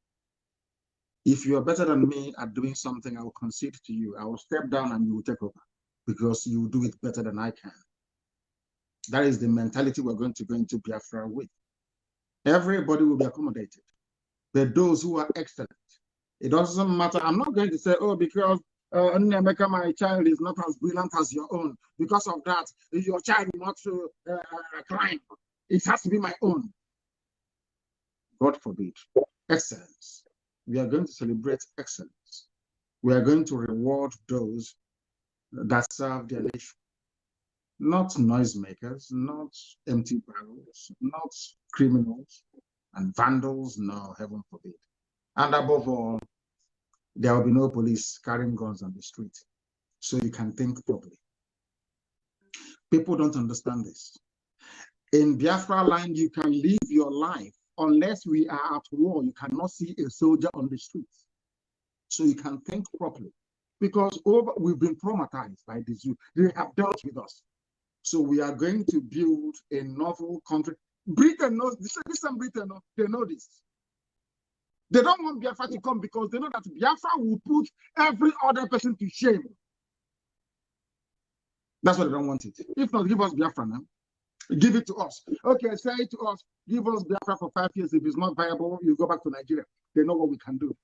If you are better than me at doing something, I will concede to you. I will step down and you will take over because you will do it better than I can. That is the mentality we're going to go into Biafra with. Everybody will be accommodated. But those who are excellent, it doesn't matter. I'm not going to say, oh, because Nnamdi, my child is not as brilliant as your own. Because of that, your child will not climb. It has to be my own. God forbid. Excellence. We are going to celebrate excellence. We are going to reward those that serve their nation. Not noisemakers, not empty barrels, not criminals and vandals, no, heaven forbid. And above all, there will be no police carrying guns on the street. So you can think properly. People don't understand this. In Biafra land, you can live your life. Unless we are at war, you cannot see a soldier on the streets. So you can think properly. Because we've been traumatized by this youth. They have dealt with us. So we are going to build a novel country. Britain knows this. Britain, they know this. They don't want Biafra to come because they know that Biafra will put every other person to shame. That's why they don't want it. If not, give us Biafra now. Give it to us. Okay, say it to us. Give us Biafra for 5 years. If it's not viable, you go back to Nigeria. They know what we can do.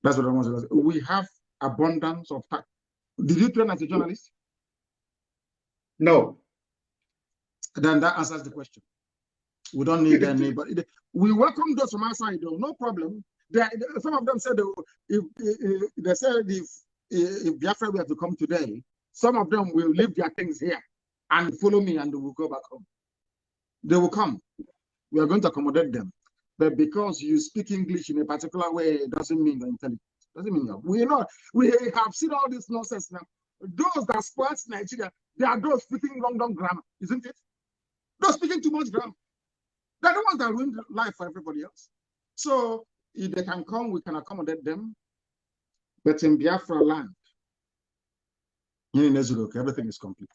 That's what I want to say. We have abundance of time. Did you train as a journalist? No. Then that answers the question. We don't need anybody. We welcome those from outside, though. No problem. Some of them said if Biafra were to come today, some of them will leave their things here and follow me, and they will go back home. They will come. We are going to accommodate them. But because you speak English in a particular way, it doesn't mean you're intelligent. Doesn't mean you're. We have seen all this nonsense now. Those that spoil Nigeria, they are those speaking wrong grammar, isn't it? Those speaking too much grammar. They're the ones that ruin life for everybody else. So if they can come, we can accommodate them. But in Biafra land, in Ezulok, everything is complete.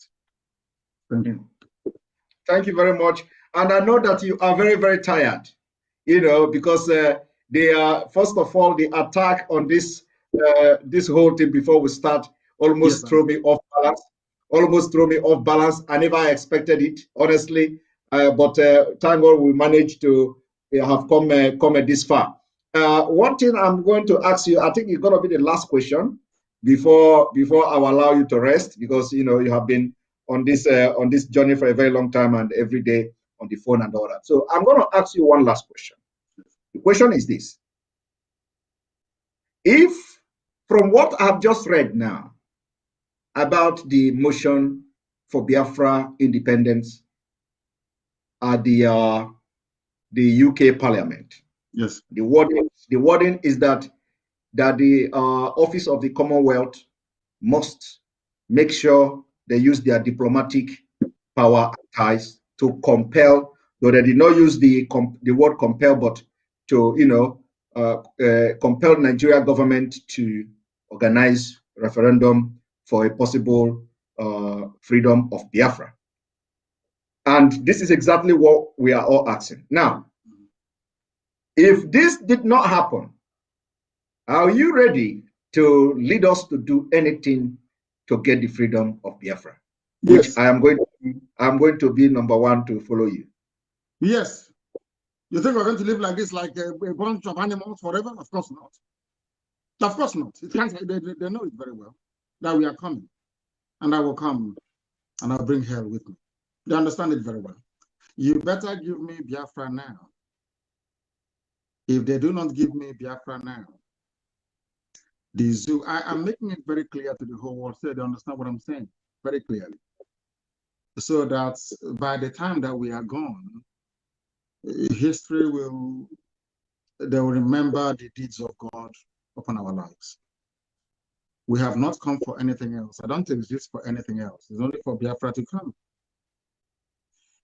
Thank you. Thank you very much. And I know that you are very, very tired, because they are, first of all, the attack on this whole thing before we start almost threw me off balance. Almost threw me off balance. I never expected it, honestly. But thank God we managed to have come this far. One thing I'm going to ask you, I think it's going to be the last question before I will allow you to rest, because you have been on this journey for a very long time and every day on the phone and all that. So I'm going to ask you one last question. The question is this: if from what I've just read now about the motion for Biafra independence at the UK Parliament, yes, the wording is that the Office of the Commonwealth must make sure they use their diplomatic power and ties to compel, though they did not use the word compel, but to compel Nigeria government to organize referendum for a possible freedom of Biafra. And this is exactly what we are all asking. Now, if this did not happen, are you ready to lead us to do anything to get the freedom of Biafra? Yes. Which I'm going to be number one to follow you. Yes. You think we're going to live like this, like a bunch of animals forever? Of course not. Of course not. It can't, they know it very well that we are coming. And I will come and I'll bring hell with me. They understand it very well. You better give me Biafra now. If they do not give me Biafra now, the zoo, I'm making it very clear to the whole world so they understand what I'm saying very clearly. So that by the time that we are gone, history they will remember the deeds of God upon our lives. We have not come for anything else. I don't exist for anything else. It's only for Biafra to come.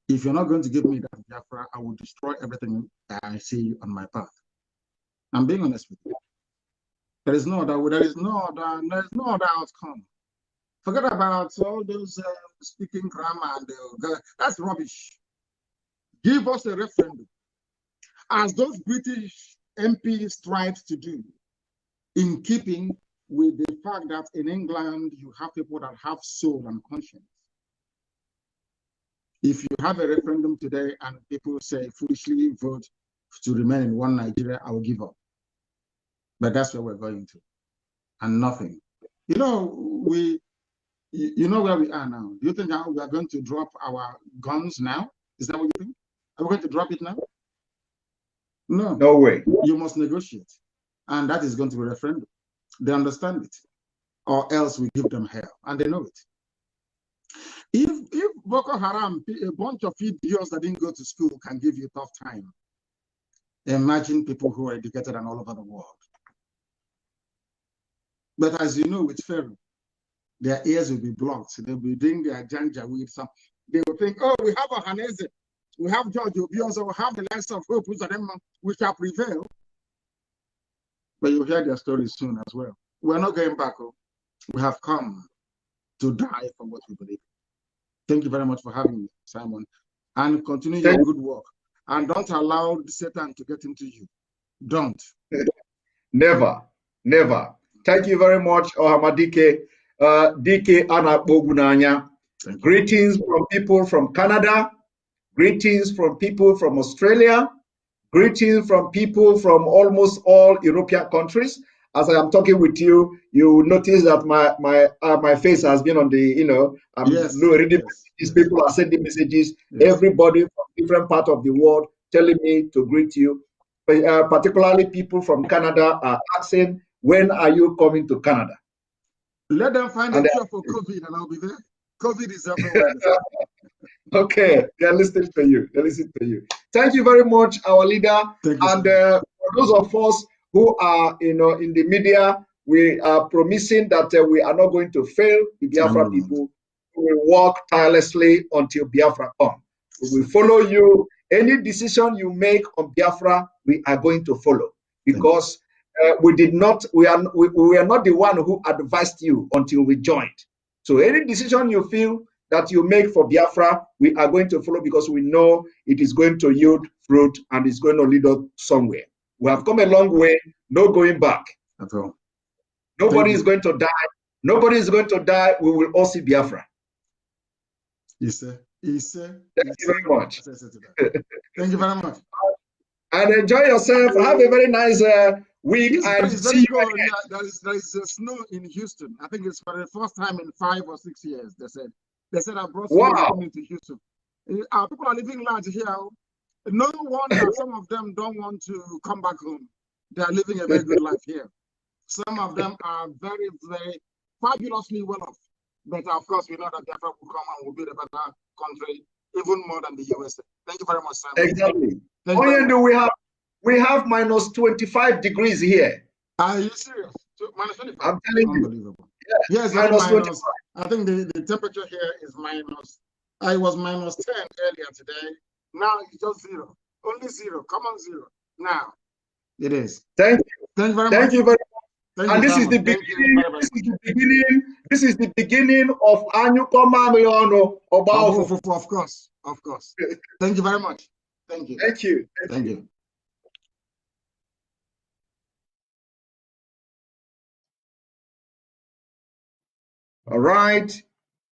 If you're not going to give me that Biafra, I will destroy everything that I see on my path. I'm being honest with you. There is no other outcome. Forget about all those speaking grammar and that's rubbish. Give us a referendum, as those British MPs tried to do, in keeping with the fact that in England you have people that have soul and conscience. If you have a referendum today and people say foolishly vote to remain in one Nigeria, I will give up. But that's where we're going to, and nothing. You know, you know where we are now. Do you think we are going to drop our guns now? Is that what you think? Are we going to drop it now? No. No way. You must negotiate. And that is going to be a referendum. They understand it. Or else we give them hell. And they know it. If Boko Haram, a bunch of idiots that didn't go to school, can give you a tough time, imagine people who are educated and all over the world. But as you know, with Pharaoh, their ears will be blocked. They'll be doing their janja with some. They will think, oh, we have a Hanese, we have George Obiozo, we have the likes of Hope, we shall prevail. But you'll hear their stories soon as well. We're not going back. We have come to die for what we believe. Thank you very much for having me, Simon. And continue your good work. And don't allow Satan to get into you. Don't. Never. Never. Thank you very much, Ohamadike. Dike Anakbogunanya. Greetings from people from Canada. Greetings from people from Australia. Greetings from people from almost all European countries. As I am talking with you, you notice that my face has been on the, I'm reading messages. People are sending messages. Everybody from different parts of the world telling me to greet you. Particularly people from Canada are asking, when are you coming to Canada? Let them find a cure for COVID and I'll be there. COVID is everywhere. Okay, they're listening to you. They're listening to you. Thank you very much, our leader. And for those of us who are, in the media, we are promising that we are not going to fail the Biafra people. We will work tirelessly until Biafra comes. We will follow you. Any decision you make on Biafra, we are going to follow, because we are not the one who advised you until we joined. So any decision you feel that you make for Biafra, we are going to follow, because we know it is going to yield fruit and it's going to lead us somewhere. We have come a long way, no going back. At all. Nobody is going to die. Nobody is going to die. We will all see Biafra. Yes, sir. Yes, sir. Thank you very much. Thank you very much. And enjoy yourself. Have a very nice week. And see you again. Yeah, there is snow in Houston. I think it's for the first time in 5 or 6 years. They said I brought snow into Houston. People are living large here. No wonder some of them don't want to come back home. They are living a very good life here. Some of them are very, very fabulously well off. But of course, we know that Biafra will come and will be a better country, even more than the USA. Thank you very much, Simon. Exactly. We have minus 25 degrees here. Are you serious? Minus 25? I'm telling you. Unbelievable. Yes, minus 25. I think the temperature here is minus. I was minus 10 earlier today. Now it's just 0. Only 0. Come on, 0. Now it is. Thank you. Thank you very much. Thank you very much. And this is the beginning. This is the beginning of Anyukoma Milono Oba. Of course. Thank you very much. Thank you. Thank you. Thank you. All right.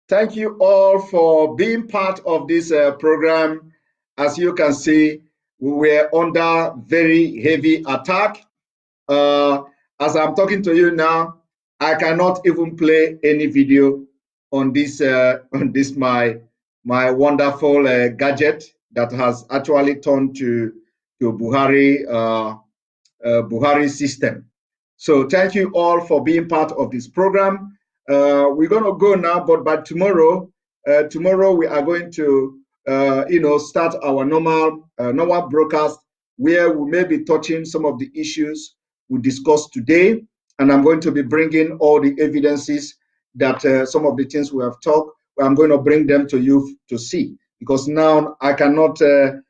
Thank you all for being part of this program. As you can see, we were under very heavy attack. As I'm talking to you now, I cannot even play any video on this my wonderful gadget that has actually turned to Buhari Buhari system. So thank you all for being part of this program. We're going to go now, but by tomorrow, we are going to, start our normal broadcast where we may be touching some of the issues we discussed today. And I'm going to be bringing all the evidences that some of the things we have talked, I'm going to bring them to you to see. Because now I cannot, I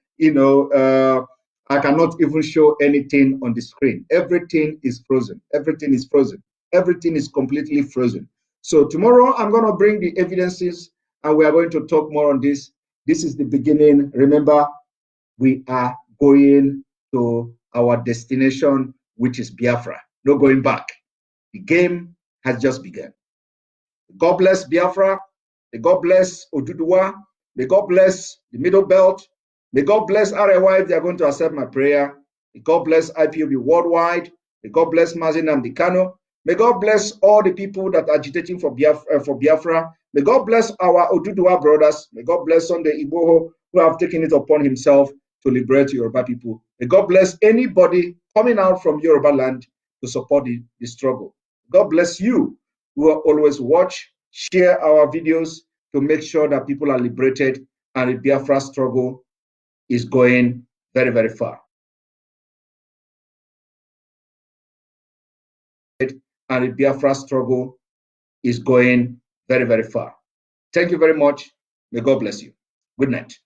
cannot even show anything on the screen. Everything is frozen. Everything is frozen. Everything is completely frozen. So tomorrow I'm going to bring the evidences and we are going to talk more on this. This is the beginning. Remember, we are going to our destination, which is Biafra. No going back. The game has just begun. God bless Biafra. May God bless Oduduwa. May God bless the Middle Belt. May God bless RAY if they are going to accept my prayer. May God bless IPOB worldwide. May God bless Mazi Nnamdi Kanu. May God bless all the people that are agitating for Biafra. May God bless our Oduduwa brothers. May God bless Sunday Igboho who have taken it upon himself to liberate Yoruba people. May God bless anybody coming out from Yoruba land to support the struggle. God bless you who always watch, share our videos to make sure that people are liberated and the Biafra struggle is going very, very far. And the Biafra struggle is going very, very far. Thank you very much. May God bless you. Good night.